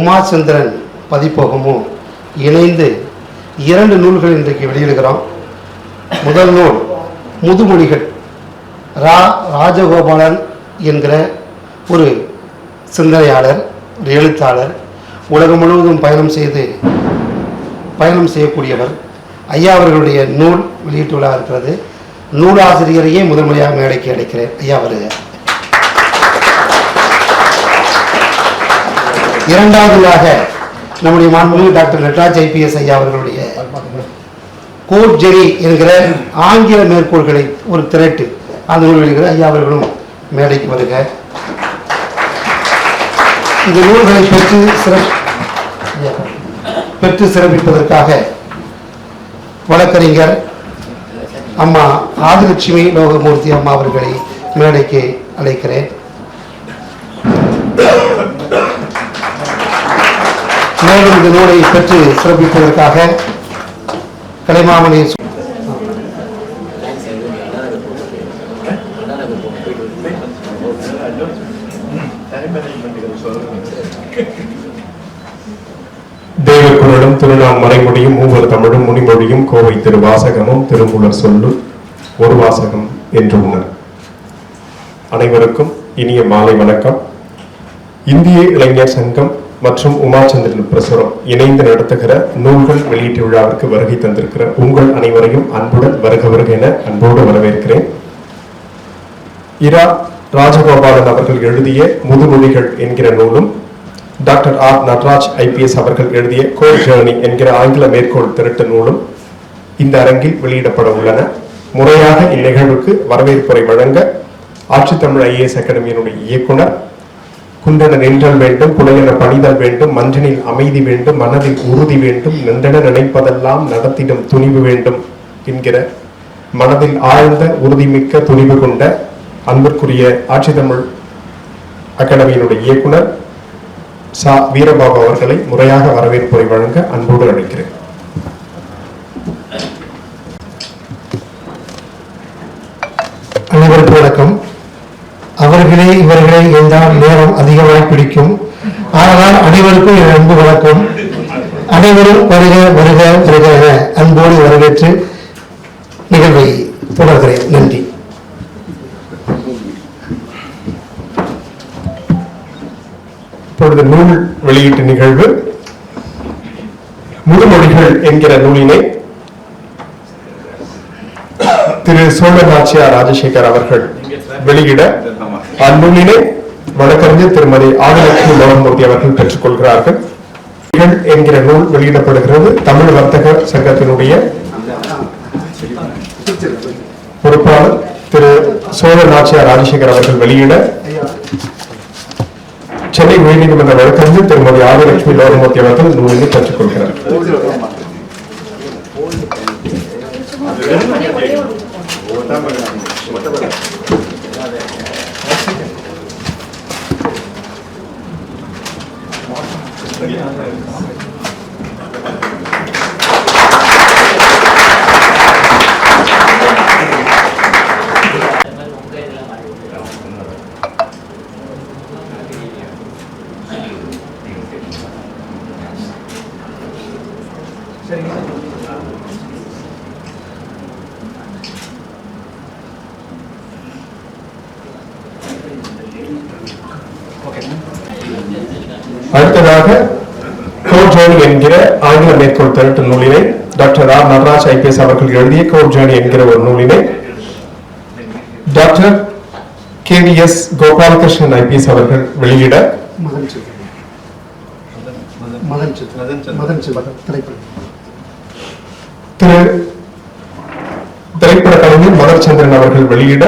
உமாச்சந்திரன் பதிப்பகமும் இணைந்து 2 நூல்கள் இன்றைக்கு வெளியிடுகிறோம். முதல் நூல் முதுமொழிகள். ராஜகோபாலன் என்கிற ஒரு சிந்தனையாளர், ஒரு எழுத்தாளர், உலகம் முழுவதும் பயணம் செய்யக்கூடியவர். ஐயா அவர்களுடைய நூல் வெளியீட்டு விழா இருக்கிறது. நூலாசிரியரையே முதல் முறையாக மேடைக்கு அழைக்கிறேன். ஐயா வருக. இரண்டாவதாக நம்முடைய மாண்புமிகு டாக்டர் நட்ராஜ் IPS ஐயா அவர்களுடைய கோட் ஜெரி என்கிற ஆங்கில மேற்கோள்களை ஒரு திரட்டு அந்த நூல் வெளியிடுகிற ஐயா அவர்களும் மேடைக்கு வருக. இந்த நூல்களை பெற்று சிறப்பிப்பதற்காக வழக்கறிஞர் அம்மா ஆதிலட்சுமி லோகமூர்த்தி அம்மா அவர்களை மேடைக்கு அழைக்கிறேன். மேலும் இந்த நூலை பெற்று சிறப்பிப்பதற்காக கலைமாமணி தேவக்குரலும் திருநாம் மறைமொழியும் மூவர் தமிழும் முனிமொழியும் கோவை திருவாசகமும் திருமூலர் சொல்லு ஒரு வாசகம் என்று உணர். அனைவருக்கும் இனிய மாலை வணக்கம். இந்திய இளைஞர் சங்கம் மற்றும் உமாச்சந்திரன் பிரசுரம் இணைந்து நடத்துகிற நூல்கள் வெளியீட்டு விழாவிற்கு வருகை தந்திருக்கிற உங்கள் அனைவரையும் அன்புடன் வருக என அன்போடு வரவேற்கிறேன். இரா ராஜகோபாலன் அவர்கள் எழுதிய முதுமொழிகள் என்கிற நூலும், டாக்டர் நட்ராஜ் IPS அவர்கள் எழுதிய கோட் ஜேர்னி என்கிற ஆங்கில மேற்கோள் திரட்டு நூலும் இந்த அரங்கில் வெளியிடப்பட உள்ளன. முறையாக இந்நிகழ்வுக்கு வரவேற்புரை வழங்க ஆட்சித்தமிழ் IAS அகாடமியினுடைய இயக்குனர் குன்றன நின்றல் வேண்டும், புலையென பணிதல் வேண்டும், மஞ்சனில் அமைதி வேண்டும், மனதில் உறுதி வேண்டும், நின்றன நினைப்பதெல்லாம் நடத்திடும் துணிவு வேண்டும் என்கிற மனதில் ஆழ்ந்த உறுதிமிக்க துணிவு கொண்ட அன்பிற்குரிய ஆட்சித்தமிழ் அகாடமியினுடைய இயக்குனர் சா வீரபாபு அவர்களை முறையாக வரவேற்புரை வழங்க அன்போடு அழைக்கிறேன். அனைவருக்கும் வணக்கம். அவர்களே இவர்களே என்றால் நேரம் அதிகமாக பிடிக்கும். ஆனால் அனைவருக்கும் என் அன்பு வணக்கம். அனைவரும் வருக வருக வருக என அன்போடு வரவேற்று நிகழ்வை தொடர்கிறேன். நன்றி. இப்பொழுது நூல் வெளியீட்டு நிகழ்வு. முதுமொழிகள் என்கிற நூலினை திரு சோழ நாச்சியார் ராஜசேகர் அவர்கள் வெளியிட அந்நூலினை வழக்கறிஞர் திருமதி ஆதிலட்சுமி லோகமூர்த்தி அவர்கள் பெற்றுக் கொள்கிறார்கள். என்கிற நூல் வெளியிடப்படுகிறது. தமிழ் வர்த்தக சங்கத்தினுடைய பொறுப்பாளர் திரு சோழ நாச்சியார் ராஜசேகர் அவர்கள் வெளியிட சென்னை உயர்நீதிமன்ற வழக்கறிஞர் திருமதி ஆதிலட்சுமி லோகமூர்த்தி அவர்கள் நூலினை பெற்றுக் கொள்கிறார். அடுத்ததாக கோட் ஜேர்னி என்கிற ஆங்கில மேற்கோள் திரட்டு நூலினை டாக்டர் நட்ராஜ் IPS அவர்கள் எழுதிய கோட் ஜேர்னி என்கிற ஒரு நூலினை டாக்டர் KVS கோபாலகிருஷ்ணன் IPS அவர்கள் வெளியிட திரு திரைப்பட கலைஞர் மதர்சந்திரன் அவர்கள் வெளியிட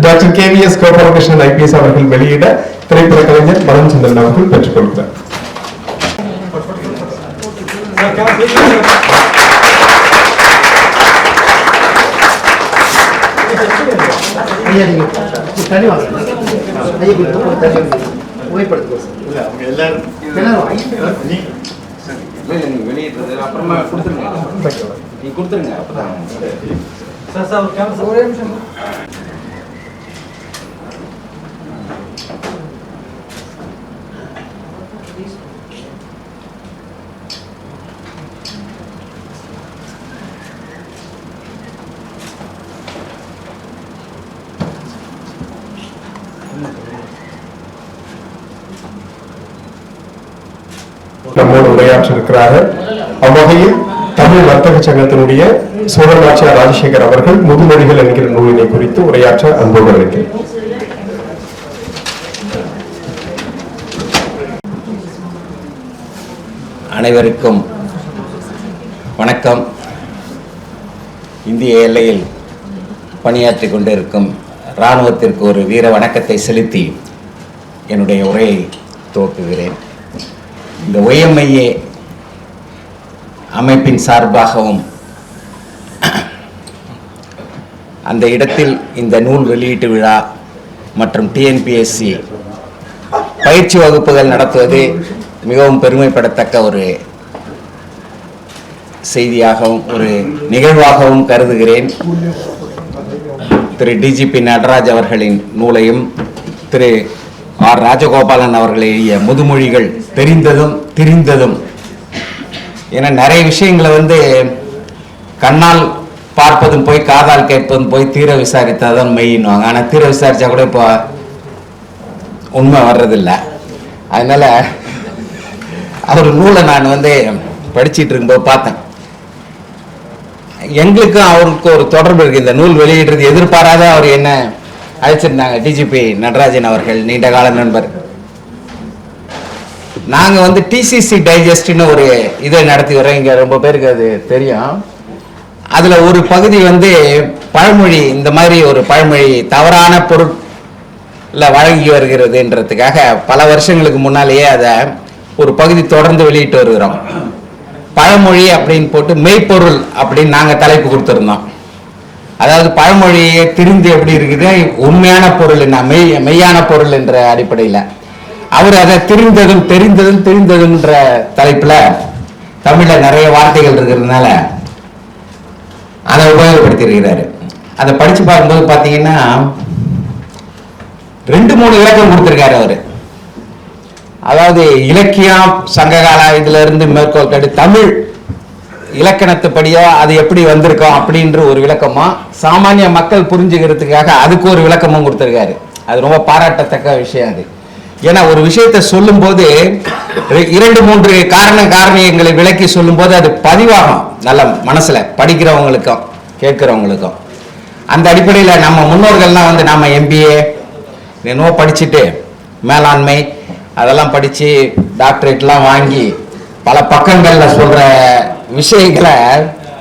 டாக்டர் KVS கோபாலகிருஷ்ணன் IPS அவர்கள் வெளியிட திரைப்பட கலைஞர் மதன்சந்திரன் அவர்கள் பெற்றுக் கொள்கிறார். அப்புறமா கொடுத்துருங்க. உரையாற்றிருக்கிறார்கள். அவ்வகையில் தமிழ் வர்த்தக சங்கத்தினுடைய சோழநாச்சியார் ராஜசேகர் அவர்கள் முதுமொழிகள் என்கிற நூலினை குறித்து உரையாற்ற அன்போடு அழைக்கிறேன். அனைவருக்கும் வணக்கம். இந்திய எல்லையில் பணியாற்றி கொண்டிருக்கும் இராணுவத்திற்கு ஒரு வீர வணக்கத்தை செலுத்தி என்னுடைய உரையை துவக்குகிறேன். இந்த OMIA அமைப்பின் சார்பாகவும் அந்த இடத்தில் இந்த நூல் வெளியீட்டு விழா மற்றும் TNPSC பயிற்சி வகுப்புகள் நடத்துவது மிகவும் பெருமைப்படத்தக்க ஒரு செய்தியாகவும் ஒரு நிகழ்வாகவும் கருதுகிறேன். திரு DGP நடராஜ் அவர்களின் நூலையும் திரு R ராஜகோபாலன் அவர்கள் எழுதிய முதுமொழிகள் தெரிந்ததும் ஏன்னா நிறைய விஷயங்களை கண்ணால் பார்ப்பதும் போய் காதால் கேட்பதும் போய் தீர விசாரித்தாதான் மெய்யின்னுவாங்க. ஆனால் தீர விசாரிச்சா கூட இப்போ உண்மை வர்றதில்லை. அதனால அவர் நூலை நான் படிச்சுட்டு இருக்கும்போது பார்த்தேன். எங்களுக்கும் அவருக்கு ஒரு தொடர்பு இருக்கு. இந்த நூல் வெளியிடுறது எதிர்பாராத அவர் என்ன அழைச்சிருந்தாங்க. DGP நடராஜன் அவர்கள் நீண்ட கால நண்பர். நாங்க TCC டைஜஸ்ட்னு ஒரு இதை நடத்தி வரோம். இங்க ரொம்ப பேருக்கு அது தெரியும். அதுல ஒரு பகுதி பழமொழி, இந்த மாதிரி ஒரு பழமொழி தவறான பொருட்ல வழங்கி வருகிறதுன்றதுக்காக பல வருஷங்களுக்கு முன்னாலேயே அதை ஒரு பகுதி தொடர்ந்து வெளியிட்டு வருகிறோம். பழமொழி அப்படின்னு போட்டு மெய்ப்பொருள் அப்படின்னு நாங்கள் தலைப்பு கொடுத்துருந்தோம். அதாவது பழமொழியை திரிந்து எப்படி இருக்குது, உண்மையான பொருள் என்ன, மெய்யான பொருள் என்ற அடிப்படையில் அவர் அதை தெரிந்ததுன்ற தலைப்பில் தமிழில் நிறைய வார்த்தைகள் இருக்கிறதுனால அதை உபயோகப்படுத்தியிருக்கிறாரு. அதை படித்து பார்க்கும்போது பார்த்தீங்கன்னா 2-3 விளக்கம் கொடுத்துருக்காரு அவர். அதாவது இலக்கியம் சங்ககால இதுல இருந்து மேற்கோள் காட்டி தமிழ் இலக்கணத்துப்படியா அது எப்படி வந்திருக்கோம் அப்படின்ற ஒரு விளக்கமா, சாமானிய மக்கள் புரிஞ்சுக்கிறதுக்காக அதுக்கு ஒரு விளக்கமும் கொடுத்திருக்காரு. அது ரொம்ப பாராட்டத்தக்க விஷயம். அது ஏன்னா ஒரு விஷயத்தை சொல்லும் போது 2-3 காரணங்களை விளக்கி சொல்லும் போது அது பதிவாகும் நல்ல மனசுல, படிக்கிறவங்களுக்கும் கேட்கிறவங்களுக்கும். அந்த அடிப்படையில் நம்ம முன்னோர்கள்லாம் நாம MBA என்னவோ படிச்சுட்டு மேலாண்மை அதெல்லாம் படித்து டாக்டரேட்லாம் வாங்கி பல பக்கங்களில் சொல்கிற விஷயங்களை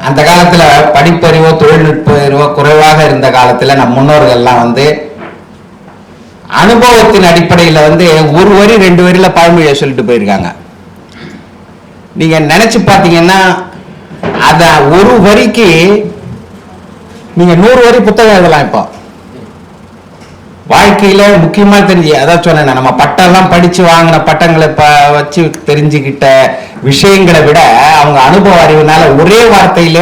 அந்த காலத்தில் படிப்பறிவோ தொழில்நுட்ப அறிவோ குறைவாக இருந்த காலத்தில் நம் முன்னோர்கள்லாம் அனுபவத்தின் அடிப்படையில் 1 வரி 2 வரியில் பழமொழியை சொல்லிட்டு போயிருக்காங்க. நீங்கள் நினச்சி பார்த்தீங்கன்னா அதை ஒரு வரிக்கு நீங்கள் 100 வரி புத்தகம் எழுதலாம். இப்போ வாழ்க்கையில முக்கியமா தெரிஞ்சு அதான் சொன்னேன், நம்ம பட்டம்லாம் படிச்சு வாங்கின பட்டங்களை வச்சு தெரிஞ்சுக்கிட்ட விஷயங்களை விட அவங்க அனுபவ அறிவுனால ஒரே வார்த்தையில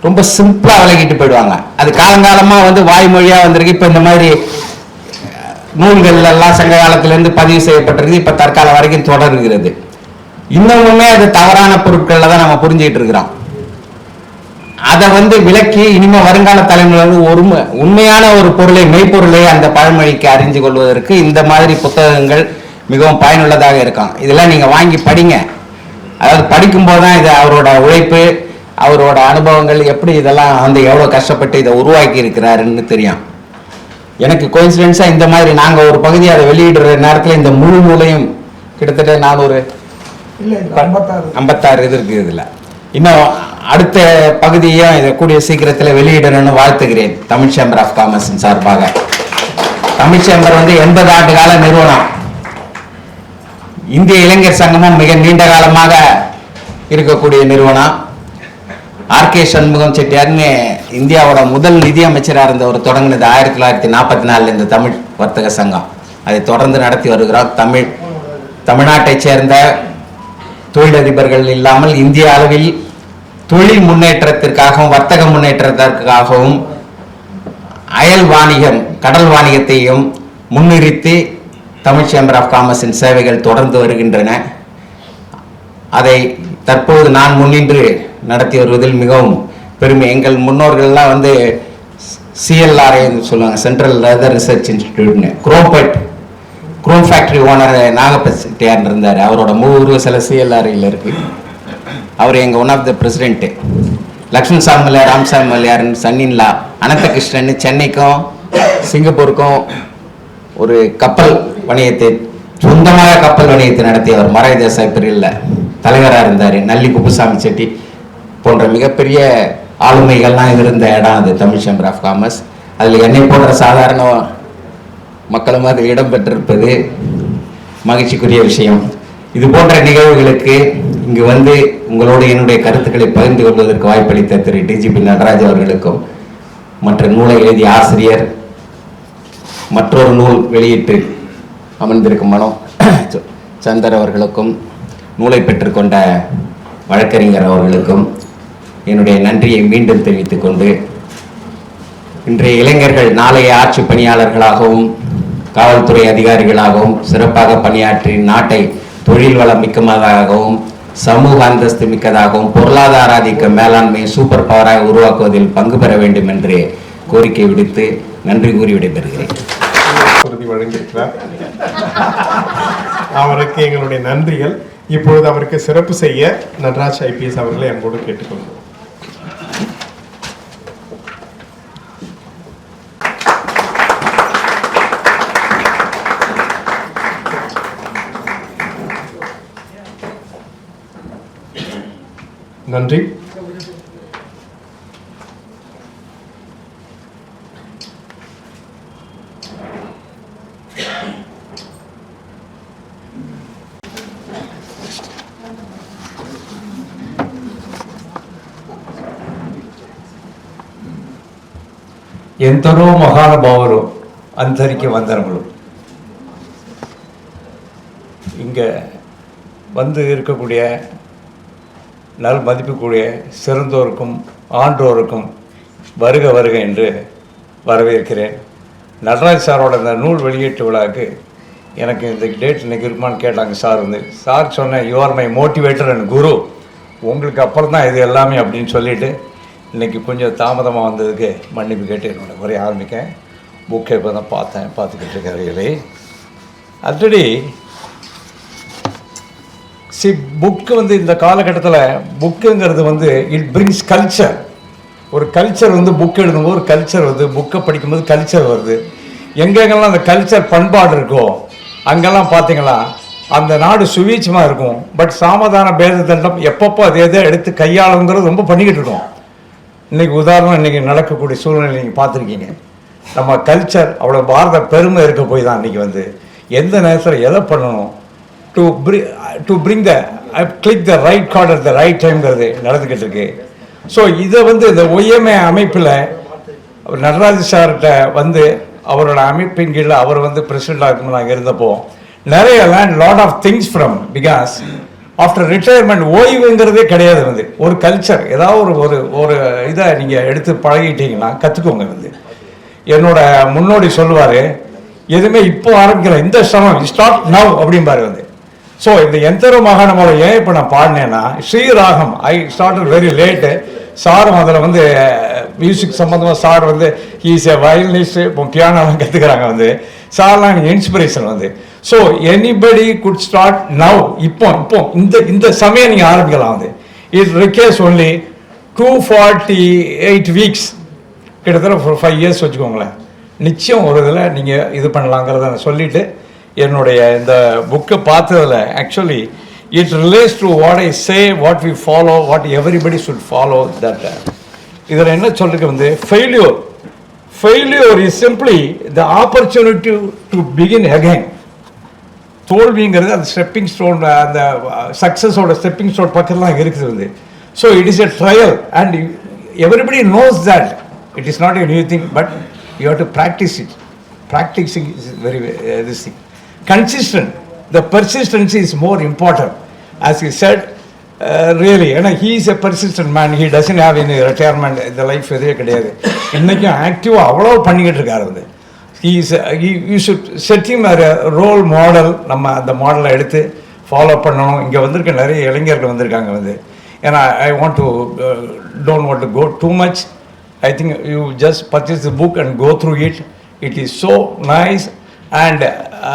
ரொம்ப சிம்பிளா விளக்கிட்டு போயிடுவாங்க. அது காலங்காலமா வாய்மொழியா வந்திருக்கு. இப்ப இந்த மாதிரி நூல்கள் எல்லாம் சங்க காலத்துல இருந்து பதிவு செய்யப்பட்டிருக்கு. இப்ப தற்காலம் வரைக்கும் தொடர்கிறது. இன்னமுமே அது தவறான பொருட்கள்ல தான் நம்ம புரிஞ்சுக்கிட்டு இருக்கிறோம். அதை விளக்கி இனிமே வருங்கால தலைமுறை உண்மையான ஒரு பொருளை, மெய்ப்பொருளை அந்த பழமொழிக்கு அறிஞ்சு கொள்வதற்கு இந்த மாதிரி புத்தகங்கள் மிகவும் பயனுள்ளதாக இருக்கும். இதெல்லாம் நீங்க வாங்கி படிங்க. அதாவது படிக்கும் போதுதான் இது அவரோட உழைப்பு, அவரோட அனுபவங்கள், எப்படி இதெல்லாம் எவ்வளவு கஷ்டப்பட்டு இதை உருவாக்கி இருக்கிறாருன்னு தெரியும். எனக்கு கோயின்சிடென்ஸா இந்த மாதிரி நாங்க ஒரு பகுதி அதை வெளியிடுற நேரத்தில் இந்த முழு நூலையும் கிட்டத்தட்ட 456 இது இருக்கு. இதுல இன்னும் அடுத்த பகுதியும் இதை கூடிய சீக்கிரத்தில் வெளியிடணும்னு வாழ்த்துகிறேன். தமிழ் சேம்பர் ஆஃப் காமர்ஸின் சார்பாக. தமிழ் சேம்பர் 80 ஆண்டு கால நிறுவனம். இந்திய இளைஞர் சங்கமும் மிக நீண்ட காலமாக இருக்கக்கூடிய நிறுவனம். RK சண்முகம் செட்டியார்னு இந்தியாவோட முதல் நிதியமைச்சராக இருந்தவர் தொடங்கினது 1944 இந்த தமிழ் வர்த்தக சங்கம். அதை தொடர்ந்து நடத்தி வருகிறோம். தமிழ்நாட்டை சேர்ந்த தொழிலதிபர்கள் இல்லாமல் இந்திய அளவில் தொழில் முன்னேற்றத்திற்காகவும் வர்த்தக முன்னேற்றத்திற்காகவும் அயல் வாணிகம், கடல் வாணிகத்தையும் முன்னிறுத்தி தமிழ் சேம்பர் ஆஃப் காமர்ஸின் சேவைகள் தொடர்ந்து வருகின்றன. அதை தற்போது நான் முன்னின்று நடத்தி வருவதில் மிகவும் பெருமை. எங்கள் முன்னோர்கள்லாம் CLRI சொல்லுவாங்க, சென்ட்ரல் லெதர் ரிசர்ச் இன்ஸ்டிடியூட்னு. குரோம் ஃபேக்டரி ஓனர் நாகப்பட்டியார் இருந்தார். அவரோட 3 சில CLRIயில் இருக்கு. அவர் எங்கள் one of the president. Lakshman Samiyar, Ram சாமியார், சன்னின்லா, அனந்தகிருஷ்ணன் சென்னைக்கும் சிங்கப்பூருக்கும் ஒரு கப்பல் வணிகத்தை, சொந்தமாக கப்பல் வணிகத்தை நடத்தியவர். மராய் தேசாய் பிரிவில் தலைவராக இருந்தார். நல்லி குப்புசாமி செட்டி போன்ற மிகப்பெரிய ஆளுமைகள்லாம் இருந்த இடம் அது தமிழ் சேம்பர் ஆஃப் காமர்ஸ். அதில் என்னை போன்ற சாதாரண மக்களும் அதில் இடம் பெற்றிருப்பது மகிழ்ச்சிக்குரிய விஷயம். இது போன்ற நிகழ்வுகளுக்கு இங்கு வந்து உங்களோடு என்னுடைய கருத்துக்களை பகிர்ந்து கொள்வதற்கு வாய்ப்பளித்த திரு டிஜிபி நடராஜ் அவர்களுக்கும், மற்ற நூலை எழுதிய ஆசிரியர், மற்றொரு நூல் வெளியிட்டு அமர்ந்திருக்கும் மனோ சந்தர் அவர்களுக்கும், நூலை பெற்றுக்கொண்ட வழக்கறிஞர் அவர்களுக்கும் என்னுடைய நன்றியை மீண்டும் தெரிவித்துக் கொண்டு, இன்றைய இளைஞர்கள் நாளைய ஆட்சி பணியாளர்களாகவும் காவல்துறை அதிகாரிகளாகவும் சிறப்பாக பணியாற்றி நாட்டை தொழில் வளம் மிக்கதாகவும் சமூக அந்தஸ்து மிக்கதாகவும் பொருளாதார ஆதிக்க மேலாண்மை சூப்பர் பவராக உருவாக்குவதில் பங்கு பெற வேண்டும் என்று கோரிக்கை விடுத்து நன்றி கூறி விடைபெறுகிறேன். உறுதி வழங்கியிருக்கிறார். அவருக்கு எங்களுடைய நன்றிகள். இப்பொழுது அவருக்கு சிறப்பு செய்ய நடராஜ் ஐபிஎஸ் அவர்களை அன்போடு கேட்டுக்கொள்கிறோம். நன்றி. ఎందరో మహానుభావులు అందరికీ వందనములు. இங்கே வந்து இருக்கக்கூடிய நல் மதிப்புக்கூடிய சிறந்தோருக்கும் ஆன்றோருக்கும் வருக வருக என்று வரவேற்கிறேன். நடராஜ் சாரோட இந்த நூல் வெளியீட்டு விழாவுக்கு எனக்கு இந்த டேட் இன்றைக்கி இருக்குமான்னு கேட்டாங்க சார். வந்து சார் சொன்னேன், you are my motivator and guru, உங்களுக்கு அப்புறம் தான் இது எல்லாமே அப்படின்னு சொல்லிவிட்டு இன்றைக்கி கொஞ்சம் தாமதமாக வந்ததுக்கு மன்னிப்பு கேட்டு என்னோடய உரையை ஆரம்பிக்கேன். புக்கை இப்போ தான் பார்த்துக்கிட்டு இருக்கிறீர்களே. ஆல்ரெடி புக்கு வந்து இந்த காலகட்டத்தில் புக்குங்கிறது வந்து இட் பிரிங்ஸ் கல்ச்சர். ஒரு கல்ச்சர் வந்து புக் எழுதும்போது ஒரு கல்ச்சர் வருது, புக்கை படிக்கும்போது கல்ச்சர் வருது. எங்கெங்கெல்லாம் அந்த கல்ச்சர் பண்பாடு இருக்கோ அங்கெல்லாம் பார்த்தீங்களா அந்த நாடு சுவீட்சமாக இருக்கும். பட் சாமதான பேத தண்டம் எப்பப்போ அதை எதை எடுத்து கையாளுங்கிறது ரொம்ப பண்ணிக்கிட்டு இருக்கோம். இன்றைக்கி உதாரணம் இன்றைக்கி நடக்கக்கூடிய சூழ்நிலை நீங்கள் பார்த்துருக்கீங்க. நம்ம கல்ச்சர் அவ்வளோ பாரத பெருமை இருக்க போய் தான் இன்றைக்கி வந்து எந்த நேரத்தில் எதை பண்ணணும் to bring the click the right card at the right டைம்ங்கிறது நடந்துக்கிட்டு இருக்கு. ஸோ இதை வந்து இந்த ஒய்எம்ஏ அமைப்பில் நடராஜ் சார்கிட்ட வந்து அவரோட அமைப்பின் கீழே அவர் வந்து பிரசிடெண்டாக இருக்கும்போது நாங்கள் இருந்தப்போ நிறைய lot of things from because after retirement ஓய்வுங்கிறதே கிடையாது. வந்து ஒரு கல்ச்சர் ஏதாவது ஒரு ஒரு இதை நீங்கள் எடுத்து பழகிட்டீங்கன்னா கற்றுக்கோங்க. வந்து என்னோட முன்னோடி சொல்லுவார், எதுவுமே இப்போ ஆரம்பிக்கிற இந்த சமம் ஸ்டார்ட் நவ் அப்படிம்பாரு. வந்து ஸோ இந்த எந்தரோ மாகாணமோட ஏன் இப்போ நான் பாடினேன்னா ஸ்ரீராகம் ஐ ஸ்டார்டட் வெரி லேட்டு. சாரும் அதில் வந்து மியூசிக் சம்மந்தமாக சார் வந்து ஹீஸ் ஏ வயலினிஸ்ட், இப்போ பியானோலாம் கற்றுக்கிறாங்க. வந்து சார்லாம் எனக்கு இன்ஸ்பிரேஷன். வந்து so anybody good start now. இப்போ இந்த சமயம் நீங்கள் ஆரம்பிக்கலாம். வந்து இட் ரிக்வயர்ஸ் ஒன்லி 248 வீக்ஸ், கிட்டத்தட்ட ஒரு 5 இயர்ஸ் வச்சுக்கோங்களேன். நிச்சயம் ஒரு இதில் நீங்கள் இது பண்ணலாங்கிறத நான் சொல்லிவிட்டு என்னுடைய இந்த புக்கை பார்த்ததில் actually it relates to what I say, what we follow, what everybody should follow that. இதில் என்ன சொல்லிருக்கு வந்து failure is simply the opportunity to begin again. தோல்விங்கிறது அந்த ஸ்டெப்பிங் ஸ்டோன், அந்த சக்ஸஸோட ஸ்டெப்பிங் ஸ்டோன் பக்கத்துலாம் இருக்குது. வந்து so it is a trial and everybody knows that it is not a new thing, but you have to practice it. Practicing is very this thing. Consistent, the persistency is more important. As he said, really, he is a persistent man. He doesn't have any retirement in the life. இன்னைக்கும் ஆக்டிவாக அவ்வளோ பண்ணிக்கிட்டு இருக்காரு. வந்து you should set him as a role model. நம்ம அந்த மாடலை எடுத்து ஃபாலோ பண்ணணும். இங்கே வந்திருக்க நிறைய இளைஞர்கள் வந்திருக்காங்க. வந்து ஏன்னா I don't want to go too much. I think you just purchase the book and go through it. It is so nice. And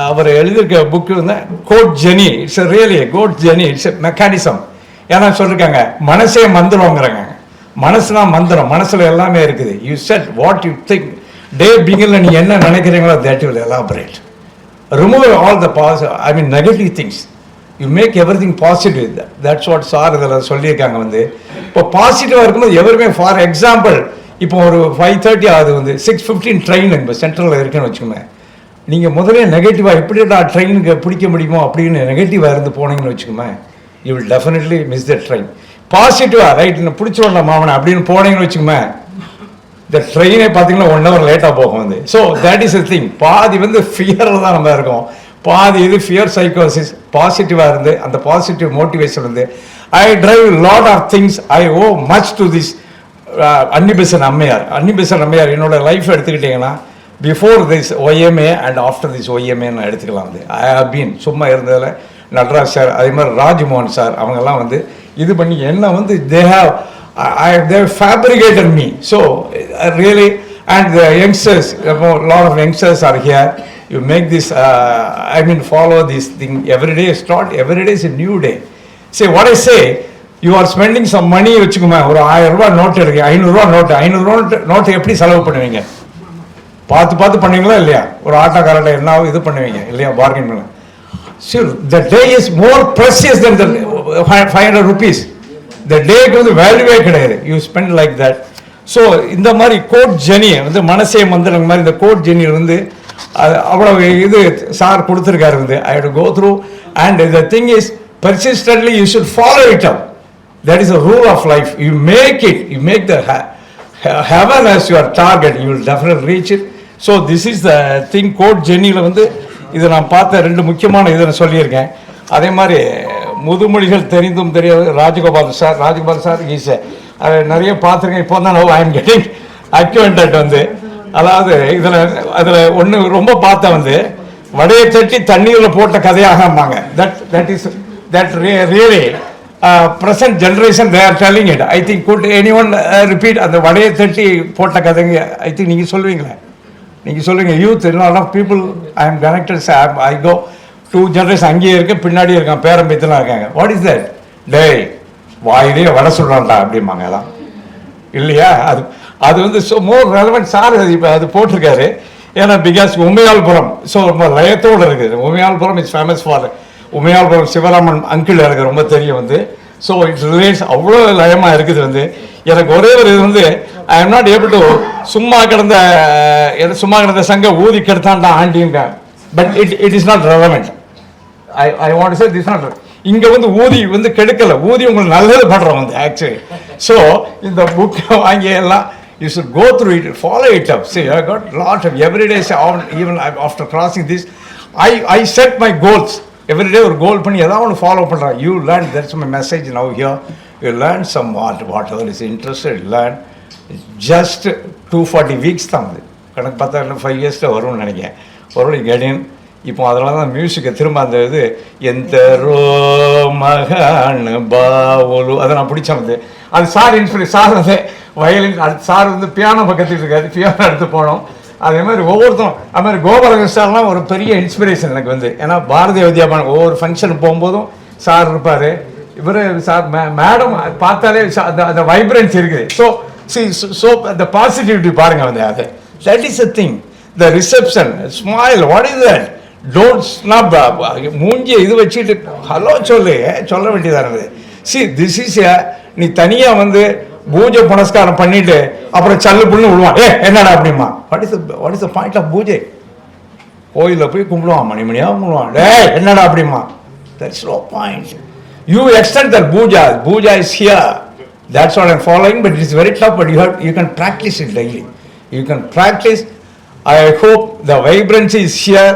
அவர் எழுதியிருக்க புக்கு வந்து code journey. It's really a code journey. It's a mechanism. ஏன்னா சொல்லிருக்காங்க மனசே மந்திரங்கிறாங்க. மனசுனா மந்திரம், மனசுல எல்லாமே இருக்குது. You set what you think. Day பிகின்ல நீ என்ன நினைக்கிறீங்களோ that will elaborate. Remove all the negative things. You make everything positive. That's what sir இதில் சொல்லியிருக்காங்க. வந்து இப்போ பாசிட்டிவாக இருக்கும்போது எவருமே, ஃபார் எக்ஸாம்பிள் இப்போ ஒரு 5:30 ஆகுது, வந்து 6:15 ட்ரெயின் இப்போ சென்ட்ரலில் இருக்குன்னு வச்சுக்கோங்க. நீங்கள் முதல்ல நெகட்டிவாக எப்படி ட்ரெயினுக்கு பிடிக்க முடியுமோ அப்படின்னு நெகட்டிவாக இருந்து போனீங்கன்னு வச்சுக்கோங்க, you will definitely miss the train. பாசிட்டிவாக ரைட் இன்னும் பிடிச்சோம்ல மாமனை அப்படின்னு போனீங்கன்னு வச்சுக்கோங்க, இந்த ட்ரெயினே பார்த்தீங்கன்னா 1 hour லேட்டாக போகும். வந்து so that is a thing. பாதி வந்து ஃபியரில் தான் நம்ம இருக்கோம், பாதி இது ஃபியர் சைக்கோசிஸ். பாசிட்டிவாக இருந்து அந்த பாசிட்டிவ் மோட்டிவேஷன் வந்து I drive lot of things. I owe much to this Annie Besant அம்மையார். அன்னிபெசன்ட் அம்மையார் என்னோட லைஃப் எடுத்துக்கிட்டிங்கன்னா before this OMA and after this OMAன்னு எடுத்துக்கலாம். வந்து ஐ ஹவ் பீன் சும்மா இருந்ததில் நடராஜ் சார், அதே மாதிரி ராஜ்மோகன் சார், அவங்கெல்லாம் வந்து இது பண்ணி என்ன வந்து they have fabricated me. So really, and the youngsters, a lot of youngsters are here. You make this follow this thing every day. Start every day is a new day. See what I say, you are spending some money வச்சுக்கோங்க. ஒரு 1000 ரூபாய் note எடுங்க, 500 ரூபாய் note. 500 note எப்படி செலவு பண்ணுவீங்க? பார்த்து பண்ணுவீங்களா இல்லையா? ஒரு ஆட்டோக்காரர்கிட்ட என்ன இது பண்ணுவீங்க இல்லையா? பார்கெயின் பண்ண. Sure, the day is more precious than the 500 rupees. The டேக்கு வந்து வேல்யூவே கிடையாது. You spend like that. So இந்த மாதிரி கோட் ஜெனி வந்து மனசே மந்திரம் மாதிரி இந்த கோட் ஜெனி வந்து அவ்வளோ இது சார் கொடுத்துருக்காரு. வந்து I have to go through and the thing is persistently you should follow it up. That is a rule of life. You make it, you make the heaven as your target, you will definitely reach it. So this is the thing. Code ஜெனியில் வந்து இதை நான் பார்த்த 2 முக்கியமான இதை நான் சொல்லியிருக்கேன். அதே மாதிரி முதுமொழிகள் தெரிந்தும் தெரியாது ராஜகோபால் சார் ஈஸ அதை நிறைய பார்த்துருக்கேன். இப்போ தான் ஐ எம் கெட்டிங் அக்யூவெண்டட். வந்து அதாவது அதில் ஒன்று ரொம்ப பார்த்தேன். வந்து வடையை தட்டி தண்ணீரில் போட்ட கதையாகம்பாங்க. That really present generation they are telling it. I think could anyone repeat அந்த வடையை தட்டி போட்ட கதைங்க? I think நீங்கள் சொல்லுவீங்க youth. a lot of people I am connected. I go 2 generation அங்கேயே இருக்க, பின்னாடி இருக்கான், பேரம்பேத்தெல்லாம் இருக்காங்க. What is that? டேய் வாயிலே வடை சொல்கிறான்டா அப்படிம்பாங்க. அதான் இல்லையா? அது வந்து ஸோ மோர் ரெலவெண்ட். சார் இப்போ அது போட்டிருக்காரு. ஏன்னா பிகாஸ் உமையால்புரம் ஸோ ரொம்ப லயத்தோடு இருக்குது. Umayalpuram is famous for Umayalpuram Sivaraman uncle எனக்கு ரொம்ப தெரியும். வந்து ஸோ இட்ஸ் ரிலேட்ஸ் அவ்வளோ லயமாக இருக்குது. வந்து எனக்கு ஒரே ஒரு இது வந்து I am not able to சும்மா கிடந்த சங்க ஊதி கெடுத்தான்டா ஆண்டிங்க. But it is not relevant. I want to say this not இங்க வந்து ஊதி வந்து கெடுக்கல, ஊதி உங்களுக்கு நல்லது பண்றோம் வந்து ஆக்சுவலி. ஸோ இந்த புக் வாங்கி எல்லாம் you should go through it, follow it up. See, I got lot of every day, even after crossing this, I set my goals. Every day ஒரு கோல் பண்ணி ஏதாவது ஒன்று ஃபாலோ பண்ணுறேன். You learn, that's my message now here. You learn some whatever is interested, learn. Just 240 weeks தான் வந்து கணக்கு பார்த்தா 5 years வரும்னு நினைக்கிறேன். ஒரு கெடின் இப்போ அதனால தான் மியூசிக்கை திரும்ப அந்த இது எந்த ரோ மகன் பாவலு அதை நான் பிடிச்சேன். வந்து அது சார் சார் வந்து வயலின், அது சார் வந்து பியானோ பக்கத்தில் இருக்காரு, பியானோ எடுத்து போனோம். அதே மாதிரி ஒவ்வொருத்தரும் அது மாதிரி கோபாலகிருஷ்ணன்லாம் ஒரு பெரிய இன்ஸ்பிரேஷன் எனக்கு வந்து. ஏன்னா பாரதிய வித்யாபவன் ஒவ்வொரு ஃபங்க்ஷனுக்கு போகும்போதும் சார் இருப்பார். இவர் சார் மேடம் பார்த்தாலே அந்த வைப்ரன்ஸ் இருக்குது. ஸோ அந்த பாசிட்டிவிட்டி பாருங்கள் வந்து அது. That is a thing. The reception smile, what is that? Don't snap. மூஞ்சி இது வச்சுட்டு ஹலோ சொல்ல வேண்டியதாக இருக்குது. சி திஸ் இஸ் நீ தனியாக வந்து பூஜை புனஸ்காரம் பண்ணிட்டு அப்புறம் சல்லு புண்ணு விடுவான். என்னடா அப்படிமா? What is the point of puja? கோயிலில் போய் கும்பிடுவான், மணிமணியாக கும்பிடுவான். என்னடா அப்படிமா? That's no point. You extend that puja is here. That's what I'm following, but it is very tough, but you can practice it daily. You can practice. I hope the vibrancy is here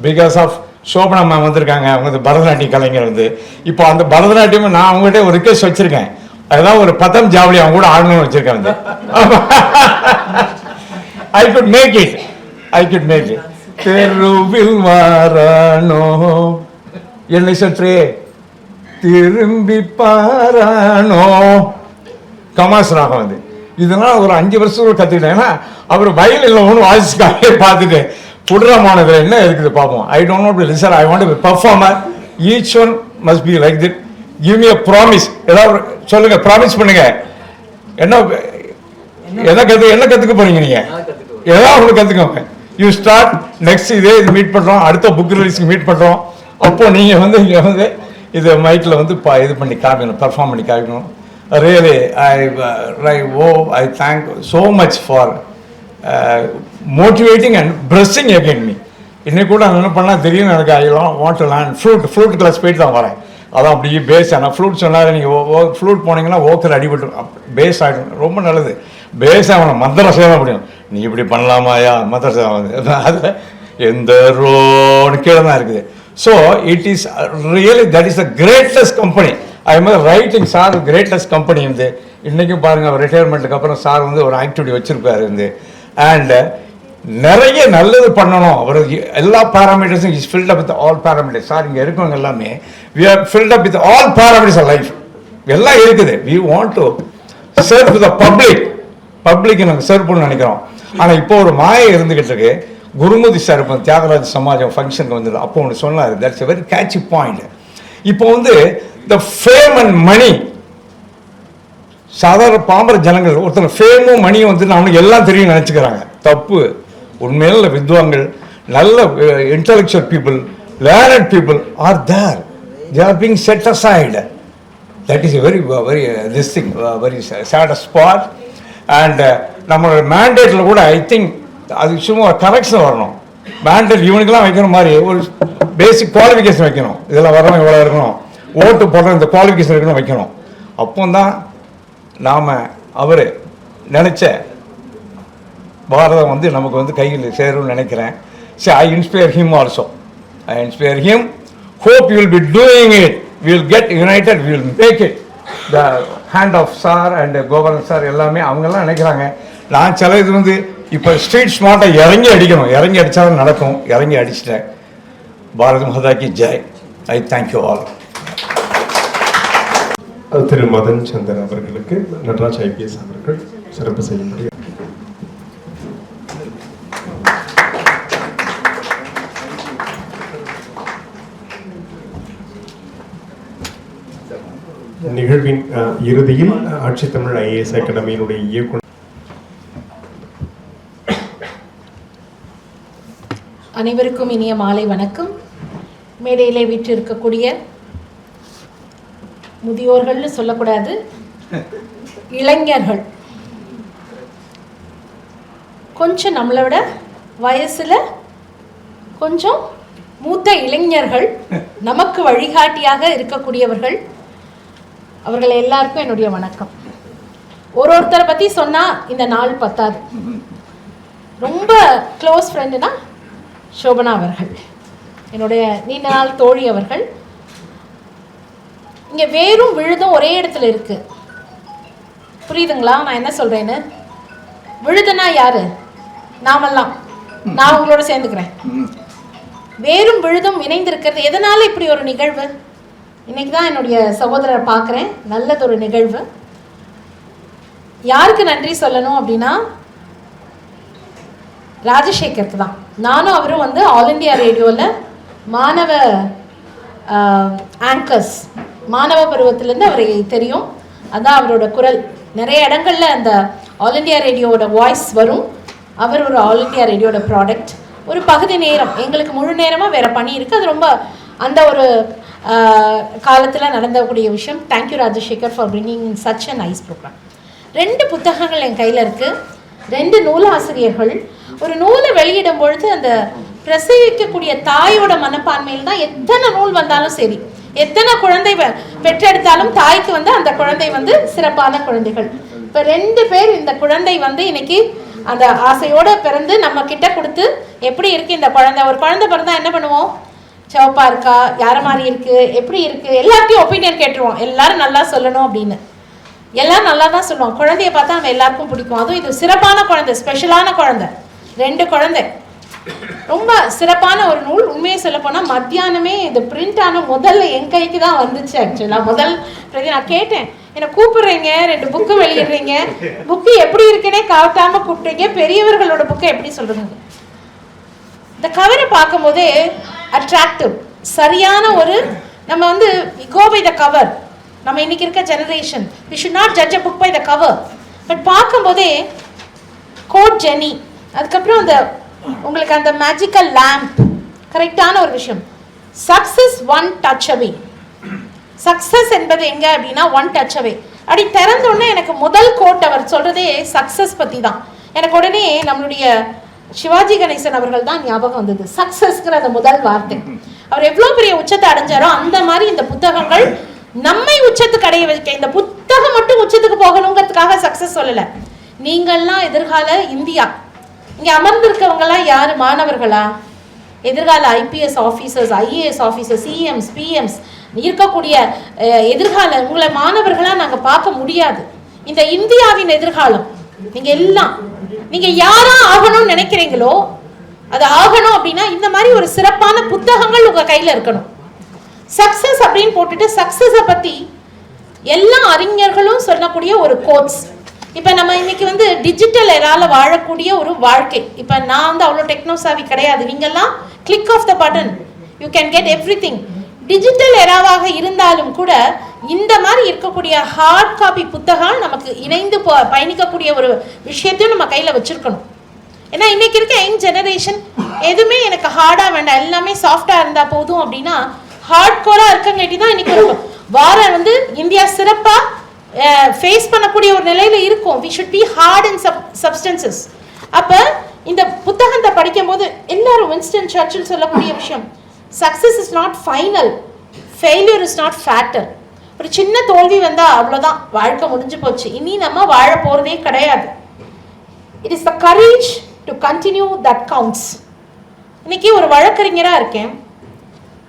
because of Shobana ma'am வந்திருக்காங்க. அவங்க வந்து பரதநாட்டிய கலைஞர் வந்து. இப்போ அந்த பரதநாட்டியம் நான் அவங்ககிட்ட ஒரு ரிக்வெஸ்ட் வச்சிருக்கேன். அதுதான் ஒரு பதம் ஜாவளி அவங்க கூட ஆடணும்னு வச்சிருக்கேன் வந்து. I could make it. தெருவில் வாரானோ என்னை சற்றே திரும்பி பாரானோ கமாஸ் ராகம் வந்து. இதெல்லாம் ஒரு 5 வருஷத்துக்கு கற்றுக்கிட்டேன். ஏன்னா அவர் வயலில் ஒன்று வாசிக்காக பார்த்துட்டு புடுறமானதில் என்ன இருக்குது பார்ப்போம். I don't not be listener, I want to be performer. Each one must be like that. Give me a promise. ஏதாவது சொல்லுங்க, ப்ராமிஸ் பண்ணுங்க. என்ன கத்துக்க போறீங்க நீங்க? ஏதாவது ஒன்று கத்துக்கோங்க. யூ ஸ்டார்ட் நெக்ஸ்ட் இதே இது மீட் பண்றோம், அடுத்த புக் ரிலீஸ்க்கு மீட் பண்றோம். அப்போ நீங்க வந்து இங்க வந்து இது மைக்ல வந்து இது பண்ணி காமிக்கணும், பெர்ஃபார்ம் பண்ணி காமிக்கணும். Really I thank so much for motivating and blessing again me. இன்னைக்கு கூட நான் என்ன பண்ணா தெரியும் எனக்கு, I want to learn flute class போயிட்டு தான் வரேன். அதான் அப்படியே பேஸ். ஆனால் ஃப்ளூட் சொன்னால் நீங்கள் ஃப்ளூட் போனீங்கன்னா ஓக்கர் அடிபட்டு பேஸ் ஆகிடும். ரொம்ப நல்லது. பேஸ் ஆகணும், மந்திர சேவை முடியும். நீ இப்படி பண்ணலாமாயா மந்திர சேவை வந்து அதில் எந்த ரோன்னு கீழே தான் இருக்குது. So it is really that is the greatest company. அது மாதிரி ரைட்டிங் சார் கிரேட்டஸ்ட் கம்பெனி வந்து இன்றைக்கும் பாருங்கள், அவர் ரிட்டையர்மெண்ட்டுக்கு அப்புறம் சார் வந்து ஒரு ஆக்டிவிட்டி வச்சுருப்பார் வந்து. அண்ட் நிறைய நல்லது பண்ணணும். அவர் எல்லா பேராமீட்டர்ஸும் is filled up with all parameters. Sir இங்கே இருக்கவங்க எல்லாமே we are filled up with all parameters of life. எல்லாம் இருக்குது. We want to serve the public நாங்கள் சர்வ் பண்ண நினைக்கிறோம். ஆனால் இப்போ ஒரு மாயை இருந்துகிட்டு இருக்கு. குருமதி சார் இப்போ தியாகராஜ சமாஜம் ஃபங்க்ஷனுக்கு வந்தது, அப்போ ஒன்று சொன்னார். That's a very catchy point. இப்போ வந்து த ஃபேம் அண்ட் மணி, சாதாரண பாமர ஜனங்கள் ஒருத்தர் ஃபேமும் மணியும் வந்து நம்மளுக்கு எல்லாம் தெரியும் நினச்சிக்கிறாங்க. தப்பு. உண்மையில வித்வான்கள், நல்ல intellectual people, learned people are there. They are being set aside. That is very very this thing very sad spot. And நம்மளோட மேண்டேட்டில் கூட ஐ திங்க் அது சும்மா கரெக்ஷன் வரணும். மேண்டேட் இவனுக்கெல்லாம் வைக்கிற மாதிரி ஒரு பேசிக் குவாலிஃபிகேஷன் வைக்கணும். இதெல்லாம் வரணும், இவ்வளோ இருக்கணும், ஓட்டு போடுற இந்த குவாலிஃபிகேஷன் இருக்கணும் வைக்கணும். அப்போ தான் நாம் அவர் நினச்ச பாரதம் வந்து நமக்கு வந்து கையில் சேரும்னு நினைக்கிறேன். So I inspire him also. I inspire him. Hope you will be doing it. We will get united. We will make it. The hand of Sir and Governor Sir எல்லாமே அவங்கெல்லாம் நினைக்கிறாங்க. நான் சில இது வந்து இப்போ ஸ்ட்ரீட் ஸ்மார்ட்டாக இறங்கி அடிக்கணும். இறங்கி அடித்தாலும் நடக்கும். இறங்கி அடிச்சிட்டேன். பாரத் மாதா கி ஜெய். I thank you all. Thiru Madan Chandar அவர்களுக்கு நடராஜ் IPS அவர்கள் சிறப்பு செய்ய முடியும். நிகழ்வின் இறுதியில் ஆட்சி தமிழ் IAS அகாடமியினுடைய இயக்குனர் அனைவருக்கும் இனிய மாலை வணக்கம். மேடையிலே வீற்றிருக்கக்கூடிய முதியோர்கள்னு சொல்லக்கூடாது, இளைஞர்கள், கொஞ்சம் நம்மளை விட வயசுல கொஞ்சம் மூத்த இளைஞர்கள், நமக்கு வழிகாட்டியாக இருக்கக்கூடியவர்கள், அவர்கள் எல்லாருக்கும் என்னுடைய வணக்கம். ஒருத்தரை பற்றி சொன்னால் இந்த நாள் பத்தாது. ரொம்ப க்ளோஸ் ஃப்ரெண்டுனா சோபனா அவர்கள், என்னுடைய நீண்ட நாள் தோழி அவர்கள். இங்கே வேரும் விழுதும் ஒரே இடத்துல இருக்கு. புரியுதுங்களா நான் என்ன சொல்கிறேன்னு? விழுதுனா யாரு? நாமெல்லாம். நான் உங்களோட சேர்ந்துக்கிறேன். வேரும் விழுதும் இணைந்திருக்கிறது. எதனால இப்படி ஒரு நிகழ்வு? இன்னைக்கு தான் என்னுடைய சகோதரரை பார்க்குறேன். நல்லதொரு நிகழ்வு. யாருக்கு நன்றி சொல்லணும் அப்படின்னா ராஜசேகருக்கு தான். நானும் அவரும் வந்து ஆல் இண்டியா ரேடியோவில் மாணவ ஆங்கர்ஸ், மாணவ பருவத்திலேருந்து அவரை தெரியும். அதான் அவரோட குரல். நிறைய இடங்களில் அந்த ஆல் இண்டியா ரேடியோவோட வாய்ஸ் வரும். அவர் ஒரு ஆல் இண்டியா ரேடியோட ப்ராடக்ட். ஒரு பகுதி நேரம், எங்களுக்கு முழு நேரமாக வேறு பணி இருக்குது. அது ரொம்ப அந்த ஒரு காலத்தில் நடந்தக்கூடிய விஷயம். Thank you Rajasekar for bringing in such a nice programme. 2 புத்தகங்கள் என் கையில் இருக்குது. 2 நூலாசிரியர்கள். ஒரு நூலை வெளியிடும் பொழுது அந்த பிரசவிக்கக்கூடிய தாயோட மனப்பான்மையில் தான் எத்தனை நூல் வந்தாலும் சரி, எத்தனை குழந்தை பெற்றெடுத்தாலும் தாய்க்கு வந்து அந்த குழந்தை வந்து சிறப்பான குழந்தைகள். இப்போ 2 பேர் இந்த குழந்தை வந்து இன்னைக்கு அந்த ஆசையோடு பிறந்து நம்ம கிட்ட கொடுத்து எப்படி இருக்குது இந்த குழந்தை. ஒரு குழந்தை பிறந்தா என்ன பண்ணுவோம்? சிவப்பா இருக்கா, யார மாதிரி இருக்குது, எப்படி இருக்குது, எல்லாத்தையும் ஒப்பீனியன் கேட்டுருவோம். எல்லாரும் நல்லா சொல்லணும் அப்படின்னு. எல்லாம் நல்லா தான் சொல்லுவோம். குழந்தைய பார்த்தா நம்ம எல்லாருக்கும் பிடிக்கும். அதுவும் இது சிறப்பான குழந்தை, ஸ்பெஷலான குழந்தை. 2 குழந்தை. ரொம்ப சிறப்பான ஒரு நூல். உண்மையை சொல்ல போனால் மத்தியானமே இது பிரிண்ட் ஆன முதல்ல என் கைக்கு தான் வந்துச்சு. ஆக்சுவலாக முதல் பிரதி நான் கேட்டேன், என்னை கூப்பிடுறீங்க, 2 புக்கு வெளியிடுறீங்க, புக்கு எப்படி இருக்குன்னே காட்டாமல் கூப்பிட்றீங்க, பெரியவர்களோட புக்கை எப்படி சொல்கிறீங்க? இந்த கவரை பார்க்கும் போதே அட்ராக்டிவ், சரியான ஒரு நம்ம வந்து கோ பை த கவர். நம்ம இன்னைக்கு இருக்க generation. we should not judge a book by the cover. But பார்க்கும்போதே கோட் ஜெனி, அதுக்கப்புறம் அந்த உங்களுக்கு அந்த மேஜிக்கல் லேம்ப், கரெக்டான ஒரு விஷயம். சக்சஸ் ஒன் டச் அவே. சக்சஸ் என்பது எங்க அப்படின்னா ஒன் டச் அவே. அப்படி திறந்த உடனே எனக்கு முதல் கோட் அவர் சொல்றதே சக்சஸ் பத்தி தான். எனக்கு உடனே நம்மளுடைய சிவாஜி கணேசன் அவர்கள் தான் ஞாபகம் வந்தது. சக்சஸ்ங்கிற அந்த முதல் வார்த்தை. அவர் எவ்வளவு பெரிய உச்சத்தை அடைஞ்சாரோ அந்த மாதிரி இந்த புத்தகங்கள் நம்மை உச்சத்துக்கு அடைய வைக்க. இந்த புத்தகம் மட்டும் உச்சத்துக்கு போகணுங்கிறதுக்காக சக்சஸ் சொல்லல. நீங்கள்லாம் எதிர்கால இந்தியா. இங்க அமர்ந்திருக்கவங்க எல்லாம் யாரு? மாணவர்களா? எதிர்கால IPS officers, IAS officers, CMs, பிஎம்ஸ் இருக்கக்கூடிய எதிர்கால உங்களை மாணவர்களா நாங்க பார்க்க முடியாது. இந்த இந்தியாவின் எதிர்காலம் நீங்க எல்லாம், நீங்க யாரா ஆகணும்னு நினைக்கிறீங்களோ அது ஆகணும் அப்படின்னா இந்த மாதிரி ஒரு சிறப்பான புத்தகங்கள் உங்க கையில இருக்கணும். சக்சஸ் அப்படின்னு போட்டுட்டு சக்சஸை பத்தி எல்லா அறிஞர்களும் சொல்லக்கூடிய ஒரு கோட்ஸ். இப்ப நம்ம இன்னைக்கு வந்து டிஜிட்டல் எரால வாழக்கூடிய ஒரு வாழ்க்கை. இப்ப நான் வந்து அவ்வளோ டெக்னோசாவி கிடையாது. நீங்கெல்லாம் click of the button you can get everything. Digital எராவாக இருந்தாலும் கூட இந்த மாதிரி இருக்கக்கூடிய ஹார்ட் காப்பி புத்தகம் நமக்கு இணைந்து பயணிக்கக்கூடிய ஒரு விஷயத்தையும் நம்ம கையில வச்சிருக்கணும். ஏன்னா இன்னைக்கு இருக்க யங் ஜெனரேஷன் எதுவுமே எனக்கு ஹார்டா வேண்டாம், எல்லாமே சாஃப்டா இருந்தா போதும் அப்படின்னா ஹார்ட் கோரா இருக்கங்காட்டி தான் இன்னைக்கு ஒரு வாரம் வந்து இந்தியா சிறப்பா ஃபேஸ் பண்ணக்கூடிய ஒரு நிலையில இருக்கும். we should be hard in substances. அப்ப இந்த புத்தகத்தை படிக்கும் போது எல்லாரும் வின்ஸ்டன் சர்ச்சில் சொல்லக்கூடிய விஷயம், success is not final, failure is not fatal. ஒரு சின்ன தோல்வி வந்தா அவ்வளவுதான், வாழ்க்கை முடிஞ்சு போச்சு, இனி நம்ம வாழ போறதே கிடையாது. It is the courage to continue that counts. இன்னைக்கு ஒரு வழக்கறிஞரா இருக்கேன்.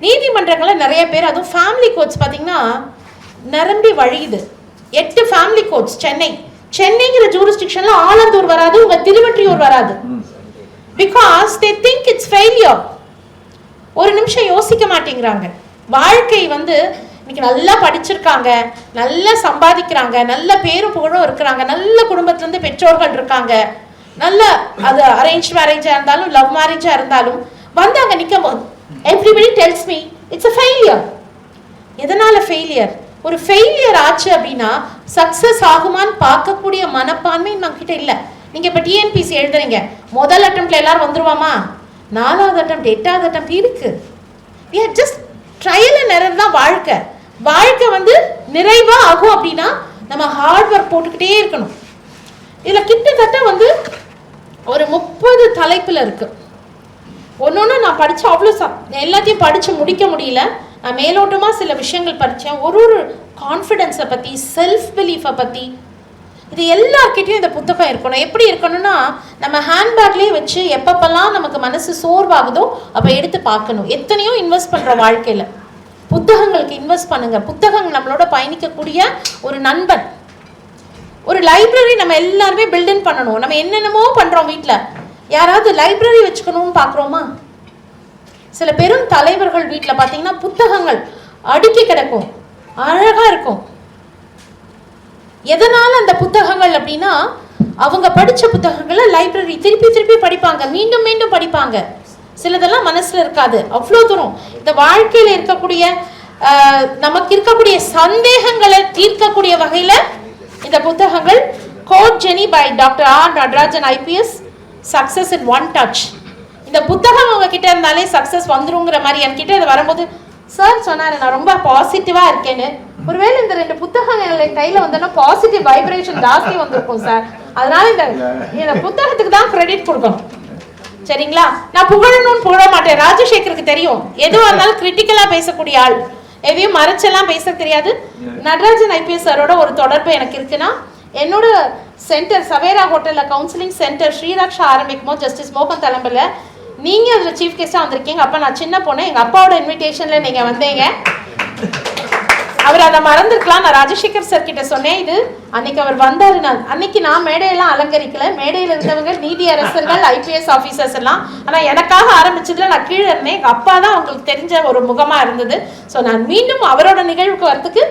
நீதிமன்றங்களை நிறைய பேர், அதுவும் ஃபேமிலி கோர்ட்ஸ் பார்த்தீங்கன்னா நிரம்பி வழியுது. 8 ஃபேமிலி கோர்ட்ஸ் சென்னைங்கிற ஜூரிஸ்டிக்ஷன்ல ஆலந்தூர் வராது, உங்க திருவற்றியூர் வராது. Because they think it's failure. ஒரு நிமிஷம் யோசிக்க மாட்டேங்கிறாங்க. வாழ்க்கை வந்து இன்னைக்கு நல்லா படிச்சிருக்காங்க, நல்லா சம்பாதிக்கிறாங்க, நல்ல பேரும் புகழும் இருக்கிறாங்க, நல்ல குடும்பத்துல இருந்து பெற்றோர்கள் இருக்காங்க, நல்ல அது அரேஞ்ச் மேரேஜா இருந்தாலும் லவ் மேரேஜா இருந்தாலும் வந்து அங்க நிற்கும் போது everybody tells me it's a failure. எதனால ஃபெயிலியர்? ஒரு ஃபெயிலியர் ஆச்சு அப்படின்னா சக்சஸ் ஆகுமான்னு பார்க்கக்கூடிய மனப்பான்மை நம்ம கிட்ட இல்லை. நீங்க இப்ப டிஎன்பிசி எழுதுறீங்க, முதல் அட்டெம்ப்ட்ல எல்லாரும் வந்துருவாமா? 4வது அட்டெம்ப்ட் 8வது அட்டெம்ப்ட் இருக்கு. we are just trial and error தான் வாழ்க்கை. வாழ்க்கை வந்து நிறைவா ஆகும் அப்படின்னா நம்ம ஹார்ட் ஒர்க் போட்டுக்கிட்டே இருக்கணும். இதுல கிட்டத்தட்ட வந்து ஒரு 30 தலைப்புல இருக்கு. ஒன்னொன்னு நான் படிச்ச அவ்வளோ எல்லாத்தையும் படிச்சு முடிக்க முடியல. நான் மேலோட்டமா சில விஷயங்கள் படித்தேன். ஒரு கான்ஃபிடென்ஸை பத்தி, செல்ஃப் பிலீஃபை பத்தி, இது எல்லார்கிட்டையும் இந்த புத்தகம் இருக்கணும். எப்படி இருக்கணும்னா நம்ம ஹேண்ட்பேக்லேயே வச்சு எப்பப்பெல்லாம் நமக்கு மனசு சோர்வாகுதோ அப்போ எடுத்து பார்க்கணும். எத்தனையோ இன்வெஸ்ட் பண்ற வாழ்க்கையில புத்தகங்களுக்கு இன்வெஸ்ட் பண்ணுங்க. புத்தகம் நம்மளோட பயணிக்கக்கூடிய ஒரு நண்பன். ஒரு லைப்ரரி நம்ம எல்லாருமே பில்டிங் பண்ணணும். நம்ம என்னென்னமோ பண்றோம் வீட்டில், யாராவது லைப்ரரி வச்சுக்கணும்னு பார்க்குறோமா? சில பெரும் தலைவர்கள் வீட்டில் பார்த்தீங்கன்னா புத்தகங்கள் அடுக்கி கிடக்கும், அழகா இருக்கும். எதனால அந்த புத்தகங்கள் அப்படின்னா அவங்க படிச்ச புத்தகங்களை லைப்ரரி திருப்பி திருப்பி படிப்பாங்க, மீண்டும் மீண்டும் படிப்பாங்க. சிலதெல்லாம் மனசுல இருக்காது. அவ்வளோ தூரம் இந்த வாழ்க்கையில இருக்கக்கூடிய நமக்கு இருக்கக்கூடிய சந்தேகங்களை தீர்க்கக்கூடிய வகையில இந்த புத்தகங்கள். Code journey by doctor R Natarajan IPS, success in one touch. இந்த புத்தகம் உங்ககிட்ட இருந்தாலே சக்சஸ் வந்துருங்கிற மாதிரி என்கிட்ட இது வரும்போது சார் சொன்னாரு, நான் ரொம்ப பாசிட்டிவா இருக்கேன்னு. ஒருவேளை இந்த 2 புத்தகங்கள் என் கையில வந்தோன்னா பாசிட்டிவ் வைப்ரேஷன் ஜாஸ்தி வந்திருக்கும் சார். அதனால இந்த புத்தகத்துக்கு தான் கிரெடிட் கொடுக்கணும், சரிங்களா? நான் புகழணும்னு புகழ மாட்டேன். ராஜசேகருக்கு தெரியும், எதுவாக இருந்தாலும் கிரிட்டிக்கலா பேசக்கூடிய ஆள், எதையும் மறைச்செல்லாம் பேச தெரியாது. நடராஜன் ஐபிஎஸ் சாரோட ஒரு தொடர்பு எனக்கு இருக்குன்னா, என்னோட சென்டர் சவேரா ஹோட்டல்ல கவுன்சிலிங் சென்டர் ஸ்ரீராக்ஷா ஆரம்பிக்கும் போது ஜஸ்டிஸ் மோகன் தலைமையில் நீங்க அதுல சீஃப் கெஸ்டா வந்திருக்கீங்க. அப்ப நான் சின்ன பொண்ணு, எங்க அப்பாவோட இன்விடேஷன்ல நீங்க வந்தீங்க. அவர் அதை மறந்துருக்கலாம். நான் ராஜசேகர் சார் கிட்ட சொன்னேன், இது அன்னைக்கு அவர் வந்தாரு. அன்னைக்கு நான் மேடையெல்லாம் அலங்கரிக்கல, மேடையில இருந்தவங்க நீதி அரசர்கள், ஐபிஎஸ் ஆபீசர்ஸ் எல்லாம். ஆனா எனக்காக ஆரம்பிச்சதுல நான் கீழே இருந்தேன். எங்க அப்பா தான் உங்களுக்கு தெரிஞ்ச ஒரு முகமா இருந்தது. ஸோ நான் மீண்டும் அவரோட நிகழ்வுக்கு வரதுக்கு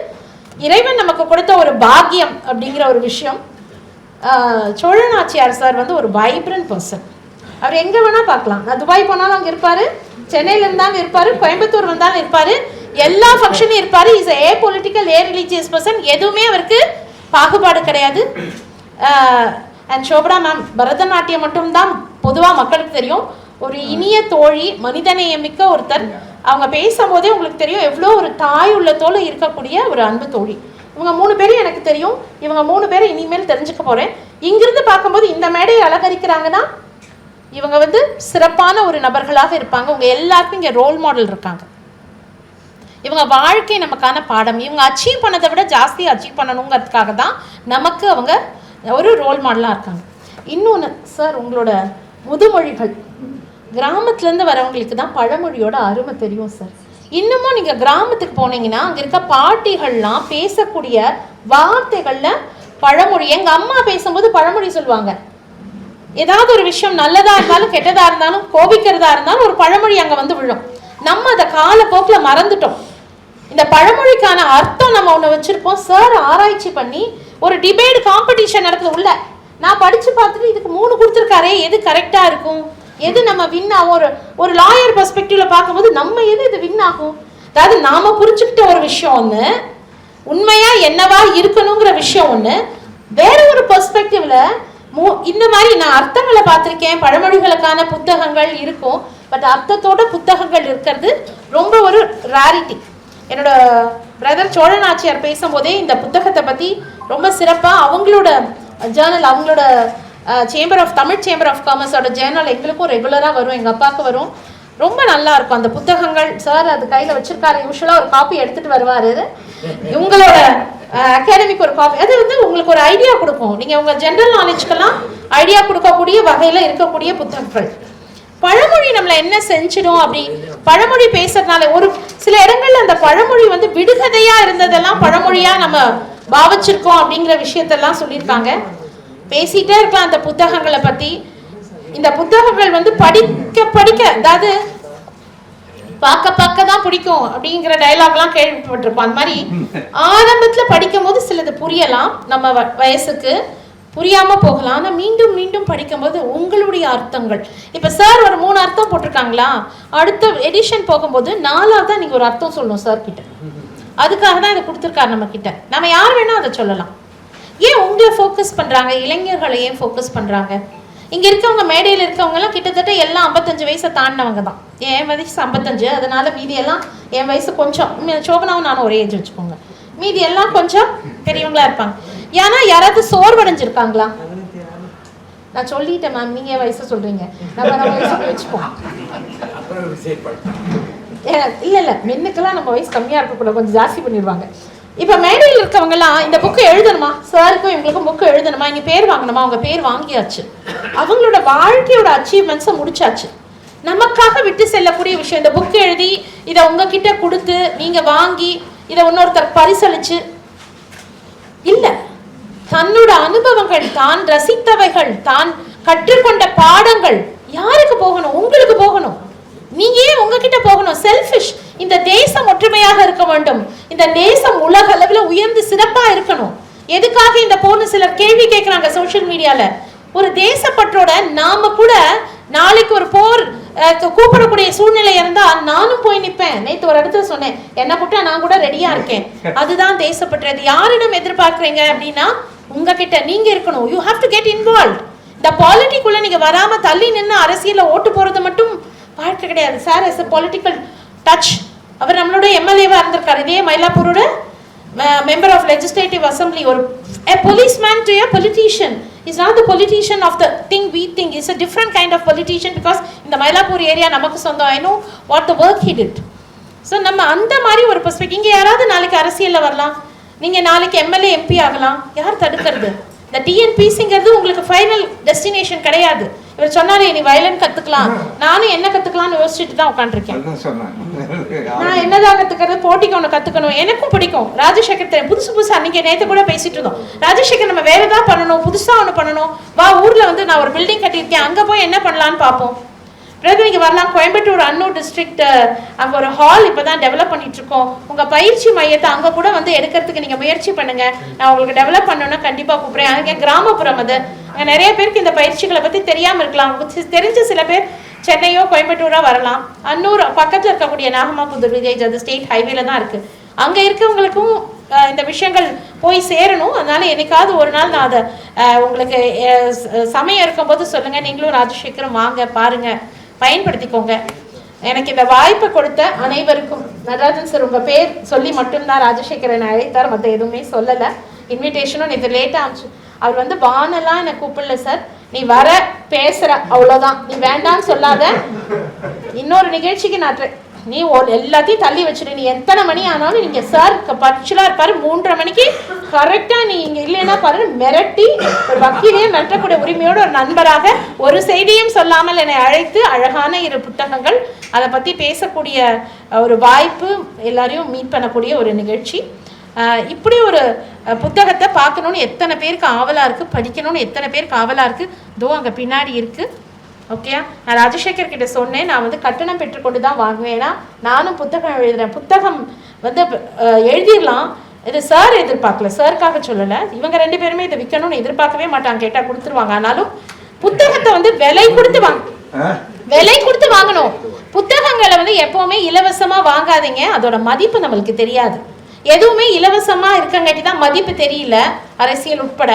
இறைவன் நமக்கு கொடுத்த ஒரு பாக்கியம் அப்படிங்கிற ஒரு விஷயம். சோழநாச்சியார் சார் வந்து ஒரு வைப்ரண்ட் பர்சன். அவர் எங்க வேணா பார்க்கலாம். நான் துபாய் போனாலும் அங்க இருப்பாரு, சென்னையில இருந்தாலும் இருப்பாரு, கோயம்புத்தூர் வந்தாலும் இருப்பாரு. எல்லா ஃபங்க்ஷனும் இருப்பாரு. Is a political A religious person. எதுவுமே அவருக்கு பாகுபாடு கிடையாது. அண்ட் சோபனா மேம் பரதநாட்டியம் மட்டும்தான் பொதுவாக மக்களுக்கு தெரியும். ஒரு இனிய தோழி, மனிதநேயமிக்க ஒருத்தர். அவங்க பேசும்போதே உங்களுக்கு தெரியும் எவ்வளோ ஒரு தாய் உள்ளத்தோடு இருக்கக்கூடிய ஒரு அன்பு தோழி. இவங்க 3 பேரும் எனக்கு தெரியும். இவங்க 3 பேரும் இனிமேல் தெரிஞ்சுக்க போகிறேன். இங்கிருந்து பார்க்கும்போது இந்த மேடையை அலங்கரிக்கிறாங்கன்னா இவங்க வந்து சிறப்பான ஒரு நபர்களாக இருப்பாங்க. உங்க எல்லாருக்கும் இங்கே ரோல் மாடல் இருக்காங்க. இவங்க வாழ்க்கை நமக்கான பாடம். இவங்க அச்சீவ் பண்ணதை விட ஜாஸ்தி அச்சீவ் பண்ணணுங்கிறதுக்காக தான் நமக்கு அவங்க ஒரு ரோல் மாடலாக இருக்காங்க. இன்னொன்று சார், உங்களோட முதுமொழிகள் கிராமத்துலேருந்து வரவங்களுக்கு தான் பழமொழியோட அருமை தெரியும் சார். இன்னமும் நீங்கள் கிராமத்துக்கு போனீங்கன்னா அங்கே இருக்க பாட்டிகள்லாம் பேசக்கூடிய வார்த்தைகளில் பழமொழி. எங்கள் அம்மா பேசும்போது பழமொழி சொல்லுவாங்க. ஏதாவது ஒரு விஷயம் நல்லதாக இருந்தாலும் கெட்டதாக இருந்தாலும் கோபிக்கிறதா இருந்தாலும் ஒரு பழமொழி அங்கே வந்து விழும். நம்ம அதை காலப்போக்கில் மறந்துட்டோம். இந்த பழமொழிக்கான அர்த்தம் நம்ம ஒன்று வச்சுருப்போம். சார் ஆராய்ச்சி பண்ணி ஒரு டிபேட் காம்படிஷன் நடக்குது உள்ள. நான் படித்து பார்த்துட்டு இதுக்கு 3 கொடுத்துருக்காரே, எது கரெக்டாக இருக்கும், எது நம்ம வின் ஆகும். ஒரு லாயர் பெர்ஸ்பெக்டிவ்ல பார்க்கும்போது நம்ம எது இது வின் ஆகும். அதாவது நாம புரிஞ்சுக்கிட்ட ஒரு விஷயம் ஒன்று, உண்மையா என்னவா இருக்கணுங்கிற விஷயம் ஒன்று, வேற ஒரு பெர்ஸ்பெக்டிவ்ல இந்த மாதிரி நான் அர்த்தங்களை பார்த்துருக்கேன். பழமொழிகளுக்கான புத்தகங்கள் இருக்கும், பட் அர்த்தத்தோட புத்தகங்கள் இருக்கிறது ரொம்ப ஒரு ரேரிட்டி. என்னோட பிரதர் சோழநாச்சியார் பேசும்போதே இந்த புத்தகத்தை பற்றி ரொம்ப சிறப்பாக அவங்களோட ஜேர்னல், அவங்களோட தமிழ் சேம்பர் ஆஃப் காமர்ஸோட ஜேர்னல் எங்களுக்கும் ரெகுலராக வரும், எங்கள் அப்பாவுக்கு வரும். ரொம்ப நல்லா இருக்கும் அந்த புத்தகங்கள். சார் அது கையில் வச்சிருக்காரு. யூஸ்வலாக ஒரு காப்பி எடுத்துகிட்டு வருவார். உங்களோட அகாடமிக் ஒரு காப்பி. அது வந்து உங்களுக்கு ஒரு ஐடியா கொடுக்கும். நீங்கள் உங்கள் ஜென்ரல் நாலேஜ்க்கெல்லாம் ஐடியா கொடுக்கக்கூடிய வகையில் இருக்கக்கூடிய புத்தகங்கள். பழமொழி நம்மளை என்ன செஞ்சிடும் அப்படி பழமொழி பேசுறதுனால ஒரு சில இடங்கள்ல அந்த பழமொழி வந்து விடுகதையா இருந்ததெல்லாம் பழமொழியா நம்ம பாவிச்சிருக்கோம் அப்படிங்கிற விஷயத்தெல்லாம் சொல்லியிருக்காங்க. பேசிட்டே இருக்கலாம் அந்த புத்தகங்களை பத்தி. இந்த புத்தகங்கள் வந்து படிக்க அதாவது பார்க்க தான் பிடிக்கும் அப்படிங்கிற டயலாக்லாம் கேள்விப்பட்டிருப்போம். அந்த மாதிரி ஆரம்பத்துல படிக்கும் போது சிலது புரியலாம், நம்ம வயசுக்கு புரியாம போகலாம். ஆனா மீண்டும் மீண்டும் படிக்கும்போது உங்களுடைய அர்த்தங்கள், இப்ப சார் ஒரு 3 அர்த்தம் போட்டிருக்காங்களா, அடுத்த எடிஷன் போகும்போது 4ஆவது நீங்க ஒரு அர்த்தம் சொல்லணும் சார் கிட்ட. அதுக்காக தான் இதை கொடுத்துருக்காரு நம்ம கிட்ட. நம்ம யார் வேணா அதை சொல்லலாம். ஏன் உங்களை ஃபோக்கஸ் பண்றாங்க, இளைஞர்களை ஏன் ஃபோக்கஸ் பண்றாங்க? இங்க இருக்கவங்க, மேடையில் இருக்கவங்க எல்லாம் கிட்டத்தட்ட எல்லாம் 55 வயசை தாண்டினவங்க தான். என் வயசு 55, அதனால மீதி எல்லாம் என் வயசு கொஞ்சம், சோபனாவும் நானும் ஒரே ஏஜ் வச்சுக்கோங்க, மீதி எல்லாம் கொஞ்சம் பெரியவங்களா இருப்பாங்க. ஏன்னா யாராவது சோர்வடைஞ்சிருக்காங்களா? நான் சொல்லிட்டேன் மேம், நீங்க வயசு சொல்றீங்க, நம்ம வயசு வச்சுப்போம். இல்ல மென்னுக்கெல்லாம் நம்ம வயசு கம்மியா இருக்கக்கூடாது, கொஞ்சம் ஜாஸ்தி பண்ணிடுவாங்க. இப்ப மேடையில் இருக்கவங்க எல்லாம் இந்த புக்கு எழுதணுமா, சாருக்கும் இவங்களுக்கும் புக்கு எழுதணுமா, இங்க பேர் வாங்கணுமா, அவங்க பேர் வாங்கியாச்சு, அவங்களோட வாழ்க்கையோட அச்சீவ்மெண்ட்ஸை முடிச்சாச்சு. நமக்காக விட்டு செல்லக்கூடிய விஷயம் இந்த புக்கு எழுதி இதை உங்ககிட்ட கொடுத்து நீங்க வாங்கி இதை இன்னொருத்தர் பரிசளிச்சு இல்ல, தன்னோட அனுபவங்கள், தான் ரசித்தவைகள், தான் கற்றுக்கொண்ட பாடங்கள் யாருக்கு போகணும்? உங்களுக்கு போகணும். நீங்க ஏன் உங்ககிட்ட போகணும்? செல்ஃபிஷ். இந்த தேசம் ஒற்றுமையாக இருக்க வேண்டும், இந்த தேசம் உலக அளவில் உயர்ந்து சிறப்பா இருக்கணும். எதுக்காக இந்த போன்னு சிலர் கேள்வி கேட்கிறாங்க சோசியல் மீடியால. ஒரு தேசப்பற்றோட நாம கூட நாளைக்கு ஒரு போர் கூப்பிடக்கூடிய சூழ்நிலை இருந்தா நானும் போய் நிற்பேன். நேற்று ஒரு இடத்துல சொன்னேன், என்ன கூப்பிட்டா நான் கூட ரெடியா இருக்கேன். அதுதான் தேசப்பற்றது. யாரிடம் எதிர்பார்க்குறீங்க அப்படின்னா உங்ககிட்ட நீங்க இருக்கணும். You have to get involve. இந்த பாலிட்டிக்குள்ள நீங்க வராம தள்ளி நின்று அரசியல்ல ஓட்டு போறது மட்டும் வாழ்க்கை கிடையாது. Sir is a political touch. அவர் நம்மளோட எம்எல்ஏவா இருந்திருக்காரு, இதே மயிலாப்பூரோட மெம்பர் ஆஃப் லெஜிஸ்லேட்டிவ் அசம்பிளி. ஒரு a policeman to a politician is not the politician of the thing we think. Is a different kind of politician because இந்த மயிலாப்பூர் ஏரியா நமக்கு சொந்தம். I know what the work he did. So நம்ம அந்த மாதிரி ஒரு perspective. இங்கே யாராவது நாளைக்கு அரசியலில் வரலாம், நீங்கள் நாளைக்கு எம்எல்ஏ எம்பி ஆகலாம், யார் தடுக்கிறது? இந்த டிஎன்பிசிங்கிறது உங்களுக்கு ஃபைனல் டெஸ்டினேஷன் கிடையாது. இவர் சொன்னாலே நீ வயலின் கற்றுக்கலாம், நானும் என்ன கற்றுக்கலாம்னு யோசிச்சுட்டு தான் உட்காந்துருக்கேன். நான் என்னதான் கற்றுக்கிறது, போட்டிக்கு ஒன்று கற்றுக்கணும், எனக்கும் பிடிக்கும். ராஜசேகர் தெரியும், புதுசு அன்றைக்கி நேற்று கூட பேசிட்டு இருந்தோம். ராஜசேகர் நம்ம வேறு ஏதாவது பண்ணணும், புதுசாக ஒன்று பண்ணணும், வா ஊரில் வந்து நான் ஒரு பில்டிங் கட்டியிருக்கேன், அங்கே போய் என்ன பண்ணலான்னு பார்ப்போம். பிறகு நீங்கள் வரலாம் கோயம்புத்தூர் அன்னூர் டிஸ்ட்ரிக்ட், அங்கே ஒரு ஹால் இப்போ தான் டெவலப் பண்ணிட்டு இருக்கோம். உங்கள் பயிற்சி மையத்தை அங்கே கூட வந்து எடுக்கிறதுக்கு நீங்கள் முயற்சி பண்ணுங்க. நான் உங்களுக்கு டெவலப் பண்ணணும்னா கண்டிப்பாக கூப்பிட்றேன். அங்கே கிராமப்புறம், அது நிறைய பேருக்கு இந்த பயிற்சிகளை பற்றி தெரியாமல் இருக்கலாம். தெரிஞ்ச சில பேர் சென்னையோ கோயம்புத்தூரோ வரலாம். அன்னூர் பக்கத்தில் இருக்கக்கூடிய நாகமாபுதூர் வில்லேஜ் அது ஸ்டேட் ஹைவேல தான் இருக்குது. அங்கே இருக்கவங்களுக்கும் இந்த விஷயங்கள் போய் சேரணும். அதனால என்னைக்காவது ஒரு நாள் நான் அதை உங்களுக்கு சமயம் இருக்கும்போது சொல்லுங்கள். நீங்களும் ராஜசேகரும் வாங்க, பாருங்கள், பயன்படுத்திக்கோங்க. எனக்கு இந்த வாய்ப்பை கொடுத்த அனைவருக்கும் நடராஜன் சார் உங்கள் பேர் சொல்லி மட்டும்தான் ராஜசேகரன் அழைத்தார், மற்ற எதுவுமே சொல்லலை. இன்விடேஷனும் இது லேட்டாக ஆச்சு. அவர் வந்து வானெல்லாம் என்னை கூப்பிடல சார், நீ வர பேசுகிற அவ்வளோதான், நீ வேண்டான்னு சொல்லாத, இன்னொரு நிகழ்ச்சிக்கு நான் நீ எல்லாத்தையும் தள்ளி வச்சுட்டு நீ எத்தனை மணி ஆனாலும் நீங்கள் சார் பட்சலாக இருப்பார் 3:30 மணிக்கு கரெக்டாக நீ இங்கே இல்லைன்னா பாரு மிரட்டி ஒரு வக்கீலையே மிரட்டக்கூடிய உரிமையோட ஒரு நண்பராக ஒரு செய்தியும் சொல்லாமல் என்னை அழைத்து அழகான 2 புத்தகங்கள் அதை பற்றி பேசக்கூடிய ஒரு வாய்ப்பு, எல்லாரையும் மீட் பண்ணக்கூடிய ஒரு நிகழ்ச்சி. இப்படி ஒரு புத்தகத்தை பார்க்கணுன்னு எத்தனை பேருக்கு ஆவலாக இருக்குது, படிக்கணும்னு எத்தனை பேருக்கு ஆவலாக இருக்குது. இதோ அங்கே பின்னாடி இருக்குது. ஓகேயா, நான் ராஜசேகர் கிட்ட சொன்னேன், நான் வந்து கட்டணம் பெற்றுக்கொண்டு தான் வாங்குவேன். ஏன்னா நானும் புத்தகம் எழுதுறேன். புத்தகம் வந்து எழுதிடலாம், இது சார் எதிர்பார்க்கல, சாருக்காக சொல்லலை. இவங்க 2 பேருமே இதை விற்கணும்னு எதிர்பார்க்கவே மாட்டாங்க, கேட்டால் கொடுத்துருவாங்க. ஆனாலும் புத்தகத்தை வந்து விலை கொடுத்து வாங்கணும். புத்தகங்களை வந்து எப்போவுமே இலவசமாக வாங்காதீங்க, அதோட மதிப்பு நம்மளுக்கு தெரியாது. எதுவுமே இலவசமாக இருக்கங்காட்டி தான் மதிப்பு தெரியல, அரசியல் உட்பட.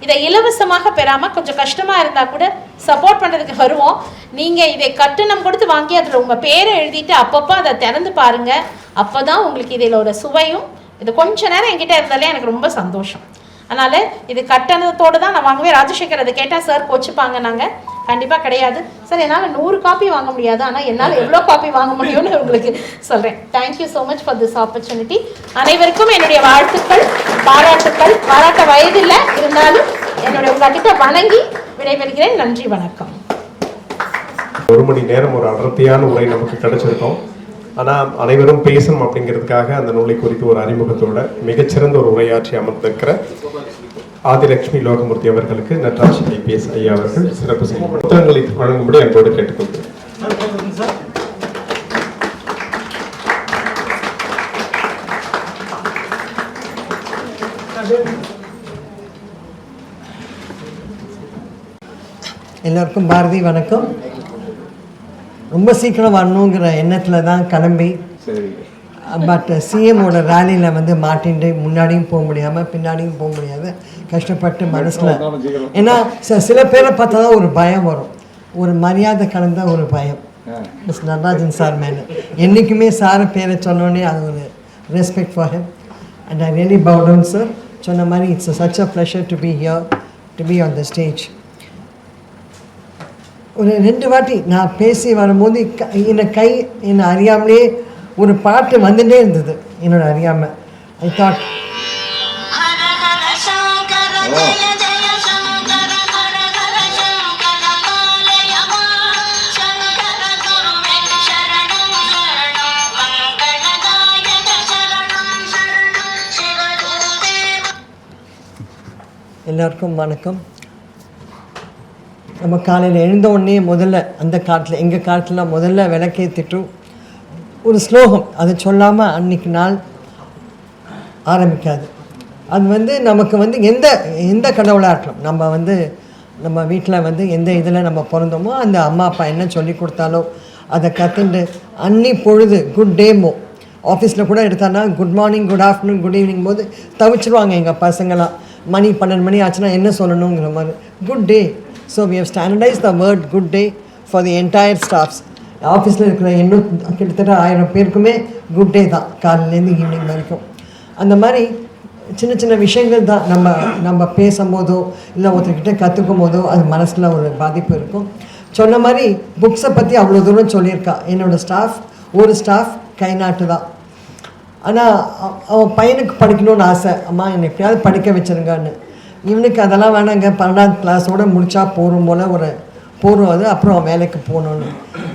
இதை இலவசமாக பெறாமல் கொஞ்சம் கஷ்டமாக இருந்தால் கூட சப்போர்ட் பண்ணுறதுக்கு வருவோம். நீங்கள் இதை கட்டணம் கொடுத்து வாங்கி அதில் உங்கள் பேரை எழுதிட்டு அப்பப்போ அதை திறந்து பாருங்கள். அப்போ தான் உங்களுக்கு இதிலோட சுவையும், இது கொஞ்ச நேரம் என்கிட்ட இருந்தாலே எனக்கு ரொம்ப சந்தோஷம். அதனால் இது கட்டணத்தோடு தான் நான் வாங்குவேன். ராஜசேகர் அதை கேட்டால் சார் கோச்சுப்பாங்க, நாங்கள் கண்டிப்பாக கிடையாது சார், என்னால் 100 காப்பி வாங்க முடியாது, ஆனால் என்னால் எவ்வளோ காப்பி வாங்க முடியும்னு உங்களுக்கு சொல்கிறேன். Thank you so much for this opportunity. அனைவருக்கும் என்னுடைய வாழ்த்துக்கள், பாராட்டுக்கள். பாராட்ட வயதில்லை, இருந்தாலும் என்னுடைய உங்ககிட்ட வணங்கி விடைபெறுகிறேன். நன்றி, வணக்கம். 1 மணி நேரம் ஒரு அடர்த்தியான உரை நமக்கு கிடைச்சிருக்கோம். ஆனால் அனைவரும் பேசணும் அப்படிங்கிறதுக்காக அந்த நூலை குறித்து ஒரு அறிமுகத்தோட மிகச்சிறந்த ஒரு உரையாற்றி அமர்ந்திருக்கிற ஆதிலட்சுமி லோகமூர்த்தி அவர்களுக்கு நடராஜ் ஐபிஎஸ் ஐயா அவர்கள் சிறப்பு செய்யும் புத்தகங்களை வழங்கும்படி அன்போடு கேட்டுக்கொள்கிறேன். எல்லோருக்கும் பாரதி வணக்கம். ரொம்ப சீக்கிரம் வரணுங்கிற எண்ணத்தில் தான் கிளம்பி, பட் சிஎம்மோட ரேலியில் வந்து மாட்டின்ட்டு முன்னாடியும் போக முடியாமல் பின்னாடியும் போக முடியாது, கஷ்டப்பட்டு மனசில். ஏன்னா சில பேரை பார்த்தா தான் ஒரு பயம் வரும், ஒரு மரியாதை கலந்த ஒரு பயம் மிஸ் நடராஜன் சார் மேலே. என்றைக்குமே சார் பேரை சொன்னோன்னே அது ஒரு respect for him and I really bow down sir. சொன்ன மாதிரி it's such a pleasure to be here, to be on the stage. ஒரு 2 வாட்டி நான் பேசி வரும்போது என்னை அறியாமலே ஒரு பாட்டு வந்துட்டே இருந்தது, என்னோட அறியாமல். ஐ தாட் எல்லாருக்கும் வணக்கம். நம்ம காலையில் எழுந்த உடனே முதல்ல அந்த காலத்தில், எங்கள் காலத்தில் முதல்ல விளக்கேற்றிட்டு ஒரு ஸ்லோகம், அதை சொல்லாமல் அன்றைக்கி நாள் ஆரம்பிக்காது. அது வந்து நமக்கு வந்து எந்த கடவுளாக இருக்கலாம், நம்ம வீட்டில் வந்து எந்த இதில் நம்ம பிறந்தோமோ அந்த அம்மா அப்பா என்ன சொல்லி கொடுத்தாலோ அதை கற்றுண்டு அன்னி பொழுது குட் டேமோ. ஆஃபீஸில் கூட எடுத்தானா good morning, good afternoon, good evening போது தவிச்சிருவாங்க எங்கள் பசங்களாம். மணி 12 மணி ஆச்சுன்னா என்ன சொல்லணுங்கிற மாதிரி good day. So we have standardise the word good day for the entire staffs. ஆஃபீஸில் இருக்கிற கிட்டத்தட்ட 1000 பேருக்குமே குட் டே தான், காலையிலேருந்து ஈவினிங் வரைக்கும். அந்த மாதிரி சின்ன சின்ன விஷயங்கள் தான் நம்ம பேசும்போதோ இல்லை ஒருத்தர்கிட்ட கற்றுக்கும் போதோ அது மனசில் ஒரு பாதிப்பு இருக்கும். சொன்ன மாதிரி புக்ஸை பற்றி அவ்வளோ தூரம் சொல்லியிருக்கா. என்னோடய ஸ்டாஃப் கை நாட்டு தான். ஆனால் அவன் பையனுக்கு படிக்கணும்னு ஆசை, அம்மா என்னை எப்படியாவது படிக்க வச்சுருங்கன்னு. இவனுக்கு அதெல்லாம் வேணாங்க, 12ஆம் கிளாஸோடு முடித்தா போகும் போல் ஒரு போகிறோம், அது அப்புறம் அவன் வேலைக்கு போகணுன்னு.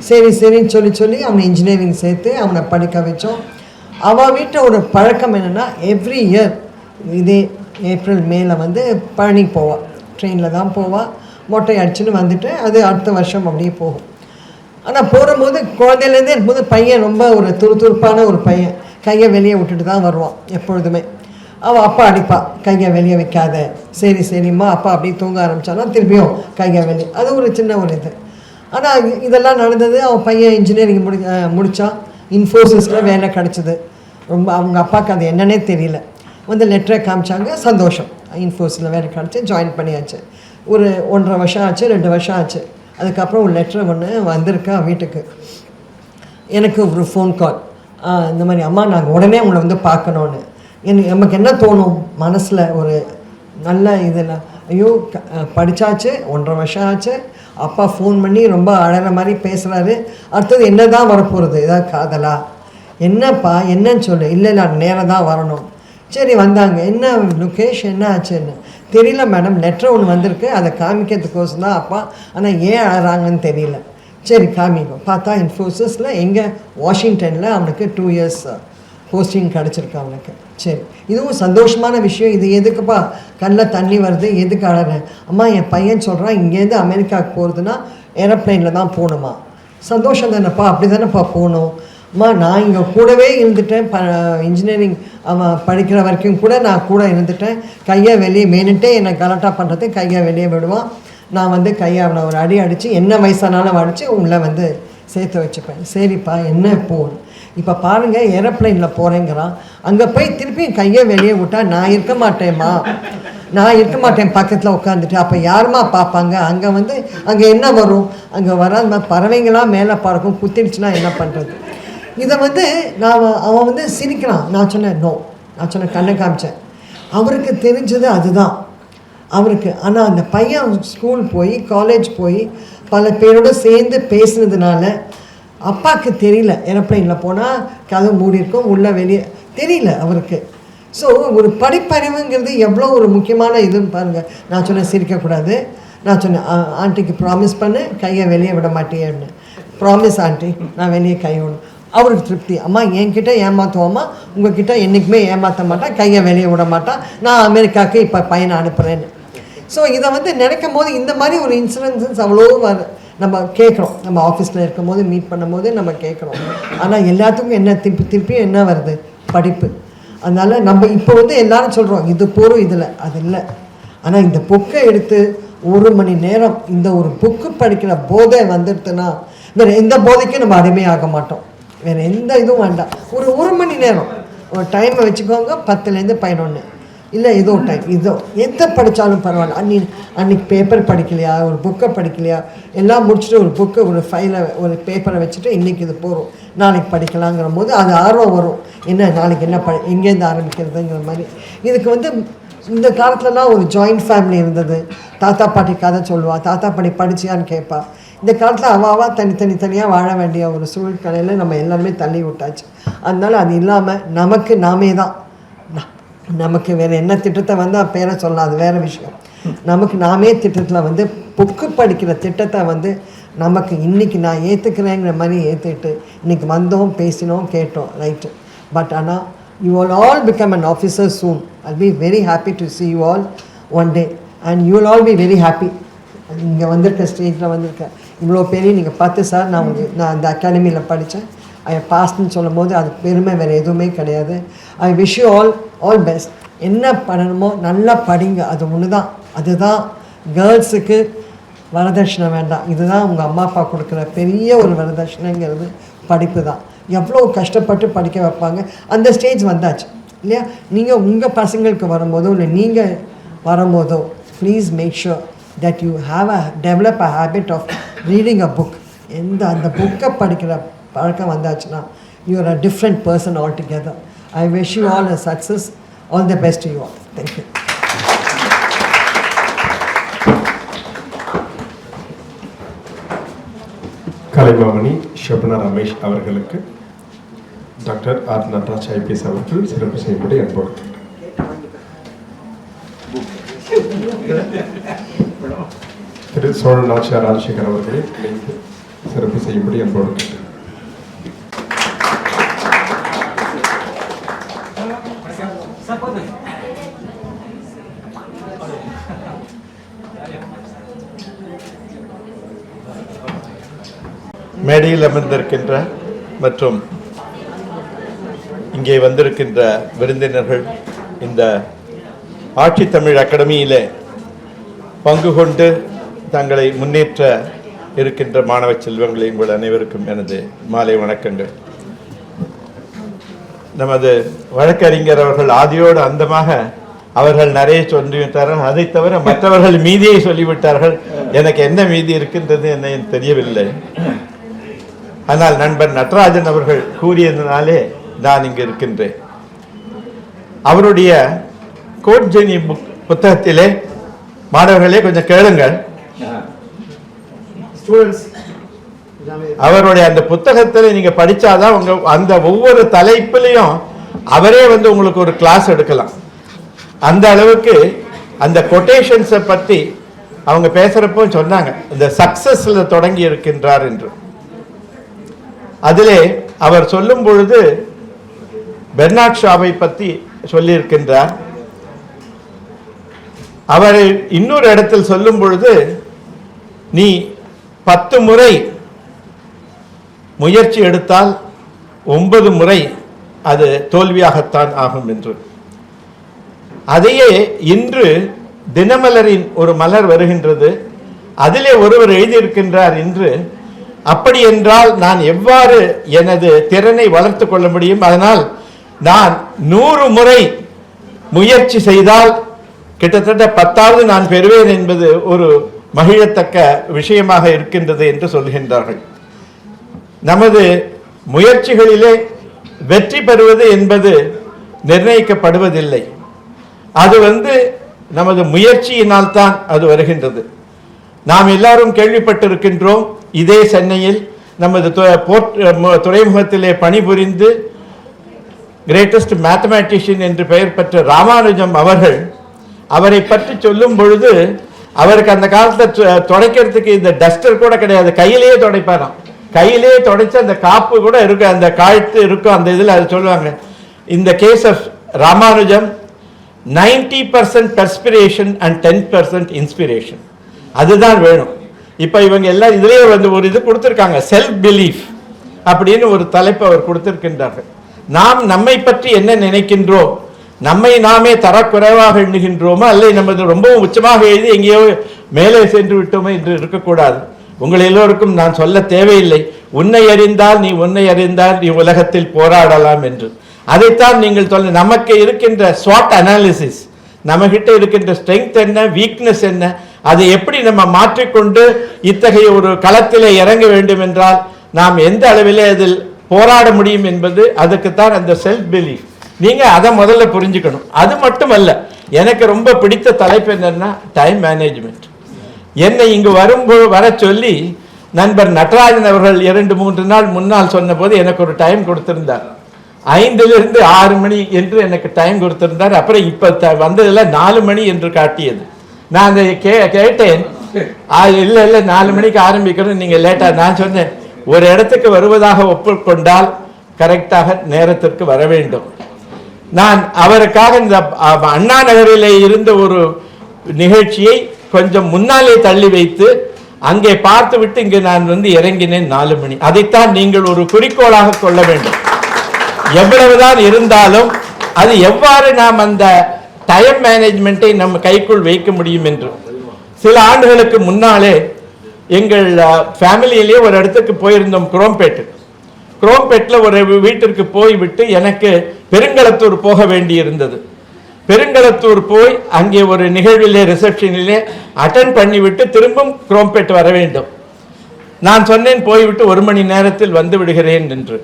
சரின்னு சொல்லி அவனை இன்ஜினியரிங் சேர்த்து அவனை படிக்க வச்சோம். அவன் வீட்டில் ஒரு பழக்கம் என்னென்னா, எவ்ரி இயர் இதே ஏப்ரல் மேல வந்து பழனி போவாள். ட்ரெயினில் தான் போவாள், மொட்டை அடிச்சுன்னு வந்துட்டு அது அடுத்த வருஷம் அப்படியே போகும். ஆனால் போகும்போது குழந்தையிலேருந்தே இருக்கும்போது பையன் ரொம்ப ஒரு துருதுருப்பான ஒரு பையன், கையை வெளியே விட்டுட்டு தான் வருவான் எப்பொழுதுமே. அவள் அப்பா அடிப்பா, கையை வெளியே வைக்காத. சரிம்மா அப்பா அப்படியே தூங்க ஆரம்பித்தாலும் திருப்பியும் கையை வெளியே, அது ஒரு சின்ன ஒரு இது. ஆனால் இதெல்லாம் நடந்தது. அவன் பையன் இன்ஜினியரிங் முடித்தான். இன்ஃபோசிஸில் வேலை கிடச்சிது. ரொம்ப அவங்க அப்பாவுக்கு அது என்னன்னே தெரியல. வந்து லெட்டரை காமிச்சாங்க, சந்தோஷம், இன்ஃபோஸில் வேலை கிடச்சி ஜாயின் பண்ணியாச்சு. ஒரு 1.5 வருஷம் ஆச்சு, 2 வருஷம் ஆச்சு. அதுக்கப்புறம் ஒரு லெட்டர் ஒன்று வந்திருக்கா வீட்டுக்கு. எனக்கு ஒரு ஃபோன் கால், இந்த மாதிரி அம்மா நாங்கள் உடனே உங்களை வந்து பார்க்கணுன்னு. நமக்கு என்ன தோணும் மனசில் ஒரு நல்ல இதில், ஐயோ படித்தாச்சு, 1.5 வருஷம் ஆச்சு, அப்பா ஃபோன் பண்ணி ரொம்ப அழகிற மாதிரி பேசுகிறாரு, அடுத்தது என்ன தான் வரப்போகிறது, ஏதாவது காதலா, என்னப்பா என்னன்னு சொல்லு. இல்லை நான் நேராக தான் வரணும். சரி வந்தாங்க. என்ன லுகேஷ் என்ன ஆச்சுன்னு தெரியல மேடம், லெட்டர் ஒன்று வந்திருக்கு, அதை காமிக்கிறதுக்கோசம் தான் அப்பா, ஆனால் ஏன் அழறாங்கன்னு தெரியல. சரி காமிக்கும். பார்த்தா இன்ஃபோசிஸில் எங்கே வாஷிங்டனில் அவனுக்கு 2 இயர்ஸ் போஸ்டிங் கிடச்சிருக்கு அவனுக்கு. சரி இதுவும் சந்தோஷமான விஷயம். இது எதுக்குப்பா கண்ணில் தண்ணி வருது, எதுக்கு அழறேன்? அம்மா என் பையன் சொல்கிறான் இங்கேருந்து அமெரிக்காவுக்கு போகிறதுனா ஏரோப்ளைனில் தான் போகணுமா. சந்தோஷம் தானேப்பா, அப்படி தானேப்பா போகணும். அம்மா நான் இங்கே கூடவே இருந்துட்டேன், இன்ஜினியரிங் அவன் படிக்கிற வரைக்கும் கூட நான் கூட இருந்துட்டேன். கையை வெளியே மேனிட்டே என்னை கலெக்டாக பண்ணுறது, கையை வெளியே விடுவான். நான் வந்து கையை அவனை ஒரு அடி அடித்து என்ன வயசானாலும் அடித்து உள்ளே வந்து சேர்த்து வச்சுப்பேன். சரிப்பா என்ன போகணும் இப்போ பாருங்கள், ஏரோப்ளைனில் போகிறேங்கிறான். அங்கே போய் திருப்பியும் கையை வெளியே விட்டால் நான் இருக்க மாட்டேம்மா, நான் இருக்க மாட்டேன் பக்கத்தில் உட்காந்துட்டு. அப்போ யாருமா பார்ப்பாங்க? அங்கே வந்து அங்கே என்ன வரும்? அங்கே வராது பறவைங்களாம் மேலே பறக்கும், குத்திடுச்சுன்னா என்ன பண்ணுறது? இதை வந்து அவன் வந்து சிரிக்கிறான். நான் சொன்னேன் நோ, நான் சொன்னேன் கண்ணை காமிச்சேன். அவருக்கு தெரிஞ்சது அதுதான் அவருக்கு. ஆனால் அந்த பையன் ஸ்கூல் போய் காலேஜ் போய் பல பேரோடு சேர்ந்து பேசுனதுனால அப்பாவுக்கு தெரியல. ஏரோப்ளைனில் போனால் கதவு மூடி இருக்கும், உள்ளே வெளியே தெரியல அவருக்கு. ஸோ ஒரு படிப்பறிவுங்கிறது எவ்வளோ ஒரு முக்கியமான இதுன்னு பாருங்கள். நான் சொன்னேன் சிரிக்கக்கூடாது. நான் சொன்னேன் ஆண்டிக்கு ப்ராமிஸ் பண்ணு கையை வெளியே விட மாட்டேன்னு. ப்ராமிஸ் ஆண்டி, நான் வெளியே கை விடணும். அவருக்கு திருப்தி. அம்மா என்கிட்ட ஏமாற்றுவோம்மா, உங்ககிட்ட என்றைக்குமே ஏமாற்ற மாட்டான், கையை வெளியே விட மாட்டான், நான் அமெரிக்காவுக்கு இப்போ பையனை அனுப்புகிறேன்னு. ஸோ இதை வந்து நினைக்கும் போது இந்த மாதிரி ஒரு இன்சிடென்சஸ் அவ்வளோ நம்ம கேட்குறோம். நம்ம ஆஃபீஸில் இருக்கும் போது மீட் பண்ணும் போது நம்ம கேட்குறோம். ஆனால் எல்லாத்துக்கும் என்ன திருப்பியும் என்ன வருது? படிப்பு. அதனால் நம்ம இப்போ வந்து எல்லோரும் சொல்கிறோம் இது போகிறோம், இதில் அது இல்லை. ஆனால் இந்த புக்கை எடுத்து 1 மணி நேரம் இந்த ஒரு புக்கு படிக்கிற போதை வந்துடுதுன்னா வேறு எந்த போதைக்கும் நம்ம அடிமையாக மாட்டோம். வேறு எந்த இதுவும் வேண்டாம். ஒரு மணி நேரம் ஒரு டைமை வச்சுக்கோங்க, 10லேருந்து 11 இல்லை ஏதோ டைம், இதோ எதை படித்தாலும் பரவாயில்ல. அன்றைக்கி பேப்பர் படிக்கலையா, ஒரு புக்கை படிக்கலையா, எல்லாம் முடிச்சுட்டு ஒரு புக்கை ஒரு ஃபைலை ஒரு பேப்பரை வச்சுட்டு இன்றைக்கி இது போகிறோம் நாளைக்கு படிக்கலாங்கிற போது அது ஆர்வம் வரும். என்ன நாளைக்கு என்ன எங்கேருந்து ஆரம்பிக்கிறதுங்கிற மாதிரி. இதுக்கு வந்து இந்த காலத்துலலாம் ஒரு ஜாயிண்ட் ஃபேமிலி இருந்தது. தாத்தா பாட்டி கதை சொல்லுவா, தாத்தா பாட்டி படிச்சியான்னு கேட்பா. இந்த காலத்தில் அவாவா தனித்தனியாக வாழ வேண்டிய ஒரு சூழ்நிலையில் நம்ம எல்லாருமே தள்ளி விட்டாச்சு. அதனால் அது இல்லாமல் நமக்கு நாமே தான், நமக்கு வேறு என்ன திட்டத்தை வந்து பேரை சொல்லலாம், அது வேறு விஷயம். நமக்கு நாமே திட்டத்தில் வந்து புக்கு படிக்கிற திட்டத்தை வந்து நமக்கு இன்றைக்கி நான் ஏற்றுக்கிறேங்கிற மாதிரி ஏற்றுக்கிட்டு இன்றைக்கி வந்தோம், பேசினோம், கேட்டோம், ரைட்டு. பட் ஆனால் you will all become an officer soon. I'll be very happy to see you all one day and you will all be very happy. இங்கே வந்திருக்க ஸ்டேஜில் வந்திருக்க இவ்வளோ பேரையும் நீங்கள் பார்த்து சார் நான் அந்த அகாடமியில் படித்தேன், ஐ பாஸ்ன்னு சொல்லும் போது அது பெருமை வேறு எதுவுமே கிடையாது. I wish you all best. என்ன பண்ணணுமோ நல்லா படிங்க, அது ஒன்று தான். அதுதான் கேர்ள்ஸுக்கு வரதட்சணை வேண்டாம். இதுதான் உங்கள் அம்மா அப்பா கொடுக்குற பெரிய ஒரு வரதட்சணைங்கிறது படிப்பு தான். எவ்வளோ கஷ்டப்பட்டு படிக்க வைப்பாங்க. அந்த ஸ்டேஜ் வந்தாச்சு இல்லையா? நீங்கள் உங்கள் பசங்களுக்கு வரும்போதோ இல்லை நீங்கள் வரும்போதோ please make sure that you have develop a habit of reading a book. அந்த புக்கை படிக்கிற பழக்கம் வந்தாச்சுன்னா you are a different person altogether. I wish you all a success. All the best to you all. Thank you. Kalaimamani Shabna Ramesh அவர்களுக்கு doctor R Nataraj IPS அவர்கள் சிறப்பு செய்யும்படி அன்போடு திரு சோழ நாச்சியார் ராஜசேகர் அவர்களை சிறப்பு செய்யும்படி அன்போடு கேட்டு மேடையில் அமர்ந்திருக்கின்ற மற்றும் இங்கே வந்திருக்கின்ற விருந்தினர்கள், இந்த ஆட்சி தமிழ் அகாடமியிலே பங்கு கொண்டு தங்களை முன்னேற்ற இருக்கின்ற மாணவ செல்வங்களை உங்கள் அனைவருக்கும் எனது மாலை வணக்கங்கள். நமது வழக்கறிஞர் அவர்கள் ஆதியோடு அந்தமாக அவர்கள் நிறைய சொல்லிவிட்டார்கள். அதை தவிர மற்றவர்கள் மீதியை சொல்லிவிட்டார்கள். எனக்கு என்ன மீதி இருக்கின்றது என்ன தெரியவில்லை. ஆனால் நண்பர் நடராஜன் அவர்கள் கூறியதனாலே நான் இங்கு இருக்கின்றேன். அவருடைய கோட் ஜெனி புத்தகத்திலே மாணவர்களே கொஞ்சம் கேளுங்கள். அவருடைய அந்த புத்தகத்தில் நீங்க படிச்சாதான் உங்க அந்த ஒவ்வொரு தலைப்பிலையும் அவரே உங்களுக்கு ஒரு கிளாஸ் எடுக்கலாம். அந்த அளவுக்கு அந்த கொட்டேஷன்ஸை பற்றி அவங்க பேசுறப்போ சொன்னாங்க, இந்த சக்சஸ்ல தொடங்கி இருக்கின்றார் என்று. அதிலே அவர் சொல்லும் பொழுது பெர்னார்ட் ஷாவை பற்றி சொல்லியிருக்கின்றார். அவரை இன்னொரு இடத்தில் சொல்லும் பொழுது, நீ 10 முறை முயற்சி எடுத்தால் 9 முறை அது தோல்வியாகத்தான் ஆகும் என்று. அதையே இன்று தினமலரின் ஒரு மலர் வருகின்றது. அதிலே ஒருவர் எழுதியிருக்கின்றார் இன்று, அப்படி என்றால் நான் எவ்வாறு எனது திறனை வளர்த்து கொள்ள முடியும்? அதனால் நான் 100 முறை முயற்சி செய்தால் கிட்டத்தட்ட 10வது நான் பெறுவேன் என்பது ஒரு மகிழத்தக்க விஷயமாக இருக்கின்றது என்று சொல்கின்றார்கள். நமது முயற்சிகளிலே வெற்றி பெறுவது என்பது நிர்ணயிக்கப்படுவதில்லை. அது நமது முயற்சியினால் தான் அது வருகின்றது. நாம் எல்லாரும் கேள்விப்பட்டிருக்கின்றோம், இதே சென்னையில் நமது துறைமுகத்திலே பணிபுரிந்து கிரேட்டஸ்ட் மேத்தமேட்டிஷியன் என்று பெயர் பெற்ற ராமானுஜம் அவரை பற்றி சொல்லும் பொழுது, அவருக்கு அந்த காலத்தில் துடைக்கிறதுக்கு இந்த டஸ்டர் கூட கிடையாது, கையிலேயே துடைப்பாராம். கையிலேயே துடைச்சு அந்த காப்பு கூட இருக்கு, அந்த காய்த்து இருக்கும் அந்த இதில் அது சொல்லுவாங்க. இந்த case of Ramanujam 90% perspiration and 10% inspiration. அதுதான் வேணும். இப்போ இவங்க எல்லாம் இதுலேயே ஒரு இது கொடுத்துருக்காங்க, செல்ஃப் பிலீஃப் அப்படின்னு ஒரு தலைப்பு அவர் கொடுத்திருக்கின்றார்கள். நாம் நம்மை பற்றி என்ன நினைக்கின்றோம், நம்மை நாமே தரக்குறைவாக எண்ணுகின்றோமோ அல்ல நமது ரொம்பவும் உச்சமாக எழுதி எங்கேயோ மேலே சென்று விட்டோமோ என்று இருக்கக்கூடாது. உங்கள் எல்லோருக்கும் நான் சொல்ல தேவையில்லை, உன்னை அறிந்தால் நீ உலகத்தில் போராடலாம் என்று. அதைத்தான் நீங்கள் சொல்ல. நமக்கு இருக்கின்ற ஸ்வாட் அனாலிசிஸ், நம்ம கிட்ட இருக்கின்ற ஸ்ட்ரெங்க் என்ன, வீக்னஸ் என்ன, அதை எப்படி நம்ம மாற்றிக்கொண்டு இத்தகைய ஒரு களத்திலே இறங்க வேண்டும் என்றால் நாம் எந்த அளவிலே அதில் போராட முடியும் என்பது, அதுக்குத்தான் அந்த செல்ஃப் பிலீஃப். நீங்க அதை முதல்ல புரிஞ்சுக்கணும். அது மட்டுமல்ல, எனக்கு ரொம்ப பிடித்த தலைப்பு என்னன்னா டைம் மேனேஜ்மெண்ட். என்னை இங்கு வர சொல்லி நண்பர் நடராஜன் அவர்கள் 2-3 நாள் முன்னால் சொன்ன போது எனக்கு ஒரு டைம் கொடுத்திருந்தார். 5லிருந்து 6 மணி என்று எனக்கு டைம் கொடுத்திருந்தார். அப்புறம் இப்ப வந்ததுல 4 மணி என்று காட்டியது. நான் அதை கேட்டேன், இல்ல 4 மணிக்கு ஆரம்பிக்கணும், நீங்க லேட்டா. நான் சொன்னேன், ஒரு இடத்துக்கு வருவதாக ஒப்புக்கொண்டால் கரெக்டாக நேரத்திற்கு வர வேண்டும். நான் அவருக்காக இந்த அண்ணா நகரிலே இருந்த ஒரு நிகழ்ச்சியை கொஞ்சம் முன்னாலே தள்ளி வைத்து அங்கே பார்த்து விட்டு இங்கே நான் இறங்கினேன் 4 மணி. அதைத்தான் நீங்கள் ஒரு குறிக்கோளாக கொள்ள வேண்டும். எவ்வளவுதான் இருந்தாலும் அது எவ்வாறு நாம் அந்த டைம் மேனேஜ்மெண்ட்டை நம்ம கைக்குள் வைக்க முடியும் என்று. சில ஆண்டுகளுக்கு முன்னாலே எங்கள் ஃபேமிலியிலே ஒரு இடத்துக்கு போயிருந்தோம், குரோம்பேட்டில் ஒரு வீட்டிற்கு போய்விட்டு எனக்கு பெருங்களத்தூர் போக வேண்டி இருந்தது. பெருங்களத்தூர் போய் அங்கே ஒரு நிகழ்விலே ரிசப்ஷனிலே அட்டென்ட் பண்ணிவிட்டு திரும்பவும் குரோம்பேட் வர வேண்டும். நான் சொன்னேன், போய்விட்டு 1 மணி நேரத்தில் வந்து விடுகிறேன் என்று.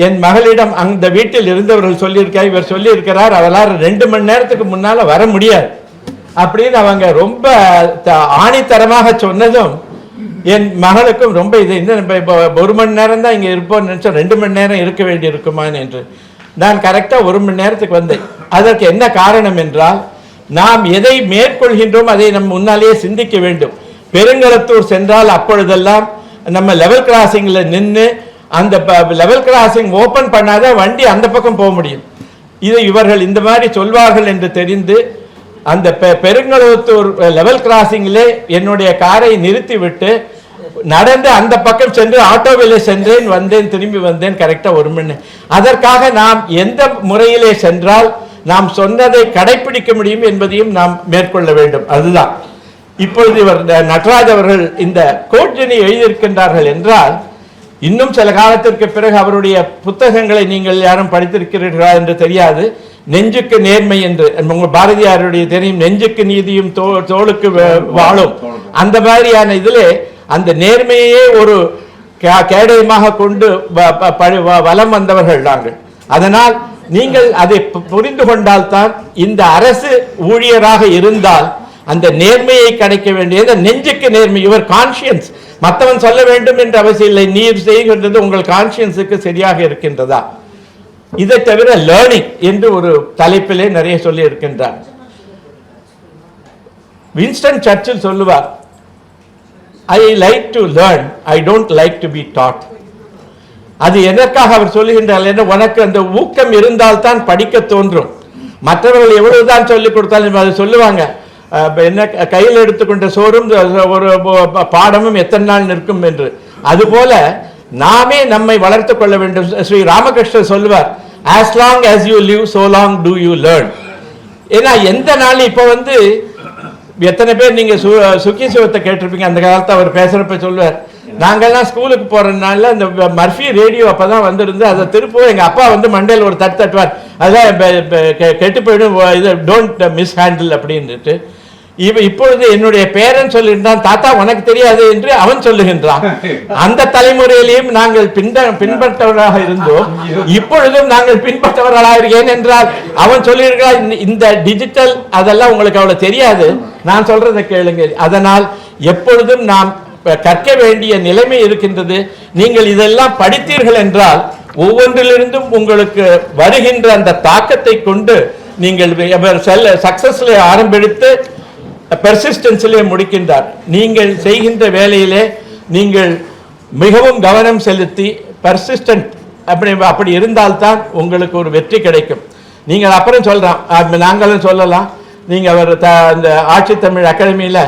என் மகளிடம் அந்த வீட்டில் இருந்தவர்கள் சொல்லியிருக்கார், இவர் சொல்லியிருக்கிறார், அவளால் 2 மணி நேரத்துக்கு முன்னால வர முடியாது அப்படின்னு அவங்க ரொம்ப ஆணித்தரமாக சொன்னதும் என் மகளுக்கும் ரொம்ப இது நம்ம 1 மணி நேரம் தான் இங்கே இருப்போம்னு நினைச்சோம், 2 மணி நேரம் இருக்க வேண்டி இருக்குமான்னு என்று. நான் கரெக்டாக 1 மணி நேரத்துக்கு வந்தேன். அதற்கு என்ன காரணம் என்றால், நாம் எதை மேற்கொள்கின்றோம் அதை நம்ம முன்னாலேயே சிந்திக்க வேண்டும். பெருங்களத்தூர் சென்றால் அப்பொழுதெல்லாம் நம்ம லெவல் கிராசிங்ல நின்று அந்த லெவல் கிராசிங் ஓபன் பண்ணாத வண்டி அந்த பக்கம் போக முடியும். இதை இவர்கள் இந்த மாதிரி சொல்வார்கள் என்று தெரிந்து அந்த பெருங்களத்தூர் லெவல் கிராசிங்கிலே என்னுடைய காரை நிறுத்திவிட்டு நடந்து அந்த பக்கம் சென்று ஆட்டோவிலே சென்றேன், வந்தேன், திரும்பி வந்தேன். கரெக்டா 1 மணி. அதற்காக நாம் எந்த முறையிலே சென்றால் நாம் சொன்னதை கடைபிடிக்க முடியும் என்பதையும் நாம் மேற்கொள்ள வேண்டும். அதுதான் இப்பொழுது இவர் நடராஜ் அவர்கள் இந்த கோட்ஜனை எழுதியிருக்கின்றார்கள் என்றால், இன்னும் சில காலத்திற்கு பிறகு அவருடைய புத்தகங்களை நீங்கள் யாரும் படித்திருக்கிறீர்களா என்று தெரியாது. நெஞ்சுக்கு நேர்மை என்று உங்கள் பாரதியாருடைய தெரியும், நெஞ்சுக்கு நீதியும் தோளுக்கு வாழும். அந்த மாதிரியான இதிலே அந்த நேர்மையே ஒரு கேடயமாக கொண்டு வலம் வந்தவர்கள் நாங்கள். அதனால் நீங்கள் அதை புரிந்து கொண்டால்தான், இந்த அரசு ஊழியராக இருந்தால் அந்த நேர்மையை கிடைக்க வேண்டியது நெஞ்சுக்கு நேர்மை, யுவர் கான்சியன்ஸ். மற்றவன் சொல்ல வேண்டும் என்ற அவசியம் இல்லை, நீர் செய்கின்றது உங்கள் கான்சியன்ஸுக்கு சரியாக இருக்கின்றதா. இதை தவிர லேர்னிங் என்று ஒரு தலைப்பிலே நிறைய சொல்லி இருக்கின்றார். வின்ஸ்டன் சர்ச்சில் சொல்லுவார், I like to learn, I don't like to be taught. அது எதற்காக அவர் சொல்லுகின்றார் என்ன, உனக்கு அந்த ஊக்கம் இருந்தால் தான் படிக்க தோன்றும். மற்றவர்கள் எவ்வளவுதான் சொல்லிக் கொடுத்தாலும் அது சொல்லுவாங்க, என்ன கையில் எடுத்துக்கொண்ட சோறும் ஒரு பாடமும் எத்தனை நாள் நிற்கும் என்று. அதுபோல நாமே நம்மை வளர்த்து கொள்ள வேண்டும். ஸ்ரீ ராமகிருஷ்ணர் சொல்லுவார், as long as you live so long do you learn. ஏன்னா எந்த நாள் இப்ப எத்தனை பேர் நீங்க சுக்கி சிவத்தை கேட்டிருப்பீங்க. அந்த காலத்தை அவர் பேசுறப்ப சொல்லுவார், நாங்கெல்லாம் ஸ்கூலுக்கு போறதுனால இந்த மர்ஃபி ரேடியோ அப்பதான் வந்திருந்து அதை திருப்பவும் எங்க அப்பா மண்டையில் ஒரு தட்டுவார், அதான் கெட்டு போயிடும், இது டோன்ட் மிஸ் ஹேண்டில் அப்படின்ட்டு. இப்பொழுது என்னுடைய பேரன் சொல்லியிருந்தான், தாத்தா உனக்கு தெரியாது என்று அவன் சொல்லுகின்றான். அந்த தலைமுறையிலையும் நாங்கள் பின்பற்றவர்களாக இருந்தோம், இப்பொழுதும் நாங்கள் பின்பற்றவர்களாக இருக்கேன் என்றால் அவன் சொல்லியிருக்கிறான், இந்த டிஜிட்டல் அதெல்லாம் உங்களுக்கு அவ்வளவு தெரியாது, நான் சொல்றதை கேளுங்க. அதனால் எப்பொழுதும் நாம் கற்க வேண்டிய நிலைமை இருக்கின்றது. நீங்கள் இதெல்லாம் படித்தீர்கள் என்றால் ஒவ்வொன்றிலிருந்தும் உங்களுக்கு வருகின்ற அந்த தாக்கத்தை கொண்டு நீங்கள் சக்சஸ்ல ஆரம்பித்து பெர்சிஸ்டன்ஸிலே முடிக்கின்றார். நீங்கள் செய்கின்ற வேலையிலே நீங்கள் மிகவும் கவனம் செலுத்தி பெர்சிஸ்டன்ட் அப்படி இருந்தால்தான் உங்களுக்கு ஒரு வெற்றி கிடைக்கும். நீங்கள் அப்புறம் சொல்றான், நாங்களும் சொல்லலாம், நீங்க அவர் அந்த ஆட்சி தமிழ் அகாடமியில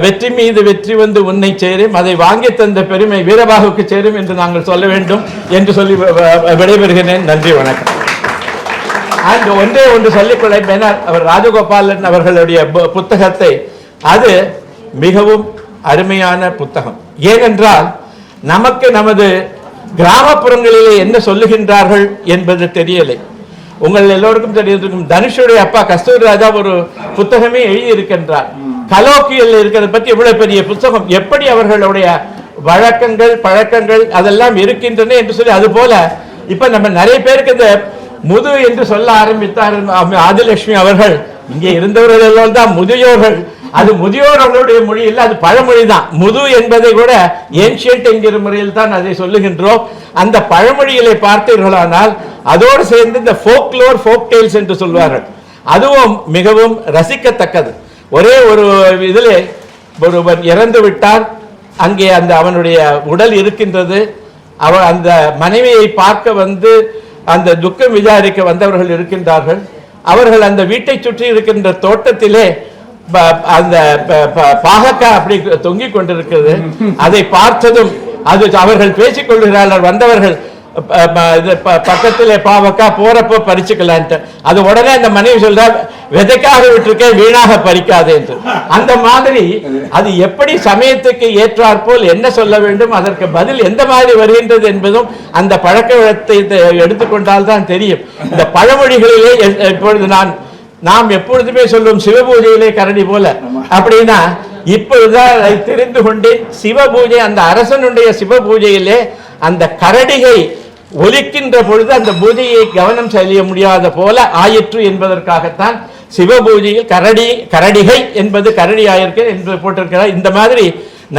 வெற்றி மீது வெற்றி உன்னை சேரும், அதை வாங்கி தந்த பெருமை வீரபாகுக்கு சேரும் என்று நாங்கள் சொல்ல வேண்டும் என்று சொல்லி விடைபெறுகிறேன். நன்றி, வணக்கம். அண்ட் ஒன்று சொல்லிக்கொள்ள, அவர் ராஜகோபாலன் அவர்களுடைய புத்தகத்தை, அது மிகவும் அருமையான புத்தகம். ஏனென்றால் நமக்கு நமது கிராமப்புறங்களிலே என்ன சொல்லுகின்றார்கள் என்பது தெரியலை. உங்கள் எல்லோருக்கும் தெரியும், தனுஷுடைய அப்பா கஸ்தூரி ராஜா ஒரு புத்தகமே எழுதியிருக்கின்றார். கலோக்கியல் இருக்கிறத பத்தி எவ்வளவு பெரிய புத்தகம், எப்படி அவர்களுடைய வழக்கங்கள் பழக்கங்கள் அதெல்லாம் இருக்கின்றன என்று சொல்லி. அது போல இப்ப நம்ம நிறைய பேருக்கு இந்த முது என்று சொல்ல ஆரம்பித்தார் ஆதிலட்சுமி அவர்கள். இங்கே இருந்தவர்கள் எல்லாம் தான் முதியோர்கள். அது முதியோர்களுடைய மொழி இல்லை, அது பழமொழி தான். முது என்பதை கூட ஏன்ஷியன்ட் என்கிற முறையில் தான் அதை சொல்லுகின்றோம். அந்த பழமொழிகளை பார்த்தீர்களானால் அதோடு சேர்ந்து இந்த ஃபோக்லோர், ஃபோக் டெய்ல்ஸ் என்று சொல்வார்கள், அதுவும் மிகவும் ரசிக்கத்தக்கது. ஒரே ஒரு இதிலே ஒருவன் இறந்து விட்டான், அங்கே அந்த அவனுடைய உடல் இருக்கின்றது. அவன் அந்த மனைவியை பார்க்க அந்த துக்கம் விசாரிக்க வந்தவர்கள் இருக்கின்றார்கள். அவர்கள் அந்த வீட்டை சுற்றி இருக்கின்ற தோட்டத்திலே அந்த பாகக்காய் அப்படி தொங்கிக் கொண்டிருக்கிறது. அதை பார்த்ததும் அவர்கள் பேசிக் கொள்கிறார்கள் வந்தவர்கள், பக்கத்திலே பாவக்கா போறப்ப பறிச்சுக்கலான்ட்டு. அது உடனே அந்த மனைவி சொல்றார், விதைக்காக விட்டுருக்கேன், வீணாக பறிக்காதே என்று. அந்த மாதிரி அது எப்படி சமயத்துக்கு ஏற்றாற்போல் என்ன சொல்ல வேண்டும், அதற்கு பதில் எந்த மாதிரி வருகின்றது என்பதும் அந்த பழக்க வழக்கத்தை எடுத்துக்கொண்டால் தான் தெரியும். இந்த பழமொழிகளிலே இப்பொழுது நாம் எப்பொழுதுமே சொல்லும் சிவபூஜையிலே கரடி போல அப்படின்னா, இப்பொழுதுதான் தெரிந்து கொண்டேன். சிவபூஜை, அந்த அரசனுடைய சிவபூஜையிலே அந்த கரடிகை ஒலிக்கின்ற பொழுது அந்த பூஜையை கவனம் செலுத்த முடியாத போல ஆயிற்று என்பதற்காகத்தான் சிவபூஜையில் கரடிகை என்பது கரடி ஆயிருக்கு என்று போட்டிருக்கிறார். இந்த மாதிரி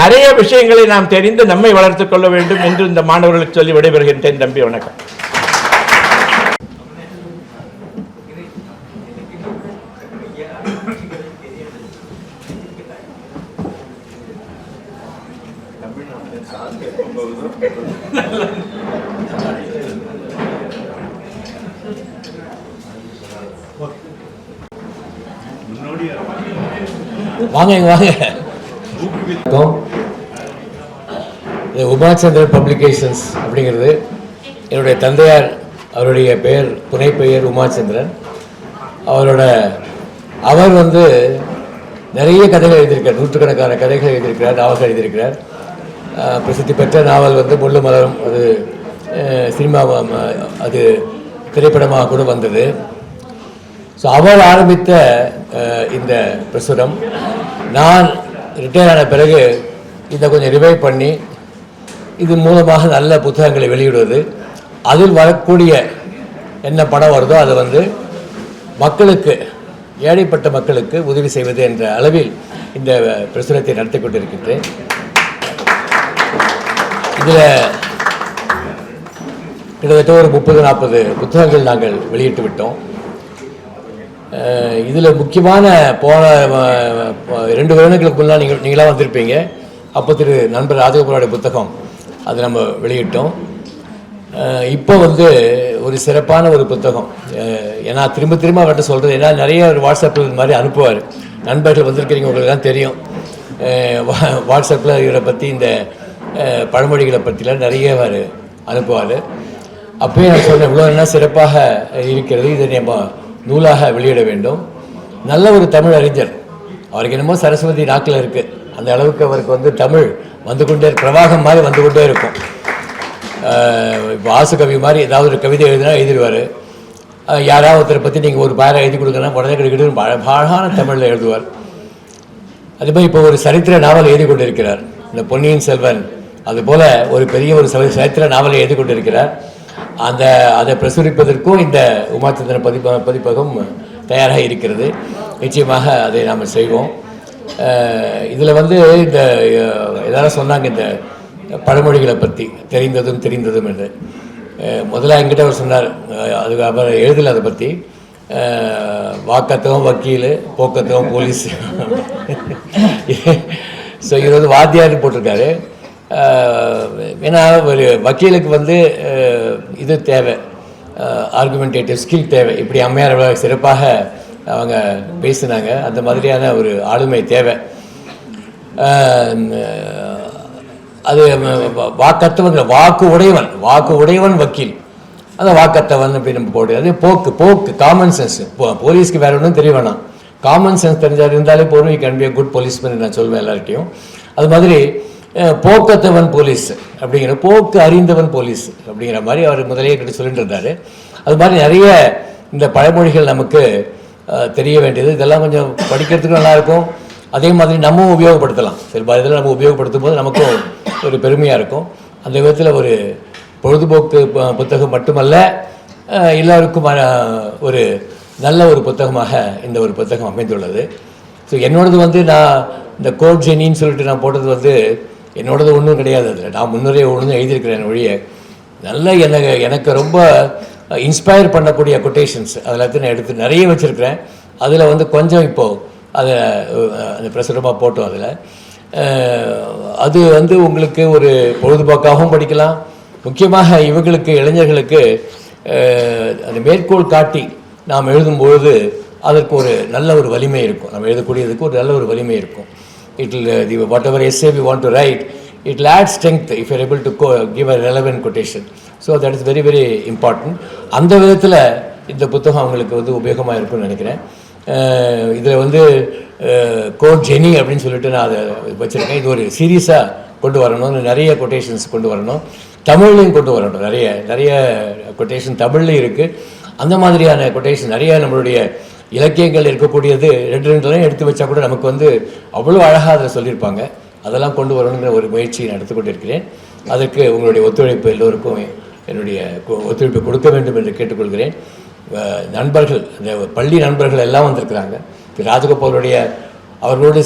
நிறைய விஷயங்களை நாம் தெரிந்து நம்மை வளர்த்துக் கொள்ள வேண்டும் என்று இந்த மாணவர்களுக்கு சொல்லி விடைபெறுகின்றேன். தம்பி, வணக்கம். வாங்க வாங்க. உமாச்சந்திரன் பப்ளிகேஷன்ஸ் அப்படிங்கிறது என்னுடைய தந்தையார், அவருடைய பெயர் புனை பெயர் உமாச்சந்திரன். அவர் நிறைய கதைகள் எழுதியிருக்கிறார், நூற்றுக்கணக்கான கதைகள் எழுதியிருக்கிறார், நாவல்கள் எழுதியிருக்கிறார். பிரசித்தி பெற்ற நாவல் வந்து முள்ளு மலரும், அது சினிமா, அது திரைப்படமாக கூட வந்தது. ஸோ அவர் ஆரம்பித்த இந்த பிரசுரம் நான் ரிட்டையர் ஆன பிறகு இதை கொஞ்சம் ரிவைவ் பண்ணி இது மூலமாக நல்ல புத்தகங்களை வெளியிடுவது, அதில் வரக்கூடிய என்ன பணம் வருதோ அதை வந்து மக்களுக்கு, ஏழைப்பட்ட மக்களுக்கு உதவி செய்வது என்ற அளவில் இந்த பிரசுரத்தை நடத்தி கொண்டிருக்கின்றேன். இதில் கிட்டத்தட்ட ஒரு 30-40 புத்தகங்கள் நாங்கள் வெளியிட்டு விட்டோம். இதில் முக்கியமான போன 2 வருடங்களுக்கு முன்னால் நீங்களாக வந்திருப்பீங்க. அப்போ நண்பர் ராஜகோபாலோட புத்தகம் அது நம்ம வெளியிட்டோம். இப்போ வந்து ஒரு சிறப்பான ஒரு புத்தகம், ஏன்னா திரும்ப அவர்கிட்ட சொல்கிறது, ஏன்னா நிறைய ஒரு வாட்ஸ்அப்பில் இந்த மாதிரி அனுப்புவார். நண்பர்கள் வந்திருக்கிறீங்க, உங்களுக்கு தான் தெரியும். வாட்ஸ்அப்பில் இவரை பற்றி இந்த பழமொழிகளை பற்றிலாம் நிறைய அவர் அனுப்புவார். அப்போயே நான் சொன்னேன், இவ்வளோ என்ன சிறப்பாக இருக்கிறது, இதை நம்ம நூலாக வெளியிட வேண்டும். நல்ல ஒரு தமிழ் அறிஞர், அவருக்கு என்னமோ சரஸ்வதி நாக்கில் இருக்குது, அந்த அளவுக்கு அவருக்கு வந்து தமிழ் வந்து கொண்டே, பிரவாகம் மாதிரி வந்து கொண்டே இருக்கும். இப்போ ஆசு கவி மாதிரி ஏதாவது ஒரு கவிதை எழுதினா எழுதிடுவார். யாராவது ஒருத்தரை பற்றி நீங்கள் ஒரு பேரை எழுதி கொடுக்கணும், உடனே கிடைக்கிட்டு அழகான தமிழில் எழுதுவார். அதே மாதிரி இப்போ ஒரு சரித்திர நாவல் எழுதி கொண்டிருக்கிறார், இந்த பொன்னியின் செல்வன். அதுபோல் ஒரு பெரிய ஒரு சரித்திர நாவலை எழுதி கொண்டிருக்கிறார். அதை பிரசுரிப்பதற்கும் இந்த உமாச்சந்திரன் பதிப்பகம் தயாராக இருக்கிறது. நிச்சயமாக அதை நாம் செய்வோம். இதில் வந்து இந்த எல்லாரும் சொன்னாங்க இந்த பழமொழிகளை பற்றி தெரிந்ததும் என்று. முதல்ல என்கிட்ட அவர் சொன்னார், அது அவர் எழுதலை அதை பற்றி. வாக்கத்தவன் வக்கீல், போக்கத்தவன் போலீஸ். ஸோ இது வந்து வாத்தியார்னு போட்டிருக்காரு. ஏன்னா ஒரு வக்கீலுக்கு வந்து இது தேவை, ஆர்குமெண்டேட்டிவ் ஸ்கில் தேவை. இப்படி அம்மையார் சிறப்பாக அவங்க பேசினாங்க, அந்த மாதிரியான ஒரு ஆளுமை தேவை. அது வாக்கத்தவன், வாக்கு உடையவன் வக்கீல், அந்த வாக்கத்தவன் அப்படி நம்ம போட்டு. அது போக்கு காமன் சென்ஸ். போலீஸ்க்கு வேற ஒன்றும் தெரிய வேணாம், காமன் சென்ஸ் தெரிஞ்சால் இருந்தாலே போதும். You can be a good policeman நான் சொல்வேன் எல்லார்ட்டையும். அது மாதிரி போக்கத்தவன் போலீஸ் அப்படிங்கிற, போக்கு அறிந்தவன் போலீஸ் அப்படிங்கிற மாதிரி அவர் முதலே கிட்ட சொல்லிட்டு இருந்தார். அது மாதிரி நிறைய இந்த பழமொழிகள் நமக்கு தெரிய வேண்டியது. இதெல்லாம் கொஞ்சம் படிக்கிறதுக்கு நல்லாயிருக்கும். அதே மாதிரி நம்ம உபயோகப்படுத்தலாம். சில இதில் நம்ம உபயோகப்படுத்தும் போது நமக்கும் ஒரு பெருமையாக இருக்கும். அந்த விதத்தில் ஒரு பொழுதுபோக்கு புத்தகம் மட்டுமல்ல, எல்லாருக்கும் ஒரு நல்ல ஒரு புத்தகமாக இந்த ஒரு புத்தகம் அமைந்துள்ளது. ஸோ என்னோடது வந்து நான் இந்த கோட் ஜெனின்னு சொல்லிட்டு நான் போட்டது வந்து என்னோடது ஒன்றும் கிடையாது. அதில் நான் முன்னரே ஒன்று எழுதியிருக்கிறேன் ஒழிய, நல்ல எனக்கு ரொம்ப இன்ஸ்பயர் பண்ணக்கூடிய கொட்டேஷன்ஸ் அதில் நான் எடுத்து நிறைய வச்சுருக்கிறேன். அதில் வந்து கொஞ்சம் இப்போது அதை அந்த பிரசுரமாக போட்டோம். அதில் அது வந்து உங்களுக்கு ஒரு பொழுதுபோக்காகவும் படிக்கலாம். முக்கியமாக இவங்களுக்கு, இளைஞர்களுக்கு அந்த மேற்கோள் காட்டி நாம் எழுதும்பொழுது அதற்கு ஒரு நல்ல ஒரு வலிமை இருக்கும். நம்ம எழுதக்கூடியதுக்கு ஒரு நல்ல ஒரு வலிமை இருக்கும். It will, whatever essay we want to write, it will add strength if you are able to give a relevant quotation. So that is very very important. அந்த விதத்தில் இந்த புத்தகம் அவங்களுக்கு வந்து உபயோகமாக இருக்கும்னு நினைக்கிறேன். இதில் வந்து கோட் ஜெனி அப்படின்னு சொல்லிட்டு நான் அதை வச்சுருக்கேன். இது ஒரு சீரியஸாக கொண்டு வரணும், நிறைய கொட்டேஷன்ஸ் கொண்டு வரணும், தமிழ்லையும் கொண்டு வரணும். நிறைய கொட்டேஷன் தமிழ்லையும் இருக்குது. அந்த மாதிரியான கொட்டேஷன் நிறைய நம்மளுடைய இலக்கியங்கள் இருக்கக்கூடியது 2 எடுத்து வச்சா கூட நமக்கு வந்து அவ்வளோ அழகாக அதில் சொல்லியிருப்பாங்க. அதெல்லாம் கொண்டு வரணுங்கிற ஒரு முயற்சியை நான் எடுத்துக்கொண்டிருக்கிறேன். அதற்கு உங்களுடைய ஒத்துழைப்பு, எல்லோருக்கும் என்னுடைய ஒத்துழைப்பு கொடுக்க வேண்டும் என்று கேட்டுக்கொள்கிறேன். நண்பர்கள், இந்த பள்ளி நண்பர்கள் எல்லாம் வந்திருக்கிறாங்க. ராஜகோபாலுடைய அவர்களோடு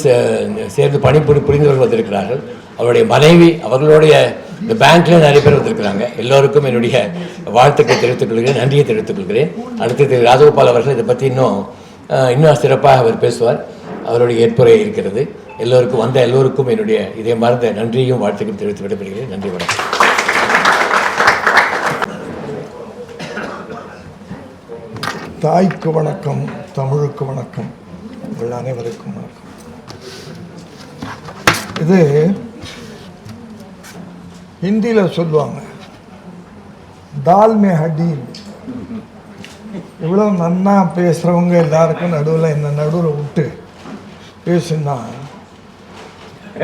சேர்ந்து புரிந்தவர்கள் வந்திருக்கிறார்கள். அவருடைய மனைவி, அவர்களுடைய இந்த பேங்க்கில் நிறைய பேர் வந்திருக்கிறாங்க. எல்லோருக்கும் என்னுடைய வாழ்த்துக்களை தெரிவித்துக் கொள்கிறேன், நன்றியை தெரிவித்துக் கொள்கிறேன். அடுத்தது ராஜகோபால் அவர்கள் இதை பற்றி இன்னும் சிறப்பாக அவர் பேசுவார். அவருடைய ஏற்புரை இருக்கிறது. எல்லோருக்கும் வந்த எல்லோருக்கும் என்னுடைய இதே மறந்த நன்றியும் வாழ்த்துக்களும் தெரிவித்து விடைபெறுகிறேன். நன்றி, வணக்கம். தாய்க்கு வணக்கம், தமிழுக்கு வணக்கம், உங்கள் அனைவருக்கும் வணக்கம். இது ஹிந்தியில் சொல்லுவாங்க, தால் மே ஹடி. இவ்வளோ நன்னா பேசுகிறவங்க எல்லாருக்கும் நடுவில் விட்டு பேசுனா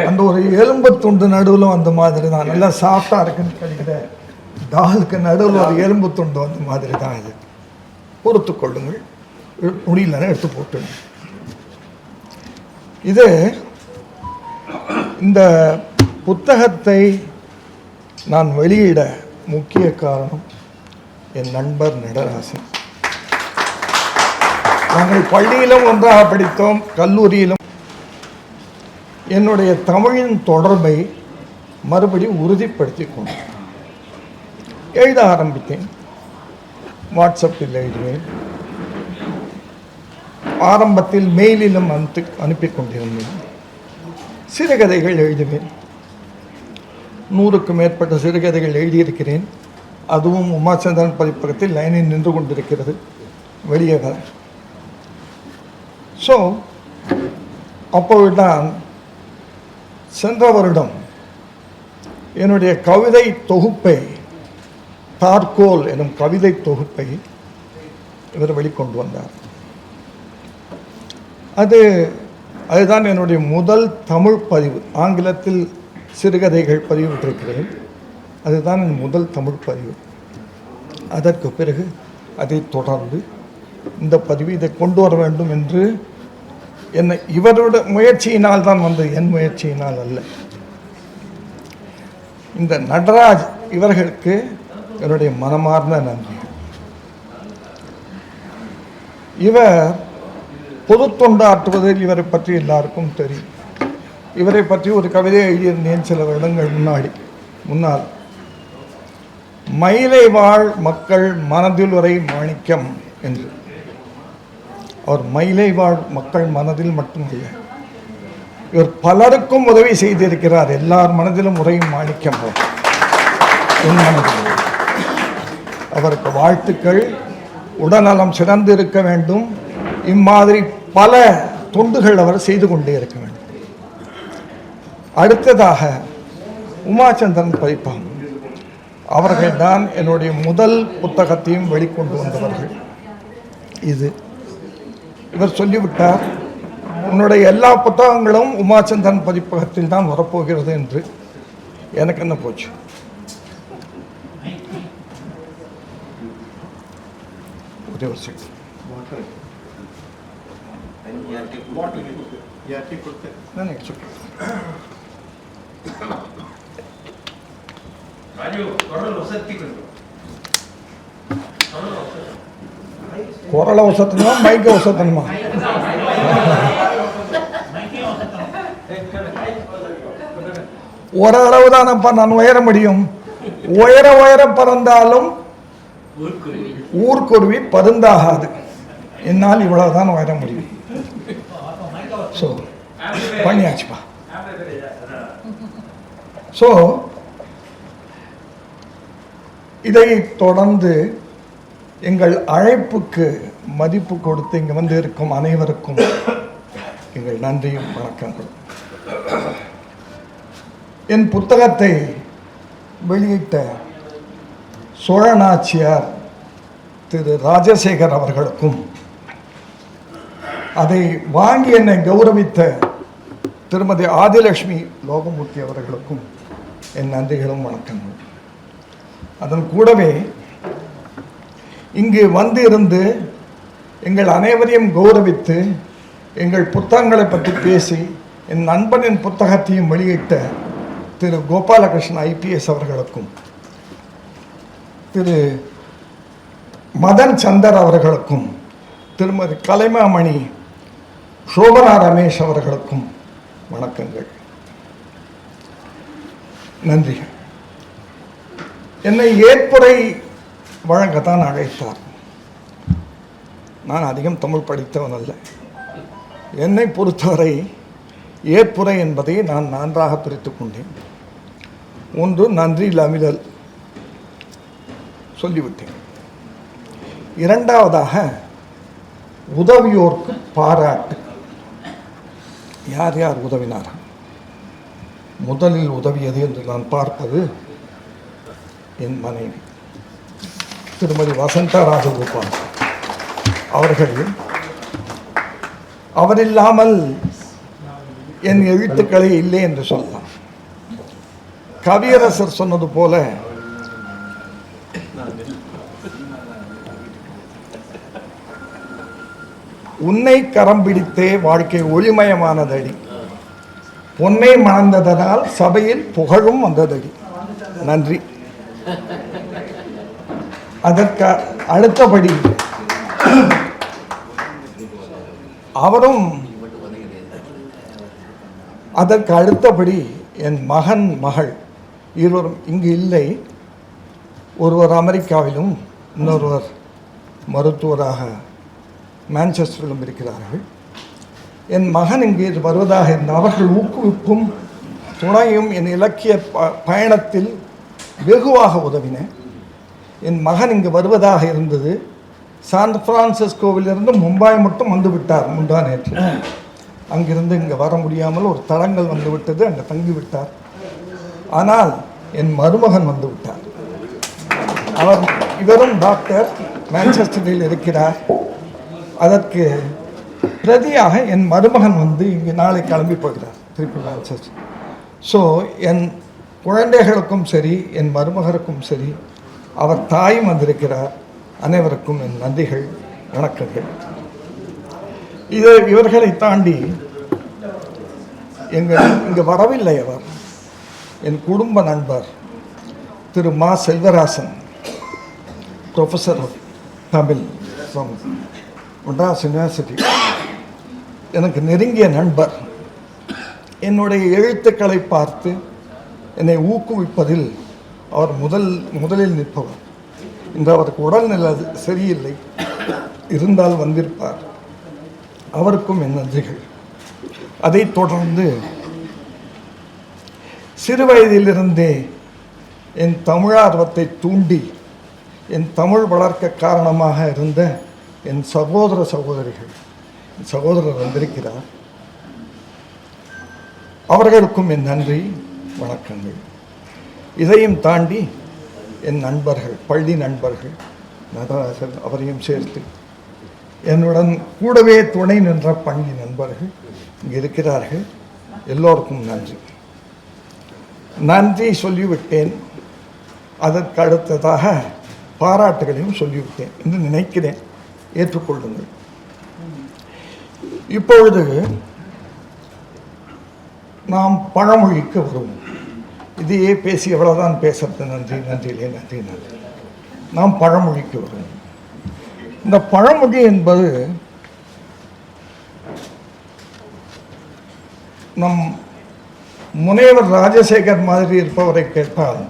அந்த ஒரு எலும்பு துண்டு நடுவில் வந்த மாதிரி தான், நல்லா சாஃப்டாக இருக்குன்னு கிடைக்கிற டாலுக்கு நடுவில் ஒரு எலும்பு துண்டு வந்த மாதிரி தான் இது. பொறுத்து கொள்ளுங்கள், முடியலன்னு எடுத்து போட்டுங்க. இது இந்த புத்தகத்தை நான் வெளியிட முக்கிய காரணம் என் நண்பர் நடராசன். நாங்கள் பள்ளியிலும் ஒன்றாக படித்தோம், கல்லூரியிலும். என்னுடைய தமிழின் தொடர்பை மறுபடியும் உறுதிப்படுத்தி கொண்டேன். எழுத ஆரம்பித்தேன். வாட்ஸ்அப்பில் எழுதுவேன், ஆரம்பத்தில் மெயிலிலும் அனுப்பி கொண்டிருந்தேன். சிறுகதைகள் எழுதுவேன், 100க்கு மேற்பட்ட சிறுகதைகள் எழுதியிருக்கிறேன். அதுவும் உமாச்சந்திரன் பதிப்பகத்தில் லைனில் நின்று கொண்டிருக்கிறது, வெளியே வர. ஸோ அப்பொழுதுதான் சென்ற வருடம் என்னுடைய கவிதை தொகுப்பை, தார்கோல் எனும் கவிதை தொகுப்பை இவர் வெளிக்கொண்டு வந்தார். அதுதான் என்னுடைய முதல் தமிழ் பதிவு. ஆங்கிலத்தில் சிறுகதைகள் பதிவிட்டிருக்கிறேன், அதுதான் என் முதல் தமிழ் பதிவு. அதற்கு பிறகு அதை தொடர்ந்து இந்த பதிவு இதை கொண்டு வர வேண்டும் என்று என்னை இவரோட முயற்சியினால் தான் வந்தது, என் முயற்சியினால் அல்ல. இந்த நடராஜ் இவர்களுக்கு என்னுடைய மனமார்ந்த நன்றி. இவர் பொது தொண்டாற்றுவதில் இவரை பற்றி எல்லாருக்கும் தெரியும். இவரை பற்றி ஒரு கவிதை எழுதியிருந்தேன் சில வருடங்கள் முன்னால். மயிலை வாழ் மக்கள் மனதில் உரை மாணிக்கம் என்று. அவர் மயிலை வாழ் மக்கள் மனதில் மட்டுமில்லை, இவர் பலருக்கும் உதவி செய்திருக்கிறார். எல்லார் மனதிலும் உரையும் மாணிக்கம் என் மனதில். அவருக்கு வாழ்த்துக்கள். உடல்நலம் சிறந்து இருக்க வேண்டும். இம்மாதிரி பல தொண்டுகள் அவர் செய்து கொண்டே இருக்க வேண்டும். அடுத்ததாக உமாச்சந்திரன் பதிப்பகம் அவர்கள்தான் என்னுடைய முதல் புத்தகத்தையும் வெளிக்கொண்டு வந்தவர்கள். இவர் சொல்லிவிட்டார், உன்னுடைய எல்லா புத்தகங்களும் உமாச்சந்திரன் பதிப்பகத்தில் தான் வரப்போகிறது என்று. எனக்கு என்ன போச்சு? ஒரே ஒரு செகண்ட். குரலை வசத்தணுமா மைக்க வசத்தணுமா? ஓரளவு தானப்பா நான் உயர முடியும். உயர பறந்தாலும் ஊர்க்குருவி பருந்தாகாது. என்னால் இவ்வளவுதான் உயர முடியும். ஸோ பண்ணியாச்சுப்பா. ஸோ இதை தொடர்ந்து எங்கள் அழைப்புக்கு மதிப்பு கொடுத்து இங்கே வந்து இருக்கும் அனைவருக்கும் எங்கள் நன்றியும் வணக்கங்களும். என் புத்தகத்தை வெளியிட்ட சோழநாச்சியார் திரு ராஜசேகர் அவர்களுக்கும், அதை வாங்கி என்னை கௌரவித்த திருமதி ஆதிலட்சுமி லோகமூர்த்தி அவர்களுக்கும் என் நன்றிகளும் வணக்கங்களும். அதன் கூடவே இங்கு வந்து இருந்து எங்கள் அனைவரையும் கௌரவித்து எங்கள் புத்தகங்களை பற்றி பேசி என் நண்பனின் புத்தகத்தையும் வெளியிட்ட திரு கோபாலகிருஷ்ணன் ஐபிஎஸ் அவர்களுக்கும், திரு மதன் சந்தர் அவர்களுக்கும், திருமதி கலைமாமணி சோபனா ரமேஷ் அவர்களுக்கும் வணக்கங்கள், நன்றிகள். என்னை ஏற்புரை வழங்கத்தான் அழைத்தார். நான் அதிகம் தமிழ் படித்தவன் அல்ல. என்னை பொறுத்தவரை ஏற்புரை என்பதை நான் நன்றாக பிரித்து கொண்டேன். ஒன்று, நன்றி லமிழல் சொல்லிவிட்டேன். இரண்டாவதாக, உதவியோர்க்கு பாராட்டு. யார் யார் உதவினார்? முதலில் உதவியது என்று நான் பார்ப்பது என் மனைவி திருமதி வசந்தா ராஜகோபால் அவர்கள். அவரில்லாமல் என் எழுத்துக்களே இல்லை என்று சொல்லலாம். கவியரசர் சொன்னது போல உன்னை கரம் பிடித்தே வாழ்க்கை ஒளிமயமானதடி, பொன்னை மணந்ததனால் சபையில் புகழும் வந்ததடி. நன்றி. அதற்கு அடுத்தபடி அவரும் அதற்கு அடுத்தபடி என் மகன் மகள் இருவரும் இங்கு இல்லை. ஒருவர் அமெரிக்காவிலும் இன்னொருவர் மருத்துவராக மான்செஸ்டரிலும் இருக்கிறார்கள். என் மகன் இங்கே வருவதாக இருந்த அவர்கள் ஊக்குவிப்பும் துணையும் என் இலக்கிய பயணத்தில் வெகுவாக உதவின. என் மகன் இங்கு வருவதாக இருந்தது. சான் பிரான்சிஸ்கோவிலிருந்து மும்பாய் மட்டும் வந்து விட்டார் முந்தா நேற்று. அங்கிருந்து இங்கே வர முடியாமல் ஒரு தடங்கள் வந்து விட்டது, அங்கே தங்கிவிட்டார். ஆனால் என் மருமகன் வந்து விட்டார். இவரும் டாக்டர், மான்செஸ்டரில் இருக்கிறார். அதற்கு பிரதியாக என் மருமகன் வந்து இங்கு நாளை கிளம்பி போகிறார் திருப்பி மான்செஸ்டர். ஸோ என் குழந்தைகளுக்கும் சரி என் மருமகருக்கும் சரி அவர் தாயும் வந்திருக்கிறார். அனைவருக்கும் என் நன்றிகள், வணக்கங்கள். இவர்களை தாண்டி இங்கு வரவில்லை அவர் என் குடும்ப நண்பர் திரு Ma Selvarasan, professor of Tamil from Madras university. எனக்கு நெருங்கிய நண்பர். என்னுடைய எழுத்துக்களை பார்த்து என்னை ஊக்குவிப்பதில் அவர் முதலில் நிற்பவர். இன்று அவருக்கு உடல்நிலை சரியில்லை, இருந்தால் வந்திருப்பார். அவருக்கும் என் நன்றிகள். அதைத் தொடர்ந்து சிறுவயதிலிருந்தே என் தமிழார்வத்தை தூண்டி என் தமிழ் வளர்க்க காரணமாக இருந்த என் சகோதர சகோதரிகள், என் சகோதரர் வந்திருக்கிறார். அவர்களுக்கும் என் நன்றி, வணக்கங்கள். இதையும் தாண்டி என் நண்பர்கள், பள்ளி நண்பர்கள், நடராசன் அவரையும் சேர்த்து என்னுடன் கூடவே துணை நின்ற பள்ளி நண்பர்கள் இங்கே இருக்கிறார்கள். எல்லோருக்கும் நன்றி. நன்றி சொல்லிவிட்டேன். அதற்கு அடுத்ததாக பாராட்டுகளையும் சொல்லிவிட்டேன் என்று நினைக்கிறேன். ஏற்றுக்கொள்ளுங்கள். இப்பொழுது நாம் பழமொழிக்கு வருவோம். இதையே பேசி எவ்வளவுதான் பேசுறது, நன்றி நன்றியிலே நன்றி நன்றி. நாம் பழமொழிக்கு வருவோம். இந்த பழமொழி என்பது நம் முனைவர் ராஜசேகர் மாதிரி இருப்பவரை கேட்டால்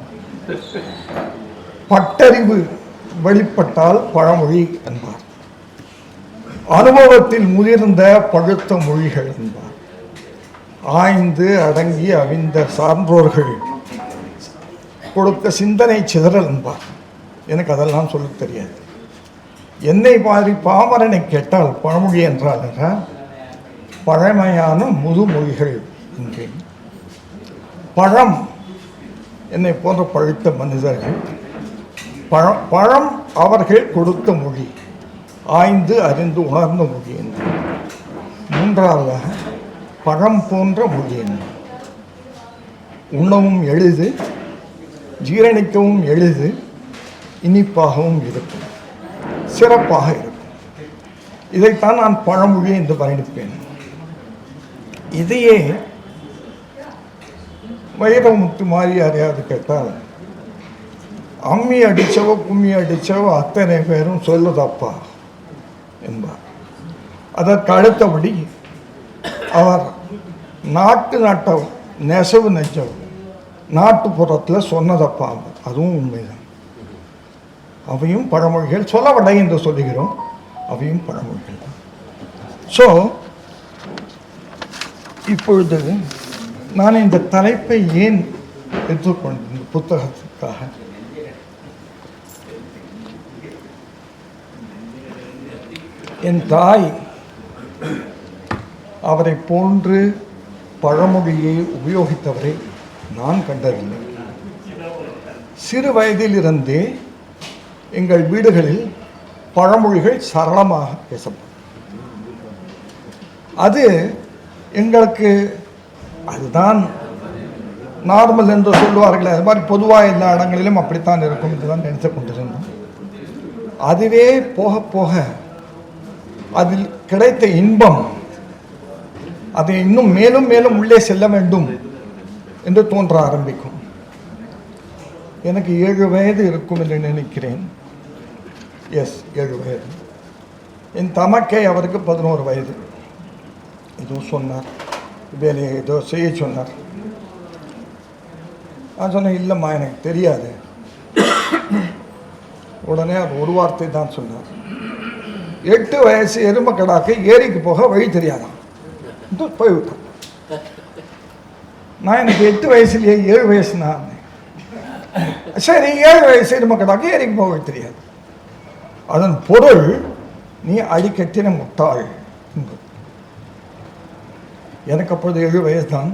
பட்டறிவு வெளிப்பட்டால் பழமொழி என்பார். அனுபவத்தில் முதிர்ந்த பழுத்த மொழிகள் என்பார். ஆய்ந்து அடங்கி அவிந்த சான்றோர்கள் கொடுத்த சிந்தனை சிதறல் என்பார். எனக்கு அதெல்லாம் சொல்ல தெரியாது. என்னை மாதிரி பாமரனை கேட்டால் பழமொழி என்றால் பழமையான முதுமொழிகள் என்றேன். பழம் என்னை போன்ற பழுத்த மனிதர்கள். பழம் அவர்கள் கொடுத்த மொழி, ஆய்ந்து அறிந்து உணர்ந்த மொழி என்று. மூன்றாவதாக பழம் போன்ற மொழி என்று. உண்ணவும் எளிது, ஜீரணிக்கவும் எளிது, இனிப்பாகவும் இருக்கும், சிறப்பாக இருக்கும். இதைத்தான் நான் பழமொழி என்று பயணிப்பேன். இதையே வைரமுத்து மாதிரி யாரையாவது கேட்டால் அம்மி அடித்தவோ கும்மி அடித்தவோ அத்தனை பேரும் சொல்லுதப்பா என்பார். அதற்கு அடுத்தபடி அவர் நாட்டு நெசவு நெஞ்சவு நாட்டுப்புறத்தில் சொன்னதப்பா, அதுவும் உண்மைதான். அவையும் பழமொழிகள். சொல்லவடை என்று சொல்லுகிறோம், அவையும் பழமொழிகள். ஸோ இப்பொழுது நான் இந்த தலைப்பை ஏன் எடுத்துக்கொண்டேன் இந்த புத்தகத்துக்காக, என் தாய் அவரை போன்று பழமொழியை உபயோகித்தவரை நான் கண்டதில்லை. சிறு வயதிலிருந்தே எங்கள் வீடுகளில் பழமொழிகள் சரளமாக பேசப்படும். அது எங்களுக்கு அதுதான் நார்மல் என்று சொல்லுவார்கள். அது மாதிரி பொதுவாக எல்லா இடங்களிலும் அப்படித்தான் இருக்கும் என்று தான் நினைத்து கொண்டிருந்தோம். அதுவே போக போக அதில் கிடைத்த இன்பம் அதை இன்னும் மேலும் மேலும் உள்ளே செல்ல வேண்டும் என்று தோன்ற ஆரம்பிக்கும். எனக்கு 7 வயது இருக்கும் என்று நினைக்கிறேன். எஸ், 7 வயது. என் தமக்கை அவருக்கு 11 வயது. ஏதோ சொன்னார், வேலையை ஏதோ செய்ய சொன்னார். நான் சொன்னேன், இல்லைம்மா எனக்கு தெரியாது. உடனே அவர் ஒரு வார்த்தை தான் சொன்னார், 8 வயசு எருமக்கடாக்கு ஏரிக்கு போக வழி தெரியாதான், போய்விட்டான். நான் எனக்கு 8 வயசுலேயே 7 வயசுனா, சரி 7 வயசு எருமக்கடாக்கு ஏரிக்கு போக வழி தெரியாது. அதன் பொருள் நீ அடிக்கட்டின முட்டாள் என்பது. எனக்கு அப்பொழுது 7 வயசு தான்.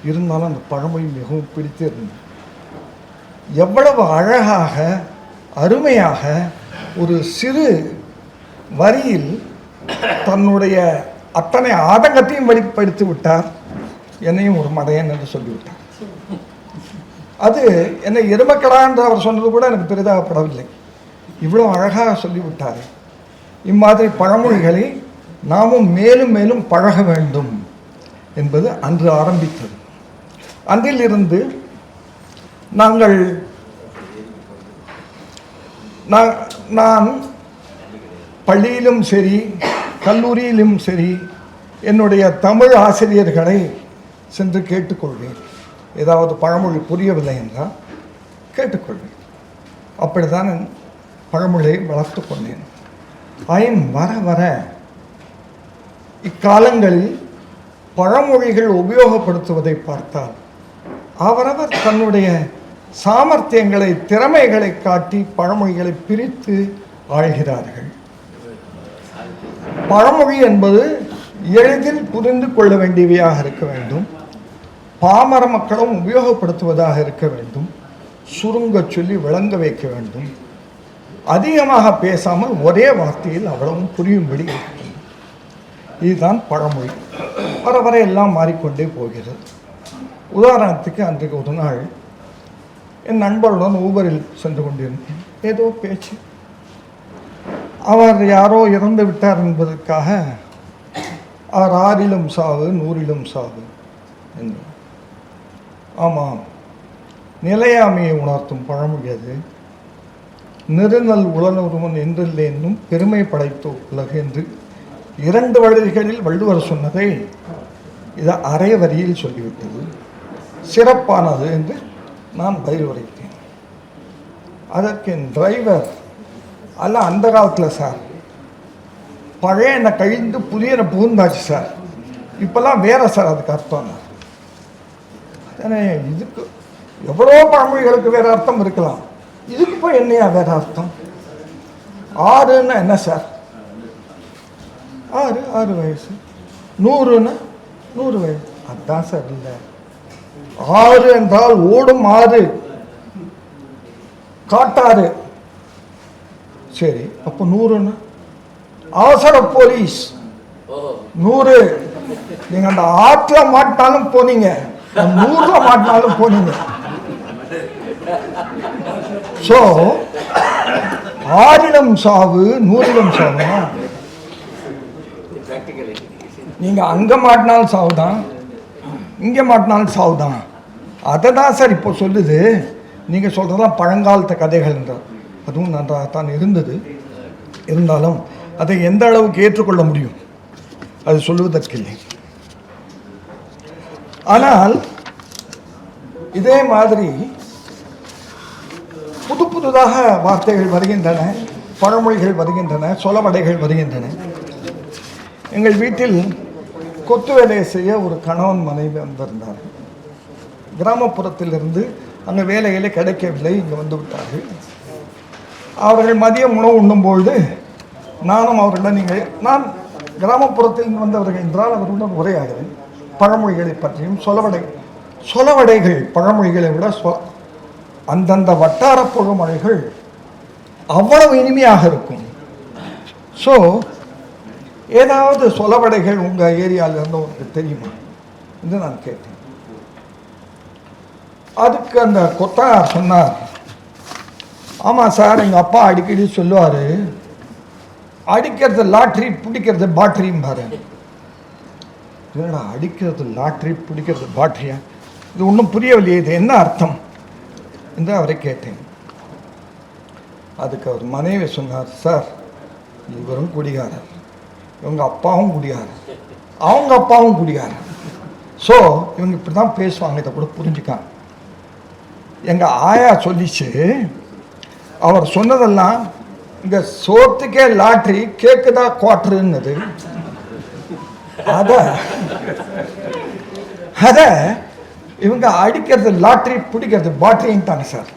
இருந்தாலும் அந்த பழமொழி மிகவும் பிடித்து இருந்தது. எவ்வளவு அழகாக அருமையாக ஒரு சிறு வரியில் தன்னுடைய அத்தனை ஆதங்கத்தையும் வெளிப்படுத்தி விட்டார். என்னையும் ஒரு மடையன் என்று சொல்லிவிட்டார். அது என்னை எருமக்கடா என்று அவர் சொன்னது கூட எனக்கு பெரிதாகப்படவில்லை. இவ்வளோ அழகாக சொல்லிவிட்டார். இம்மாதிரி பழமொழிகளை நாமும் மேலும் மேலும் பழக வேண்டும் என்பது அன்று ஆரம்பித்தது. அன்றிலிருந்து நான் பள்ளியிலும் சரி கல்லூரியிலும் சரி என்னுடைய தமிழ் ஆசிரியர்களை சென்று கேட்டுக்கொள்வேன். ஏதாவது பழமொழி புரியவில்லை என்றால் கேட்டுக்கொள்வேன். அப்படித்தான் பழமொழியை வளர்த்து கொண்டேன். வர வர இக்காலங்களில் பழமொழிகள் உபயோகப்படுத்துவதை பார்த்தால் அவரவர் தன்னுடைய சாமர்த்தியங்களை திறமைகளை காட்டி பழமொழிகளை பிரித்து ஆழ்கிறார்கள். பழமொழி என்பது எளிதில் புரிந்து கொள்ள வேண்டியவையாக இருக்க வேண்டும். பாமர மக்களும் உபயோகப்படுத்துவதாக இருக்க வேண்டும். சுருங்க சொல்லி விளங்க வைக்க வேண்டும். அதிகமாக பேசாமல் ஒரே வார்த்தையில் அவ்வளவும் புரியும்படி இருக்க வேண்டும். இதுதான் பழமொழி. வர வர எல்லாம் மாறிக்கொண்டே போகிறது. உதாரணத்துக்கு அன்றைக்கு ஒரு நாள் என் நண்பருடன் ஊபரில் சென்று கொண்டிருந்தேன். ஏதோ பேச்சு. அவர் யாரோ இறந்து விட்டார் என்பதற்காக அவர் 6லும் சாவு 100லும் சாவு என்று. ஆமாம், நிலையாமையை உணர்த்தும் பழமொழி அது. நெருநல் உளனொருவன் என்றில்லை என்னும் பெருமை படைத்த உலகு என்று 2 வழிகளில் வள்ளுவர் சொன்னதை இது அரை வரியில் சொல்லிவிட்டது. சிறப்பானது என்று நான் பதில் உரைத்தேன். அதற்கு என் டிரைவர், அல்ல அந்த காலத்தில் சார், பழைய என்னை கழிந்து புதிய புகுந்தாச்சு சார், இப்போல்லாம் வேற சார் அதுக்கு அர்த்தம். இதுக்கு எவ்வளோ பழமொழிகளுக்கு வேற அர்த்தம் இருக்கலாம், இதுக்கு போய் என்னையா வேற அர்த்தம்? 6ன்னா என்ன சார்? 6 வயசு. 100ன்னா 100 வயசு. அதுதான் சார். இல்லை, 6 என்றால் ஓடும் 6, காட்டாறு. சரி, அப்போ 100ன்னா அவசர போலீஸ் 100. நீங்க அந்த ஆற்றுல மாட்டினாலும் போனீங்க, 100ல மாட்டினாலும் போனீங்க. ஸோ 6லும் சாவு 100லும் சாவுனா நீங்க அங்க மாட்டினாலும் சாவுதான், இங்க மாட்டினாலும் சாவுதான். அதை தான் சார் இப்போ சொல்லுது. நீங்க சொல்றதெல்லாம் பழங்காலத்து கதைகள் என்றார். அதுவும் நன்றாகத்தான் இருந்தது. இருந்தாலும் அதை எந்த அளவுக்கு ஏற்றுக்கொள்ள முடியும் அது சொல்லுவதற்கில்லை. ஆனால் இதே மாதிரி புது புதுதாக வார்த்தைகள் வருகின்றன, பழமொழிகள் வருகின்றன, சொலவடைகள் வருகின்றன. எங்கள் வீட்டில் கொத்து வேலையை செய்ய ஒரு கணவன் மனைவி வந்திருந்தார். கிராமப்புறத்திலிருந்து அங்கே வேலைகளே கிடைக்கவில்லை, இங்கே வந்து விட்டார்கள். அவர்கள் மதியம் உணவு உண்ணும்பொழுது நானும் அவர்களிடம் நான் கிராமப்புறத்தில் வந்தவர்கள் என்றால் அவர்களுடன் உரையாடுவேன். பழமொழிகளை பற்றியும் சொலவடைகள் பழமொழிகளை விட அந்தந்த வட்டார பழமொழிகள் அவ்வளவு இனிமையாக இருக்கும். ஸோ ஏதாவது சொலவடைகள் உங்கள் ஏரியாவில் இருந்தவங்களுக்கு தெரியுமா என்று நான் கேட்டேன். அதுக்கு அந்த கொத்தனார் சொன்னார், ஆமாம் சார், எங்கள் அப்பா அடிக்கடி சொல்லுவார், அடிக்கிறது லாட்ரி பிடிக்கிறது பாட்ரிம்பாரு. என்னடா அடிக்கிறது லாட்ரி பிடிக்கிறது பாட்ரியா, இது ஒன்றும் புரியவில்லையே, இது என்ன அர்த்தம் என்று அவரை கேட்டேன். அதுக்கு அவர் மனைவி சொன்னார், சார் இவரும் குடிகாரர், இவங்க அப்பாவும் குடிகாரர், அவங்க அப்பாவும் குடிகாரர். ஸோ இவங்க இப்படி தான் பேசுவாங்க, இதை கூட புரிஞ்சுக்காங்க. எங்கள் ஆயா சொல்லிச்சு, அவர் சொன்னதெல்லாம் இங்கே சோத்துக்கே லாட்ரி கேக்குதா குவார்டருன்னது. அத இவங்க அடிக்கிறது லாட்ரி பிடிக்கிறது பாட்ரின்ட்டாங்க சார்.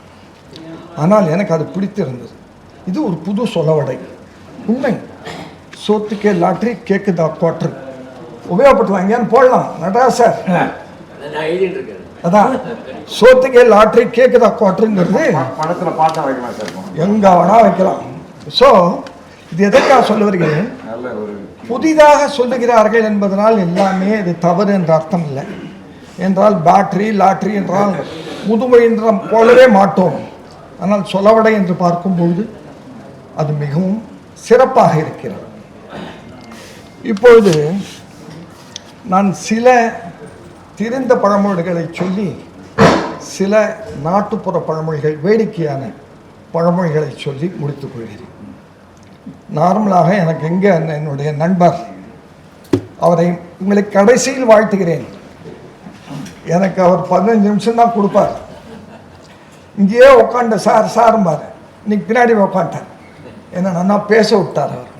ஆனால் எனக்கு அது பிடித்திருந்தது. இது ஒரு புது சொலவடை, உண்மை. சோத்துக்கே லாட்ரி கேக்குதா குவார்டர் உபயோகப்படுத்தலாம், எங்கேயான்னு போடலாம். நடா சார், அதான் சோத்துக்கே லாட்ரி கேக்குதா குவார்டருங்கிறது படத்தில் பாட்டை வைக்கலாம் சார், எங்க வேணா வைக்கலாம். ஸோ இது எதற்காக சொல்ல வருகிறேன், நல்ல ஒரு புதிதாக சொல்லுகிறார்கள் என்பதனால் எல்லாமே இது தவறு என்ற அர்த்தம் இல்லை. என்றால் பேட்டரி லாட்ரி என்றால் முதுமை என்ற போலவே மாட்டோம். ஆனால் சொலவடை என்று பார்க்கும்பொழுது அது மிகவும் சிறப்பாக இருக்கிறது. இப்பொழுது நான் சில திரிந்த பழமொழிகளை சொல்லி சில நாட்டுப்புற பழமொழிகள், வேடிக்கையான பழமொழிகளை சொல்லி முடித்துக் கொள்கிறேன். நார்மலாக எனக்கு எங்கே என்னுடைய நண்பர், அவரை உங்களை கடைசியில் வாழ்த்துகிறேன், எனக்கு அவர் 15 நிமிஷம் தான் கொடுப்பார். இங்கேயே உட்காண்ட சார் சாரும்பார், இன்னைக்கு பின்னாடி உட்காண்டேன், என்ன நல்லா பேச விட்டார் அவர்.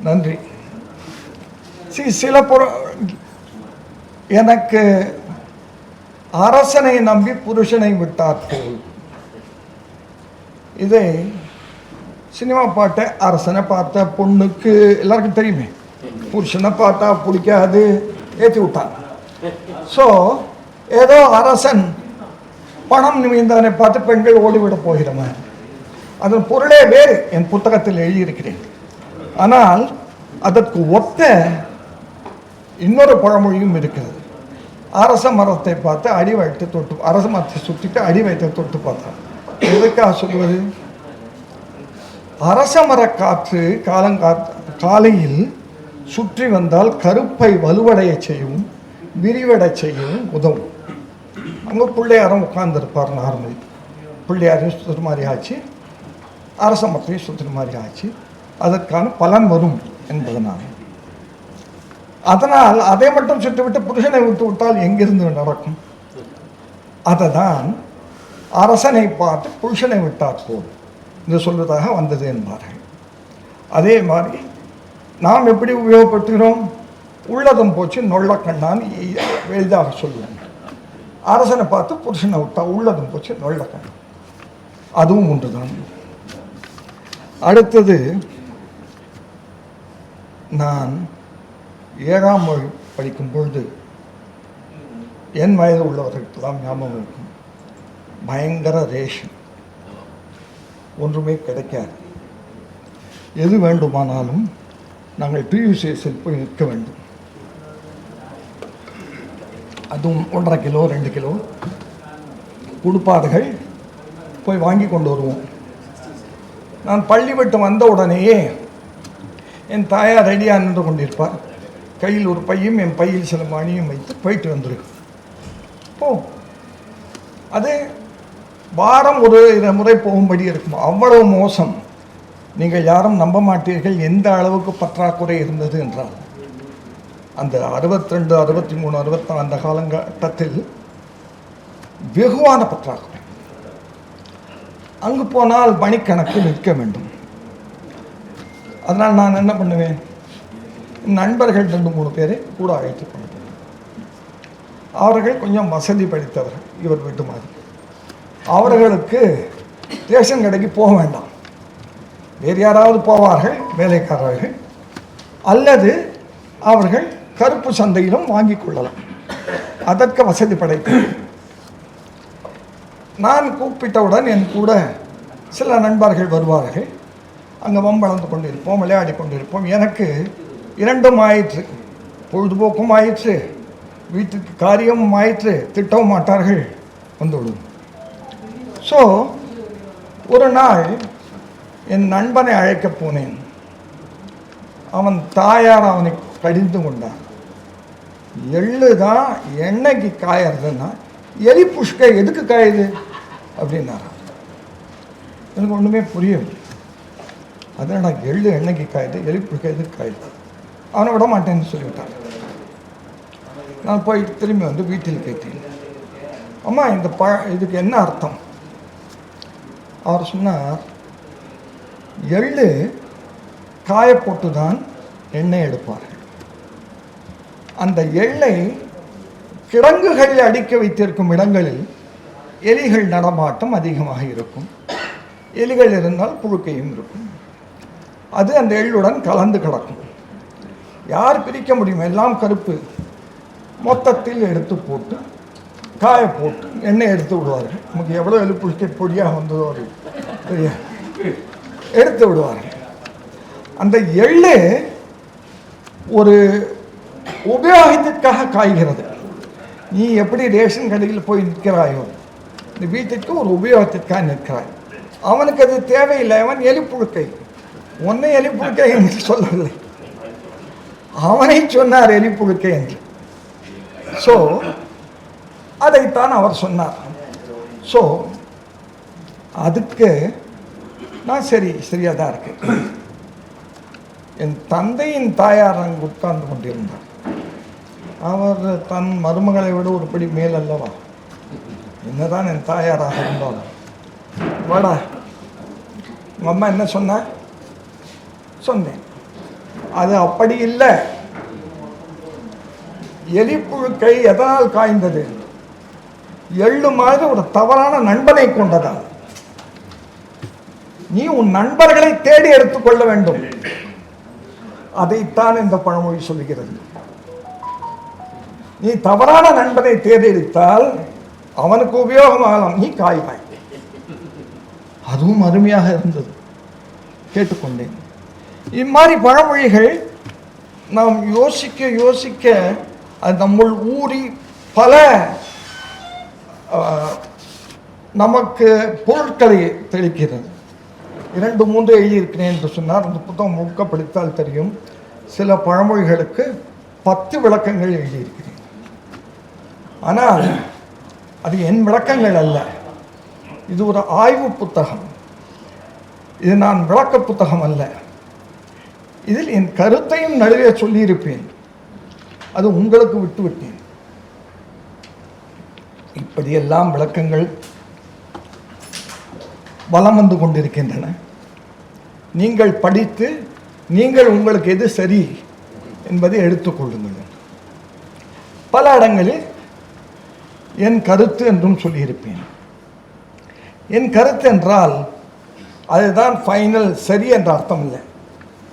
நன்றி. சில எனக்கு அரசனை நம்பி புருஷனை விட்டார் போல். இதை சினிமா பாட்டை, அரசனை பார்த்தா பொண்ணுக்கு எல்லாருக்கும் தெரியுமே, புருஷனை பார்த்தா பிடிக்காது, ஏற்றி விட்டாங்க. ஸோ ஏதோ அரசன் பணம் நிமிந்தவனை பார்த்து பெண்கள் ஓடிவிட போகிறவன், அதன் பொருளே வேறு என் புத்தகத்தில் எழுதியிருக்கிறேன். ஆனால் அதற்கு ஒத்த இன்னொரு பழமொழியும் இருக்கிறது. அரச மரத்தை பார்த்து அடி வைத்து தொட்டு, அரச மரத்தை சுற்றிட்டு அடி வைத்து தொட்டு பார்த்தான். எதுக்காக சொல்வது, அரச மர காற்று காலையில் சுற்றி வந்தால் கருப்பை வலுவடைய செய்யவும் விரிவடை செய்யவும் உதவும். அங்கே பிள்ளையாரும் உட்கார்ந்துருப்பார். நார்மல் பிள்ளையாரையும் சுற்றுற மாதிரி ஆச்சு, அரச மரத்தையும் சுற்றுற மாதிரி ஆச்சு. அதற்கான பலன் வரும் என்பதனால். அதனால் அதை மட்டும் சுற்றிவிட்டு புருஷனை விட்டு விட்டால் எங்கிருந்து நடக்கும்? அதை தான் அரசனை பார்த்து புருஷனை விட்டார் போல் என்று சொல்வதாக வந்தது என்பார்கள். அதே மாதிரி நாம் எப்படி உபயோகப்படுத்துகிறோம், உள்ளதும் போச்சு நொல்ல கண்ணான்னு எளிதாக சொல்லுவோம். அரசனை பார்த்து புருஷனை விட்டா உள்ளதும் போச்சு நொல்ல கண்ணான், அதுவும் ஒன்றுதான். அடுத்தது, நான் 7ஆம் வகுப்பு படிக்கும் பொழுது என் வயது உள்ளவர்களுக்கெல்லாம் ஞாபகம் இருக்கும், பயங்கர ரேஷன், ஒன்றுமே கிடைக்காது. எது வேண்டுமானாலும் நாங்கள் டியூசிஎஸில் போய் நிற்க வேண்டும். அதுவும் 1.5 கிலோ 2 கிலோ கொடுப்பார்கள், போய் வாங்கி கொண்டு வருவோம். நான் பள்ளி விட்டு வந்த உடனேயே என் தாயார் ரெடியாக நின்று கொண்டிருப்பார். கையில் ஒரு பையும் என் பையில் சில மணியும் வைத்து போயிட்டு வந்துருக்கு. அது வாரம் ஒரு 2 முறை போகும்படி இருக்கும். அவ்வளவு மோசம். நீங்கள் யாரும் நம்ப மாட்டீர்கள் எந்த அளவுக்கு பற்றாக்குறை இருந்தது என்றால். அந்த 62, 63, 64 அந்த காலகட்டத்தில் வெகுவான பற்றாக்குறை. அங்கு போனால் மணிக்கணக்கு நிற்க வேண்டும். அதனால் நான் என்ன பண்ணுவேன், நண்பர்கள் 2-3 பேரை கூட அழைத்து கொண்டு, அவர்கள் கொஞ்சம் வசதி படித்தவர்கள், இவர் வீட்டு மாதிரி. அவர்களுக்கு ரேஷன் கடைக்கு போக வேண்டாம், வேறு யாராவது போவார்கள், வேலைக்காரர்கள், அல்லது அவர்கள் கருப்பு சந்தையிலும் வாங்கி கொள்ளலாம். அதற்கு வசதி படைத்தேன். நான் கூப்பிட்டவுடன் என் கூட சில நண்பர்கள் வருவார்கள். அங்கே வம்பளந்து கொண்டிருப்போம், விளையாடி கொண்டிருப்போம். எனக்கு 2ம் ஆயிற்று, பொழுதுபோக்கும் ஆயிற்று, வீட்டுக்கு காரியமும் ஆயிற்று. திட்டவும் மாட்டார்கள், வந்துவிடும். ஸோ ஒரு நாள் என் நண்பனை அழைக்கப் போனேன். அவன் தாயார் அவனை கடிந்து கொண்டான். எள்ளு தான் எண்ணெய்க்கு காயறதுன்னா எலி புஷ்கை எதுக்கு காயுது அப்படின்னாரா. எனக்கு ஒன்றுமே புரியவில்லை. அதனால் நான் எள்ளு எண்ணெய்க்கு காயுது, எலி புஷ்கை எதுக்கு காயுது. அவனை விட மாட்டேன்னு சொல்லிவிட்டான். நான் போய் திரும்பி வந்து வீட்டில் கேட்டேன், அம்மா இந்த இதுக்கு என்ன அர்த்தம்? அவர் சொன்னார், எள்ளு காய போட்டு தான் எண்ணெய் எடுப்பார்கள். அந்த எள்ளை கிடங்குகளில் அடுக்கி வைத்திருக்கும் இடங்களில் எலிகள் நடமாட்டம் அதிகமாக இருக்கும். எலிகள் இருந்தால் புழுக்கையும் இருக்கும். அது அந்த எள்ளுடன் கலந்து கிடக்கும். யார் பிரிக்க முடியும்? எல்லாம் கருப்பு. மொத்தத்தில் எடுத்து போட்டு காய போட்டு எண்ணெய் எடுத்து விடுவார்கள். நமக்கு எவ்வளோ எலுப்புழுக்கை பொடியாக வந்ததோ அது எடுத்து விடுவார்கள். அந்த எள்ளு ஒரு உபயோகத்திற்காக காய்கிறது. நீ எப்படி ரேஷன் கடையில் போய் நிற்கிறாயோ, இந்த வீட்டுக்கு ஒரு உபயோகத்திற்காக நிற்கிறாய். அவனுக்கு அது தேவையில்லை. அவன் எலிப்புழுக்கை. ஒன்றை எலிப்புழுக்கை என்று சொல்லவில்லை, அவனை சொன்னார் எலிப்புழுக்கை என்று. ஸோ அதைத்தான் அவர் சொன்னார். ஸோ அதுக்கு நான் சரியாக தான் இருக்கு. என் தந்தையின் தாயார் அங்கு உட்கார்ந்து கொண்டிருந்தார். அவர் தன் மருமகளை விட ஒரு படி மேல் அல்லவா, என்னதான் என் தாயாராக இருந்தாலும். வாடா, உங்கள் அம்மா என்ன சொன்ன? சொன்னேன். அது அப்படி இல்லை. எலிப்புழுக்கை எதனால் காய்ந்தது? எள்ளு மாதிரி ஒரு தவறான நண்பனை கொண்டதால். நீ உன் நண்பர்களை தேடி எடுத்துக்கொள்ள வேண்டும். அதைத்தான் இந்த பழமொழி சொல்லுகிறது. நீ தவறான நண்பனை தேர்ந்தெடுத்தால் அவனுக்கு உபயோகமாகலாம், நீ காய்வாய். அதுவும் அருமையாக இருந்தது, கேட்டுக்கொண்டேன். இம்மாதிரி பழமொழிகள் நாம் யோசிக்க யோசிக்க அது நம்முள் ஊறி பல நமக்கு பொருட்களை தெளிக்கிறது. 2-3 எழுதியிருக்கிறேன் என்று சொன்னார். அந்த புத்தகம் முழுக்க படித்தால் தெரியும். சில பழமொழிகளுக்கு 10 விளக்கங்கள் எழுதியிருக்கிறேன். ஆனால் அது என் விளக்கங்கள் அல்ல. இது ஒரு ஆய்வு புத்தகம். இது நான் விளக்க புத்தகம் அல்ல. இதில் என் கருத்தையும் நடுவே சொல்லியிருப்பேன். அது உங்களுக்கு விட்டுவிட்டேன். இப்படியெல்லாம் விளக்கங்கள் வலம் வந்து கொண்டிருக்கின்றன. நீங்கள் படித்து நீங்கள் உங்களுக்கு எது சரி என்பதை எடுத்துக்கொள்ளுங்கள். பல இடங்களில் என் கருத்து என்றும் சொல்லியிருப்பேன். என் கருத்து என்றால் அதுதான் ஃபைனல், சரி என்ற அர்த்தம் இல்லை.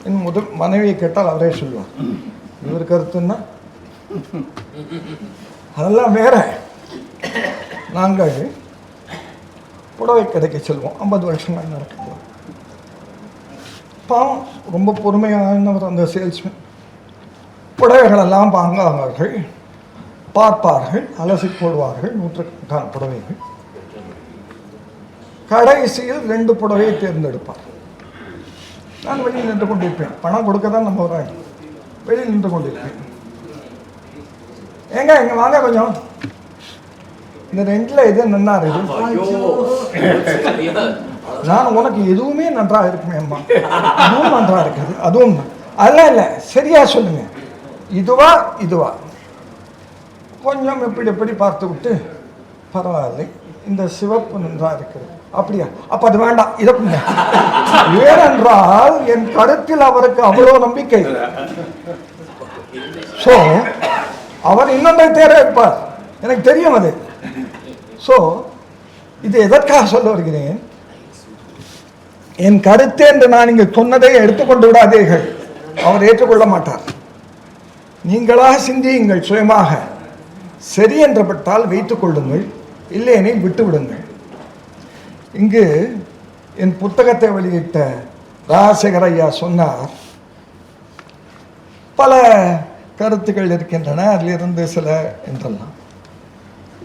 என் மனைவியை கேட்டால் அவரே சொல்லுவார், இவர் கருத்துன்னா அதெல்லாம் வேற. நாங்கள் புடவை கடைக்கு செல்வோம். 50 வருஷங்கள் நடக்குது. பாவம், ரொம்ப பொறுமையானவர் அந்த சேல்ஸ்மேன். புடவைகளெல்லாம் வாங்குவார்கள், பார்ப்பார்கள், அலசி போடுவார்கள். 100கணக்கான புடவைகள். கடைசியில் 2 புடவையை தேர்ந்தெடுப்பார். நான் வெளியில் நின்று கொண்டிருப்பேன். பணம் கொடுக்க தான் நம்ம வராங்க. வெளியில் நின்று கொண்டிருப்பேன். ஏங்க இங்கே வாங்க கொஞ்சம், இந்த 2ல் எது நன்னா இருக்கு? நான் உனக்கு எதுவுமே நன்றாக இருக்குமே அம்மா, அதுவும் நன்றாக இருக்குது, அதுவும் அதெல்லாம் இல்லை, சரியா சொல்லுங்க, இதுவா இதுவா? கொஞ்சம் எப்படி பார்த்து விட்டு, பரவாயில்லை, இந்த சிவப்பு நன்றாக இருக்குது. அப்படியா? அப்ப அது வேண்டாம், இதை பண்ணுங்க. ஏனென்றால் என் கருத்தில் அவருக்கு அவ்வளோ நம்பிக்கை. ஸோ அவர் இன்னொன்றை தேர வைப்பார், எனக்கு தெரியும் அது. ஸோ இது எதற்காக சொல்ல வருகிறேன்? என் கருத்து என்று நான் இங்கு சொன்னதை எடுத்துக்கொண்டு விடாதீர்கள். அவர் ஏற்றுக்கொள்ள மாட்டார். நீங்களாக சிந்தியுங்கள், சுயமாக. சரி என்று பட்டால் வைத்துக் கொள்ளுங்கள், இல்லையெனில் விட்டு விடுங்கள். இங்கு என் புத்தகத்தை வெளியிட்ட ராஜசேகர் ஐயா சொன்னார், பல கருத்துக்கள் இருக்கின்றன, அதிலிருந்து சில என்றெல்லாம்.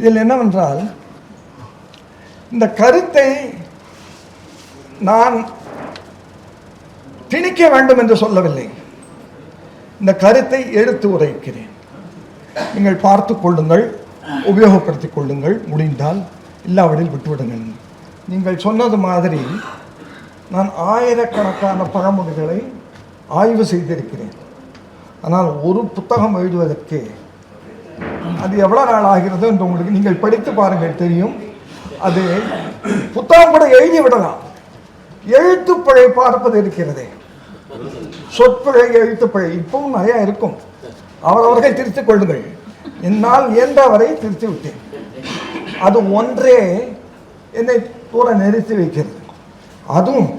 இதில் என்னவென்றால், இந்த கருத்தை நான் திணிக்க வேண்டும் என்று சொல்லவில்லை. இந்த கருத்தை எடுத்து உரைக்கிறேன். நீங்கள் பார்த்து கொள்ளுங்கள், உபயோகப்படுத்திக் கொள்ளுங்கள், முடிந்தால் இல்லாவிடில் விட்டுவிடுங்கள். நீங்கள் சொன்னது மாதிரி நான் ஆயிரக்கணக்கான பழமொழிகளை ஆய்வு செய்திருக்கிறேன். ஆனால் ஒரு புத்தகம் எழுதுவதற்கு அது எவ்வளோ நாள் ஆகிறது என்று உங்களுக்கு நீங்கள் படித்து பாருங்கள் தெரியும். அது புத்தகம் கூட எழுதி விடலாம். எழுத்துப்பிழை பார்ப்பது இருக்கிறதே, சொற்பிழை, எழுத்துப்பிழை இப்பவும் நிறையா இருக்கும். அவரவர்கள் திருத்திக் கொள்ளுங்கள். என்னால் இயன்றவரை திருத்தி விட்டேன். அது ஒன்றே என்னை தூர நிறுத்தி வைக்கிறது. அதுவும்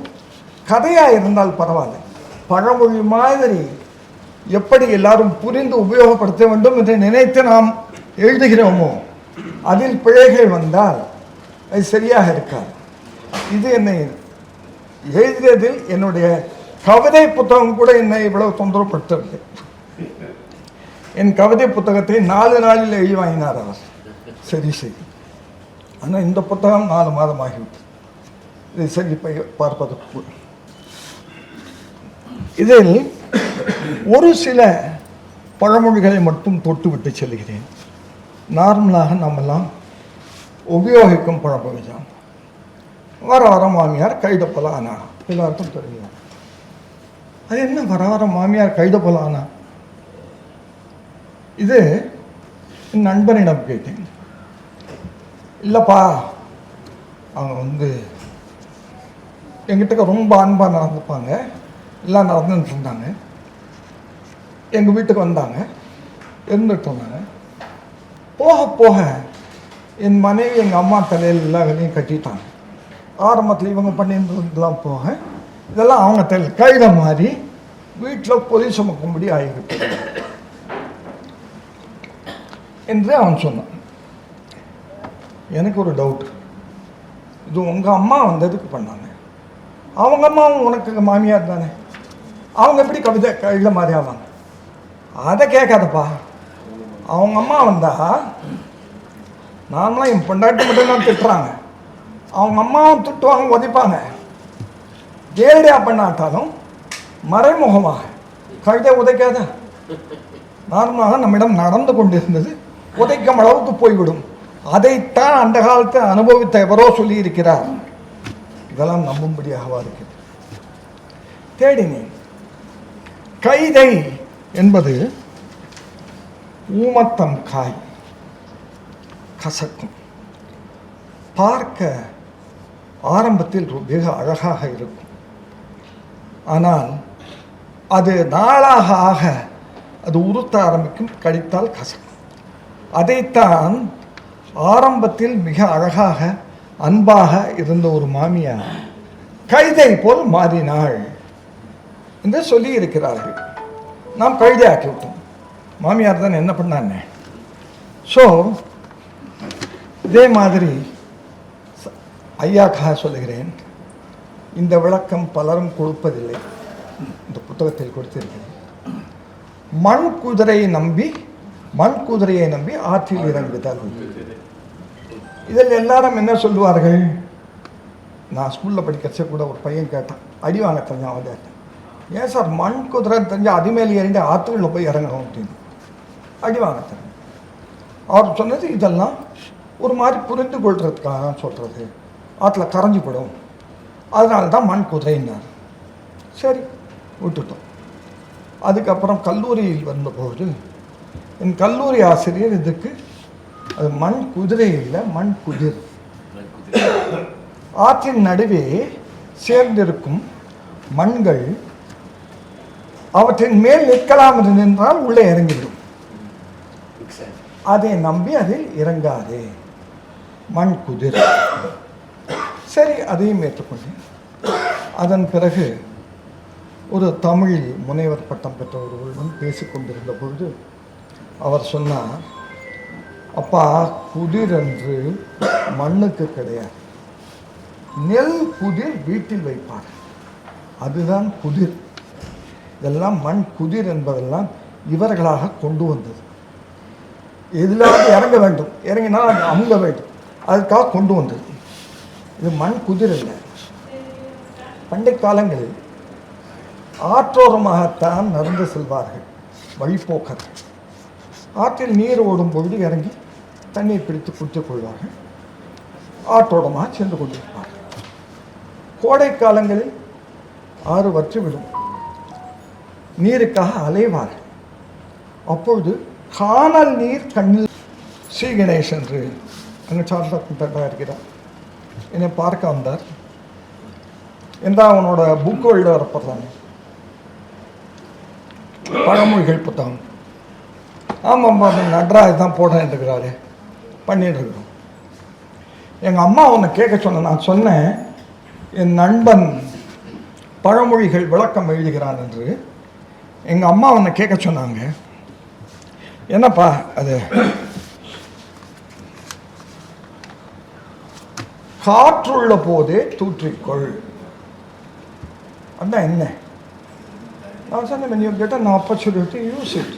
கதையாக இருந்தால் பரவாயில்லை, பழமொழி மாதிரி எப்படி எல்லாரும் புரிந்து உபயோகப்படுத்த வேண்டும் என்று நினைத்து நாம் எழுதுகிறோமோ அதில் பிழைகள் வந்தால் அது சரியாக இருக்காது. இது என்னை எழுதியதில் என்னுடைய கவிதை புத்தகம் கூட என்னை இவ்வளவு தொந்தரவுப்படுத்தவில்லை. என் கவிதை புத்தகத்தை 4 நாளில் எழுதி வாங்கினார் அவர். சரி சரி, ஆனால் இந்த புத்தகம் 4 மாதம் ஆகிவிட்டது. இதை சரி பார்ப்பதற்கு இதில் ஒரு சில பழமொழிகளை மட்டும் தொட்டுவிட்டு செல்கிறேன். நார்மலாக நம்மெல்லாம் உபயோகிக்கும் பழமொழி தான். வர வர மாமியார் கைதப்பல ஆனா, எல்லாருக்கும் தெரியும். அது என்ன வர வர மாமியார் கைதப்பல ஆனா? இது என் நண்பனிடம் கேட்டேன். இல்லைப்பா, அவங்க எங்கிட்ட ரொம்ப அன்பாக நடந்துப்பாங்க, எல்லாம் நடந்துட்டு இருந்தாங்க. எங்கள் வீட்டுக்கு வந்தாங்க, இருந்துட்டு இருந்தாங்க. போக போக என் மனைவி எங்கள் அம்மா தலையில் எல்லா வேலையும் கட்டிட்டாங்க. ஆரம்பத்தில் இவங்க பண்ணியிருந்ததுலாம் போக இதெல்லாம் அவங்க தலையில் கைத மாதிரி வீட்டில் பொதி சுமக்கும்படி ஆகிவிட்டது என்று அவன் சொன்னான். எனக்கு ஒரு டவுட், இது உங்கள் அம்மா வந்ததுக்கு பண்ணாங்க, அவங்க அம்மாவும் உனக்கு மாமியார் தானே, அவங்க எப்படி கவிதை கையில மாதிரி ஆவாங்க? அதை கேட்காதப்பா. அவங்க அம்மா வந்தா நார்மலாக என் பொண்டாட்டி மட்டும்தான் திட்டுறாங்க, அவங்க அம்மாவும் திட்டுவாங்க, உதைப்பாங்க. நேரடியாக பண்ணாட்டாலும் மறைமுகமாக கவிதை உதைக்காத. நார்மலாக நம்மிடம் நடந்து கொண்டிருந்தது உதைக்கும் அளவுக்கு போய்விடும். அதைத்தான் அந்த காலத்தை அனுபவித்த எவரோ சொல்லி இருக்கிறார். இதெல்லாம் நம்பும்படியாகவா இருக்கிறது? தேடினேன். கைதை என்பது ஊமத்தம் காய், கசக்கும். பார்க்க ஆரம்பத்தில் மிக அழகாக இருக்கும், ஆனால் அது நாளாக ஆக அது உறுத்த ஆரம்பிக்கும், கடித்தால் கசக்கும். அதைத்தான் ஆரம்பத்தில் மிக அழகாக அன்பாக இருந்த ஒரு மாமியார் கைதை போல் மாறினாள் என்று சொல்லி இருக்கிறார்கள். நாம் கைதை ஆக்கி விட்டோம். மாமியார் தான் என்ன பண்ணாங்க. ஸோ இதே மாதிரி ஐயாக்காக சொல்லுகிறேன், இந்த விளக்கம் பலரும் கொடுப்பதில்லை. இந்த புத்தகத்தில் கொடுத்திருக்கிறேன். மண் குதிரையை நம்பி ஆற்றில் இறங்குதல். இதில் எல்லாரும் என்ன சொல்லுவார்கள்? நான் ஸ்கூலில் படிக்கிறச்ச கூட ஒரு பையன் கேட்டான், அடி வாங்க தெரிஞ்சான். அவன் கேட்டான், ஏன் சார் மண் குதிரை தெரிஞ்சால் அது மேலே ஏறிண்டு ஆற்றுகளில் போய் இறங்கணும் அப்படின்னு. அடி வாங்க தெரியும். அவர் சொன்னது இதெல்லாம் ஒரு மாதிரி புரிந்து கொள்றதுக்காக தான் சொல்கிறது, ஆற்றுல கரைஞ்சி போடும், அதனால தான் மண் குதிரைன்னார். சரி, விட்டுட்டோம். அதுக்கப்புறம் கல்லூரியில் வந்தபோது என் கல்லூரி ஆசிரியர் இதுக்கு அது மண் குதிரை இல்லை, மண் குதிர். ஆற்றின் நடுவே சேர்ந்திருக்கும் மண்கள் அவற்றின் மேல் நிற்கலாம் என்று நின்றால் உள்ளே இறங்கிவிடும். அதை நம்பி அதில் இறங்காதே, மண் குதிர். சரி, அதையும் ஏற்றுக்கொண்டேன். அதன் பிறகு ஒரு தமிழ் முனைவர் பட்டம் பெற்ற ஒருவருடன் பேசிக்கொண்டிருந்த பொழுது அவர் சொன்னார், அப்பா, குதிர் என்று மண்ணுக்கு கிடையாது, நெல் குதிர் வீட்டில் வைப்பார், அதுதான் குதிர். இதெல்லாம் மண் குதிர் என்பதெல்லாம் இவர்களாக கொண்டு வந்தது. எதிலாவது இறங்க வேண்டும், இறங்கினால் அமுங்க வேண்டும், அதுக்காக கொண்டு வந்தது. இது மண் குதிரை இல்லை. பண்டை காலங்களில் ஆற்றோரமாகத்தான் நடந்து செல்வார்கள் வழிபோக்கர்கள். ஆற்றில் நீர் ஓடும் பொழுது இறங்கி தண்ணீர் பிடித்து குடித்துக் கொள்வார்கள். ஆற்றோரமாக சென்று கொண்டிருப்பார்கள். கோடை காலங்களில் ஆறு வற்றிவிடும். நீருக்காக அலைவார்கள். அப்பொழுது காணல் நீர் கண்ணில் ஸ்ரீ கணேஷ் என்று அங்கே சார்ட்டாக இருக்கிறார். என்னை பார்க்க வந்தார். எந்த அவனோட புக்கு எழுத வரப்படுறாங்க, பழமொழிகள் புத்தகம். ஆமாம் நட்ராஜ் தான் போடுறேன் இருக்கிறாரு, பண்ணிட்டு இருக்கிறோம். எங்கள் அம்மா உன்னை கேட்க சொன்ன. நான் சொன்னேன் என் நண்பன் பழமொழிகள் விளக்கம் எழுதுகிறான் என்று. எங்கள் அம்மா உன்னை கேட்க சொன்னாங்க. என்னப்பா அது? காற்றுள்ள போதே தூற்றிக்கொள். அதான் என்ன? நான் சொன்னேன் when you get an opportunity, use it.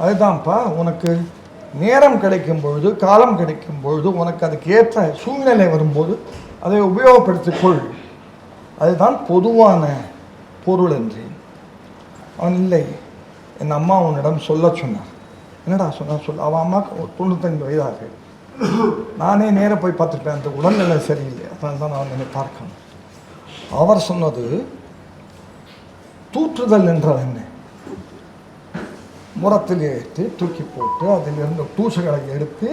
அதுதான்ப்பா, உனக்கு நேரம் கிடைக்கும் பொழுது, காலம் கிடைக்கும் பொழுது, உனக்கு அதுக்கு ஏற்ற சூழ்நிலை வரும்போது அதை உபயோகப்படுத்திக்கொள். அதுதான் பொதுவான பொருள் என்றேன். அவன் இல்லை, என் அம்மா உன்னிடம் சொல்ல சொன்னார். என்னடா சொல்ல? அவன் அம்மாவுக்கு 95 வயதாக. நானே நேராக போய் பார்த்துட்டேன், அந்த உடல்நிலை சரியில்லை, அதனால தான் நான் என்னை பார்க்கணும். அவர் சொன்னது தூற்றுதல் என்றால் என்ன? முரத்தில் ஏற்றி தூக்கி போட்டு அதிலிருந்து தூசுகளை எடுத்து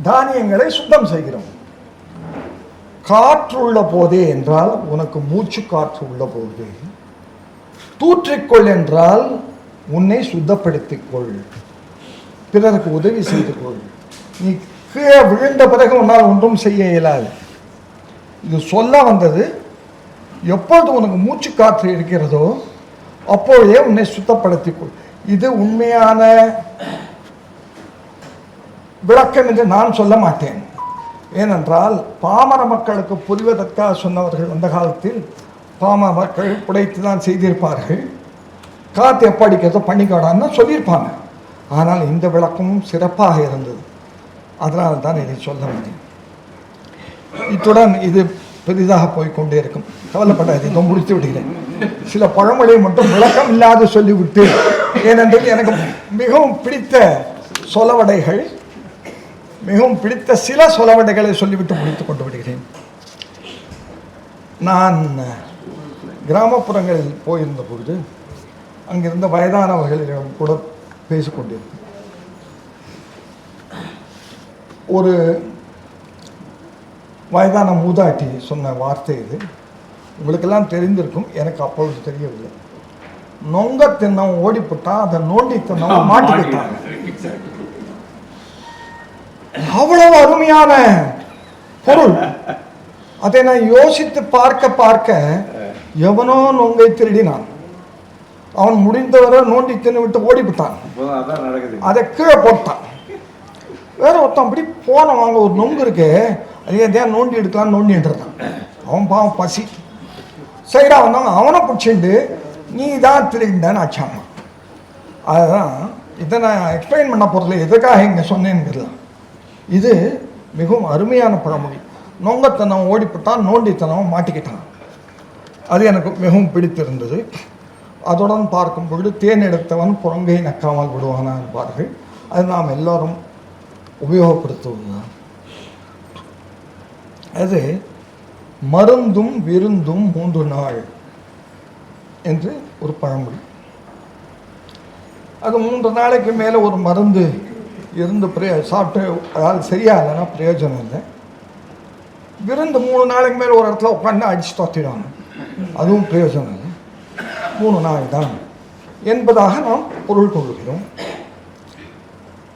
தானியங்களை சுத்தம் செய்கிறோம். காற்றுள்ள போதே என்றால் உனக்கு மூச்சு காற்று உள்ள போது. தூற்றிக்கொள் என்றால் உன்னை சுத்தப்படுத்திக் கொள், பிறருக்கு உதவி செய்து கொள். நீ கீழே விழுந்த பிறகு உன்னால் ஒன்றும் செய்ய இயலாது. இது சொல்ல வந்தது, எப்பொழுது உனக்கு மூச்சு காற்று இருக்கிறதோ அப்பொழுதே உன்னை சுத்தப்படுத்திக் கொள். இது உண்மையான விளக்கம் என்று நான் சொல்ல மாட்டேன். ஏனென்றால் பாமர மக்களுக்கு புரிவதற்காக சொன்னவர்கள் அந்த காலத்தில் பாமர மக்கள் புடைத்து தான் செய்திருப்பார்கள். காற்று எப்போ அடிக்கிறதோ பண்ணிக்காடான்னு சொல்லியிருப்பாங்க. ஆனால் இந்த விளக்கமும் சிறப்பாக இருந்தது. அதனால தான் இதை சொல்ல முடியும். இத்துடன் இது பெரிதாக போய்கொண்டே இருக்கும். கவலைப்படாது, இதை முடித்து விடுகிறேன். சில பழமொழியை மட்டும் விளக்கம் இல்லாது சொல்லிவிட்டு, ஏனென்று எனக்கு மிகவும் பிடித்த சொலவடைகள், மிகவும் பிடித்த சில சொலவடைகளை சொல்லிவிட்டு முடித்து கொண்டு விடுகிறேன். நான் கிராமப்புறங்களில் போயிருந்த பொழுது அங்கிருந்த வயதானவர்களிடம் கூட பேசிக்கொண்டிருந்தேன். ஒரு வயதான மூதாட்டி சொன்ன வார்த்தை இது. உங்களுக்கெல்லாம் தெரிந்திருக்கும், எனக்கு அப்பொழுது தெரியவில்லை. நொங்க தின்னம் ஓடிப்பட்டான், அதை நோண்டி தின்னம் மாட்டிக்கிட்டாங்க. அவ்வளவு அருமையான பொருள். அதை நான் யோசித்து பார்க்க பார்க்க, எவனோ நொங்கை திருடினான், அவன் முடிந்தவரை நோண்டி தின்னு விட்டு ஓடிவிட்டான். அதை கீழே போட்டான். வேற ஒருத்தன் அப்படி போன வாங்க ஒரு நொங்கு இருக்கு, அது எதையா நோண்டி எடுக்கலான்னு நோண்டிட்டு இருந்தான். அவன் பாவம் பசி சைடா வந்தவங்க அவனை பிடிச்சிட்டு நீ தான் திருடின்னு ஆச்சாங்க. அதுதான் இதை நான் எக்ஸ்பிளைன் பண்ண போகிறதில்ல, எதுக்காக இங்கே சொன்னேன்னு. இது மிகவும் அருமையான பழமொழி. நொங்கத்தனம் ஓடிப்பட்டான், நோண்டித்தனம் மாட்டிக்கிட்டான். அது எனக்கு மிகவும் பிடித்திருந்தது. அதுடன் பார்க்கும் பொழுது தேன் எடுத்தவன் புறங்கை நக்காமல் விடுவானா என்பார்கள். அது நாம் எல்லோரும் உபயோகப்படுத்துவதுதான். அது மருந்தும் விருந்தும் 3 நாள் என்று ஒரு பழமொழி. அது 3 நாளைக்கு மேலே ஒரு மருந்து இருந்து சாப்பிட்டு அதாவது சரியா இல்லைன்னா பிரயோஜனம் இல்லை. விருந்து 3 நாளைக்கு மேலே ஒரு இடத்துல உட்காந்து அடிச்சு தொத்திடுவாங்க, அதுவும் பிரயோஜனம் இல்லை. 3 நாள் தான் என்பதாக நாம் பொருள் கொள்கிறோம்.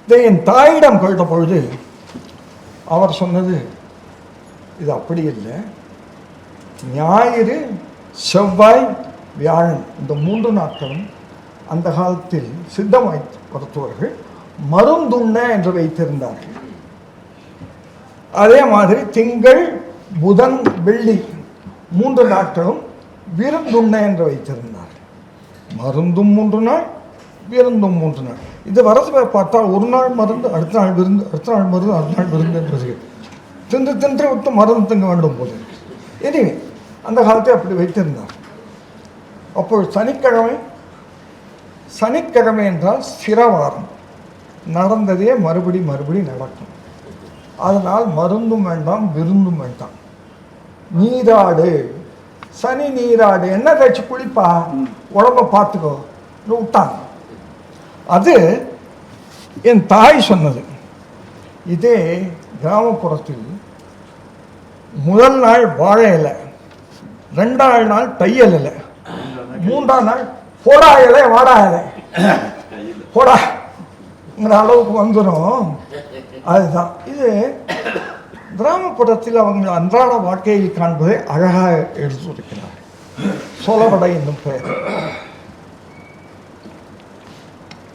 இதை என் தாயிடம் கேட்ட பொழுது அவர் சொன்னது, இது அப்படி இல்லை. ஞாயிறு, செவ்வாய், வியாழன் இந்த 3 நாட்களும் அந்த காலத்தில் சித்த மருத்துவர்கள் மருந்துண்ண என்று வைத்திருந்தார்கள். அதே மாதிரி திங்கள், புதன், வெள்ளி 3 நாட்களும் விருந்துண்ண என்று வைத்திருந்தார்கள். மருந்தும் 3 நாள், விருந்தும் 3 நாள். இது வரது பார்த்தால் ஒரு நாள் மருந்து, அடுத்த நாள் விருந்து, அடுத்த நாள் மருந்து, அடுத்த நாள் விருந்து என்பது தின்று விட்டு மருந்து திங்க வேண்டும் போது இனி அந்த காலத்தை அப்படி வைத்திருந்தார். அப்போ சனிக்கிழமை என்றால் சிரவாரம், நடந்ததே மறுபடி நடக்கும். அதனால் மருந்தும் வேண்டாம் விருந்தும் வேண்டாம். நீராடு, சனி நீராடு, என்ன தேய்ச்சி குளிப்பா, உடம்ப பார்த்துக்கோ விட்டாங்க. அது என் தாய் சொன்னது. இதே கிராமப்புறத்தில் முதல் நாள் வாழை இலை, 2ஆம் நாள் தையல் இலை, 3ஆம் நாள் போடா இலை வாடா இலை போடாங்கிற அளவுக்கு வந்துடும். அதுதான் இது கிராமப்புறத்தில் அவங்க அன்றாட வாழ்க்கையில் காண்பதை அழகாக எடுத்துரைக்கிறார். சொலவடை என்னும் பெயர்.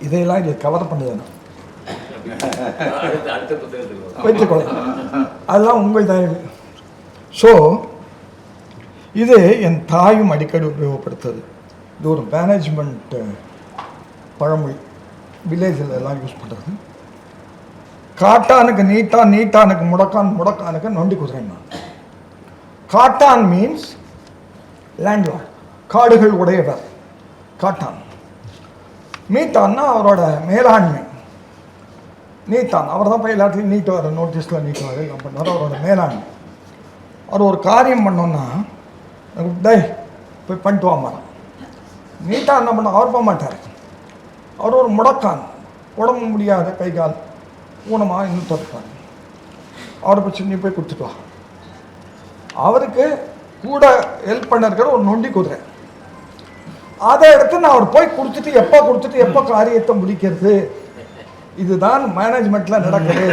இதையெல்லாம் இதை கவர் பண்ணுது வைத்துக்கொள்ள, அதெல்லாம் உங்கள் தயவு. ஸோ இது என் தாயும் அடிக்கடி உபயோகப்படுத்துது. இது ஒரு மேனேஜ்மெண்ட் பழமொழி, வில்லேஜில் எல்லாம் யூஸ் பண்ணுறது. காட்டானுக்கு நீட்டானுக்கு முடக்கானுக்கு நொண்டி குதிரைன்னா. காட்டான் மீன்ஸ் லேண்ட்லார்ட், காடுகள் உடையவர் காட்டான். நீட்டான்னா அவரோட மேலாண்மை. நீட்டான் அவர் தான் போய் எல்லாத்தையும் நீட்டுவார், நோட்டீஸில் நீட்டுவார், எல்லாம் பண்ணுவார். அவரோட மேலாண்மை. அவர் ஒரு காரியம் பண்ணோன்னா டேய் போய் பண்ணிட்டு வாங்க. நீட்டாக என்ன பண்ண அவர் போக மாட்டார். அவர் ஒரு முடக்கான், உடம்பு முடியாத கை கால் ஊனமாக இன்னும் தடுப்பார். அவரை போய் நீ போய் கொடுத்துட்டு வா. அவருக்கு கூட ஹெல்ப் பண்ணிருக்கிற ஒரு நொண்டி குதிரை. அதை எடுத்து நான் அவர் போய் கொடுத்துட்டு எப்போ காரியத்தை முடிக்கிறது. இதுதான் மேனேஜ்மெண்ட்டில் நடக்குது.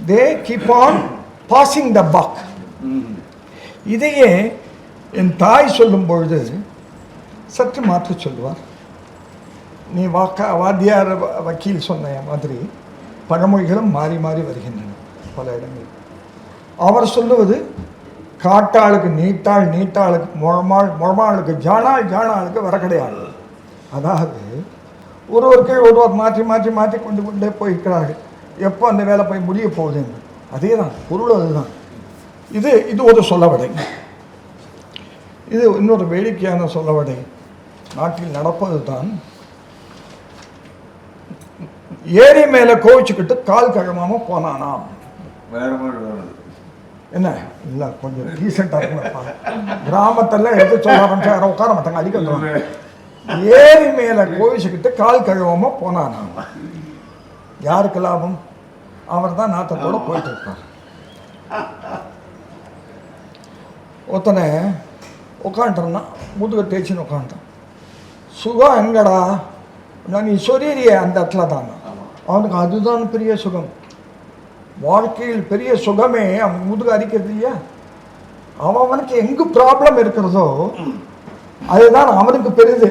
They keep on passing the buck. இதையே என் தாய் சொல்லும் பொழுது சற்று மாற்றி சொல்லுவார். நீ வாத்தியார் வக்கீல் சொன்ன மாதிரி பழமொழிகளும் மாறி வருகின்றன பல இடங்களில். அவர் சொல்லுவது காட்டாளுக்கு நீட்டாளுக்கு முழமாளுக்கு ஜானாளுக்கு வர கிடையாது. அதாவது ஒருவர் மாற்றி கொண்டே போயிருக்கிறார்கள். எப்போ அந்த வேலை போய் முடிய போகுது என்று. அதே தான் பொருள். அதுதான் இது ஒரு சொல்லவடை. இது இன்னொரு வேடிக்கையான சொல்லவடை. நாட்டில் நடப்பது தான். ஏரி மேலே கோவிச்சுக்கிட்டு கால் கழுவாம போனானாம். என்ன இல்லை கொஞ்சம் ரீசெண்டாக இருப்பாங்க கிராமத்தில் எடுத்து சொல்ல ஆரம்பிச்சா யாரும் உட்கார மாட்டாங்க, அடிக்க வந்துடுவாங்க. ஏரி மேலே கோவிச்சுக்கிட்டு கால் கழுவாம போனானாம். யாருக்கு லாபம்? அவர் தான் நாட்டத்தோடு போயிட்டு இருப்பார். ஒருத்தனை உட்காந்துருந்தா முதுக தேய்ச்சின்னு உட்காந்துட்டான். சுகம் எங்கடா? நீ சொரிய அந்த இடத்துல தான். அவனுக்கு அதுதான் பெரிய சுகம். வாழ்க்கையில் பெரிய சுகமே அவனுக்கு முதுகு அரிக்கிறது இல்லையா? அவனுக்கு எங்கு ப்ராப்ளம் இருக்கிறதோ அதுதான் அவனுக்கு பெரிது.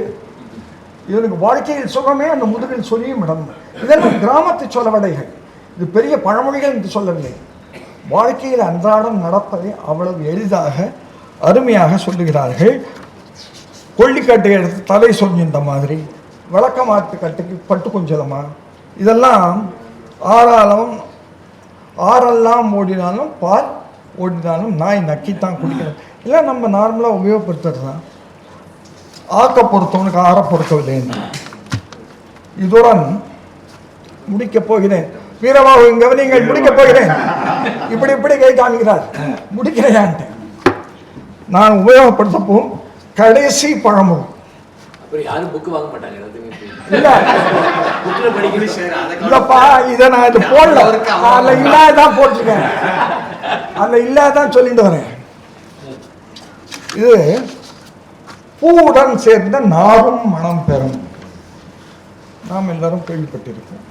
இவனுக்கு வாழ்க்கையில் சுகமே அந்த முதுகில் சொரியும் இடம். இதெல்லாம் கிராமத்து சொல்லவடைகள். இது பெரிய பழமொழிகள் என்று சொல்லவில்லை. வாழ்க்கையில் அன்றாடம் நடப்பதை அவ்வளவு எளிதாக அருமையாக சொல்லுகிறார்கள். கொல்லிக்கட்டை எடுத்து தலை சொன்னின்ற மாதிரி, விளக்கமாட்டு கட்டுக்கு பட்டு கொஞ்சலமா, இதெல்லாம் ஆறெல்லாம் ஓடினாலும் பால் ஓடினாலும் நாய் நக்கித்தான் குடிக்கணும். இல்லை நம்ம நார்மலாக உபயோகப்படுத்துறது தான். ஆக்க பொறுத்தவனுக்கு ஆற பொறுக்கவில்லை என்று. இதுடன் முடிக்கப் போகிறேன். வீரபாபு கவனிங்கள், முடிக்கப் போகிறேன். இப்படி கை காண்கிறார். முடிக்கிறேன்ட்டு நான் உபயோகப்படுத்தப்போம் கடைசி பழமொழி. இல்லப்பா, இதை நான் இது போடல, அதில் இல்லாதான் போட்டிருக்கேன். அதில் இல்லாதான் சொல்லிட்டு வரேன். இது பூவுடன் சேர்ந்த நாரும் மனம் பெறும். நாம் எல்லாரும் கேள்விப்பட்டிருக்கோம்.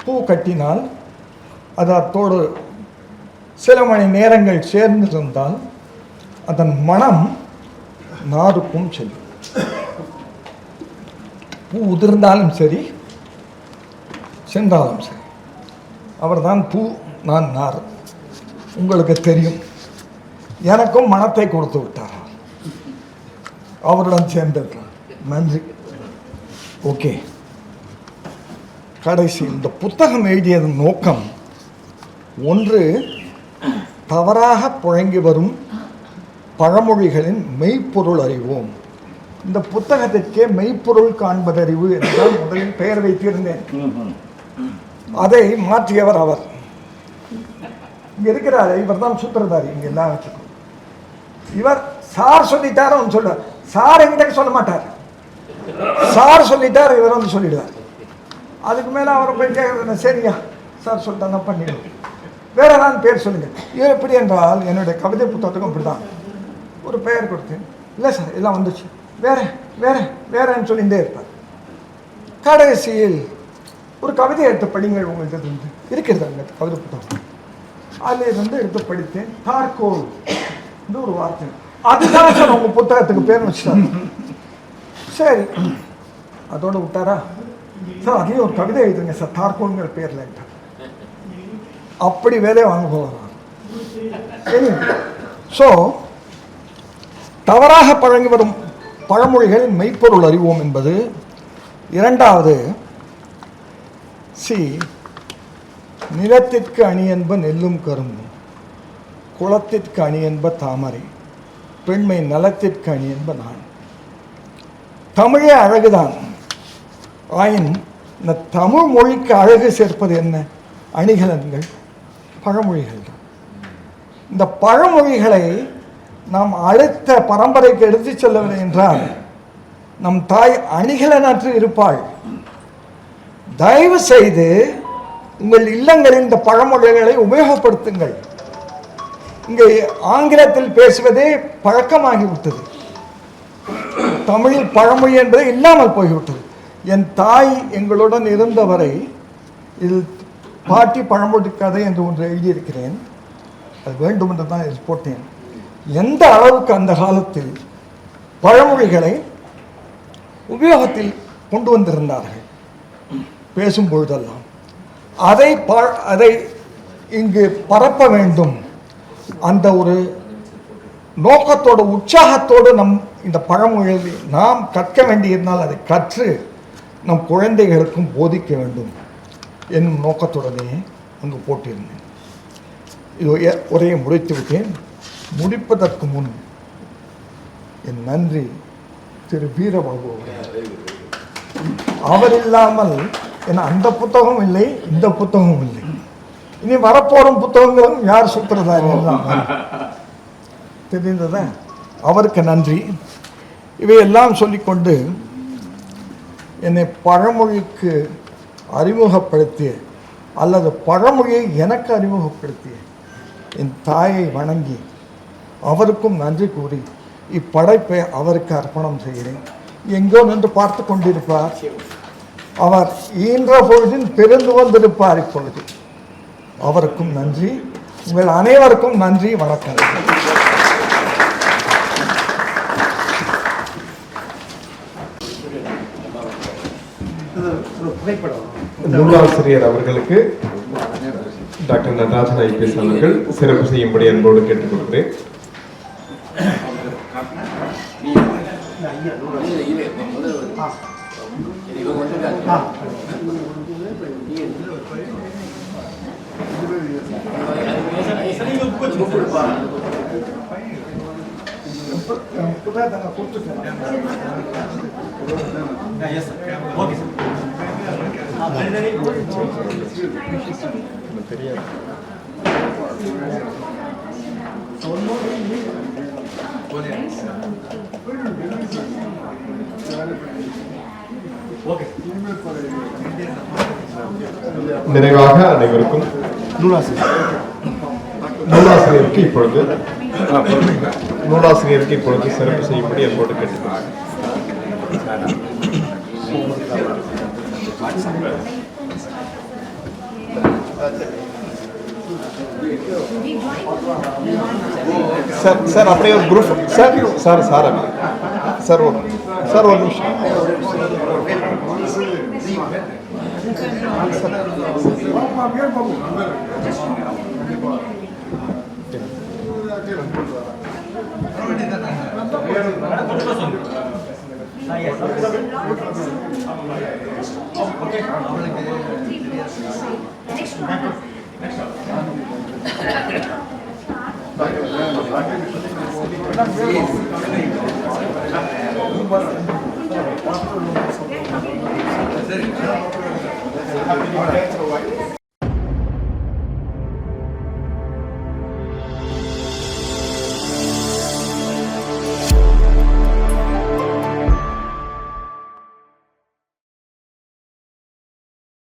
பூ கட்டினால் அது அத்தோடு சில மணி நேரங்கள் சேர்ந்திருந்தால் அதன் மனம் நாருக்கும் செல்லும். பூ உதிர்ந்தாலும் சரி, சென்றாலும் சரி. அவர் தான் பூ, நான் நார். உங்களுக்கு தெரியும், எனக்கும் மனத்தை கொடுத்து விட்டார். அவருடன் சேர்ந்திருக்கிறார். நன்றி. ஓகே, கடைசி இந்த புத்தகம் எழுதியதன் நோக்கம் ஒன்று, தவறாக புழங்கி வரும் பழமொழிகளின் மெய்ப்பொருள் அறிவோம். இந்த புத்தகத்திற்கே மெய்ப்பொருள் காண்பதறிவு என்றால் முதலில் பெயர் வைத்திருந்தேன். அதை மாற்றியவர் அவர். இங்க இருக்கிறாரு, இவர் தான் சூத்திரதாரி இங்க எல்லாத்துக்கும். இவர் சார் சொல்லிட்டார், அவன் சொல்லுவார். சார் என்கிட்ட சொல்ல மாட்டார், சார் சொல்லிட்டார், இவர் வந்து சொல்லிடுவார். அதுக்கு மேலே அவரை போய் கேட்கறது, சரியா சார் சொல்லிட்டாங்க பண்ணிடுவோம், வேற ஏதாவது பேர் சொல்லுங்க. இவர் எப்படி என்றால் என்னுடைய கவிதை புத்தகத்துக்கும் அப்படி தான் ஒரு பெயர் கொடுத்தேன். இல்லை சார் எல்லாம் வந்துச்சு, வேற வேற வேறன்னு சொல்லிகிட்டே இருப்பார். கடைசியில் ஒரு கவிதை எடுத்து படிங்கள், உங்களுக்கு இருந்து இருக்கிறது அங்கே கவிதை புத்தகம், அதிலிருந்து எடுத்து படித்தேன். தார்கோல் ஒரு வார்த்தை, அதுதான் சார் உங்கள் புத்தகத்துக்கு பேர் வச்சுட்டாங்க. சரி அதோட விட்டாரா சார், அதையும் ஒரு கவிதை எழுதுங்க சார் தார்கோல்ங்கிற பேரில். அப்படி வேலையை வாங்க போகிறார். ஸோ தவறாக பழங்கி வரும் பழமொழிகளின் மெய்ப்பொருள் அறிவோம் என்பது. இரண்டாவது, நிலத்திற்கு அணி என்ப நெல்லும் கரும்பும், குளத்திற்கு அணி என்ப தாமரை, பெண்மை நலத்திற்கு அணி என்ப நான். தமிழே அழகுதான், ஆயின் இந்த தமிழ் மொழிக்கு அழகு சேர்ப்பது என்ன? அணிகலன்கள், பழமொழிகள் தான். இந்த பழமொழிகளை நாம் அடுத்த பரம்பரைக்கு எடுத்து செல்லவில்லை என்றால் நம் தாய் அணிகலனற்று இருப்பாள். தயவு செய்து உங்கள் இல்லங்களில் இந்த பழமொழிகளை உபயோகப்படுத்துங்கள். இங்கே ஆங்கிலத்தில் பேசுவதே பழக்கமாகிவிட்டது, தமிழில் பழமொழி என்பது இல்லாமல் போய்விட்டது. என் தாய் எங்களுடன் இருந்தவரை இதில் பாட்டி பழமொழி கதை என்று ஒன்று எழுதியிருக்கிறேன், அது வேண்டும் என்று தான் இதில் போட்டேன். எந்த அளவுக்கு அந்த காலத்தில் பழமொழிகளை உபயோகத்தில் கொண்டு வந்திருந்தார்கள் பேசும் பொழுதெல்லாம். அதை இங்கு பரப்ப வேண்டும். அந்த ஒரு நோக்கத்தோடு உற்சாகத்தோடு இந்த பழமொழியை நாம் கற்க வேண்டியிருந்தால் அதை கற்று நம் குழந்தைகளுக்கும் போதிக்க வேண்டும் என்னும் நோக்கத்துடனே அங்கு போட்டிருந்தேன். இது உரையை முடித்து விட்டேன். முடிப்பதற்கு முன் என் நன்றி திரு வீரபாபு அவர்கள். அவர் இல்லாமல் என அந்த புத்தகம் இல்லை, இந்த புத்தகம் இல்லை, இனி வரப்போறும் புத்தகங்களும் யார் சுத்துறதாரி எல்லாம் தெரிந்ததா? அவருக்கு நன்றி. இவையெல்லாம் சொல்லிக்கொண்டு என்னை பழமொழிக்கு அறிமுகப்படுத்திய அல்லது பழமொழியை எனக்கு அறிமுகப்படுத்திய என் தாயை வணங்கி அவருக்கும் நன்றி கூறி இப்படைப்பை அவருக்கு அர்ப்பணம் செய்கிறேன். எங்கோ நின்று பார்த்து கொண்டிருப்பார், அவர் ஈன்ற பொழுதின் பிறந்து வந்திருப்பார். இப்பொழுது அவருக்கும் நன்றி, உங்கள் அனைவருக்கும் நன்றி, வணக்கம். நூலாசிரியர் அவர்களுக்கு டாக்டர் நடராஜன் ஐபிஎஸ் அவர்கள் சிறப்பு செய்யும்படி அன்போடு கேட்டுக்கொள்கிறேன். நிறைவாக அனைவருக்கும் நூலாசிரியருக்கு இப்பொழுது சிறப்பு செய்யும்படி அன்போடு கேட்டுக்கொள்கிறேன். சார் அப்படியே ஒரு group sir sir sir sir sir ஒரு நிமிஷம்.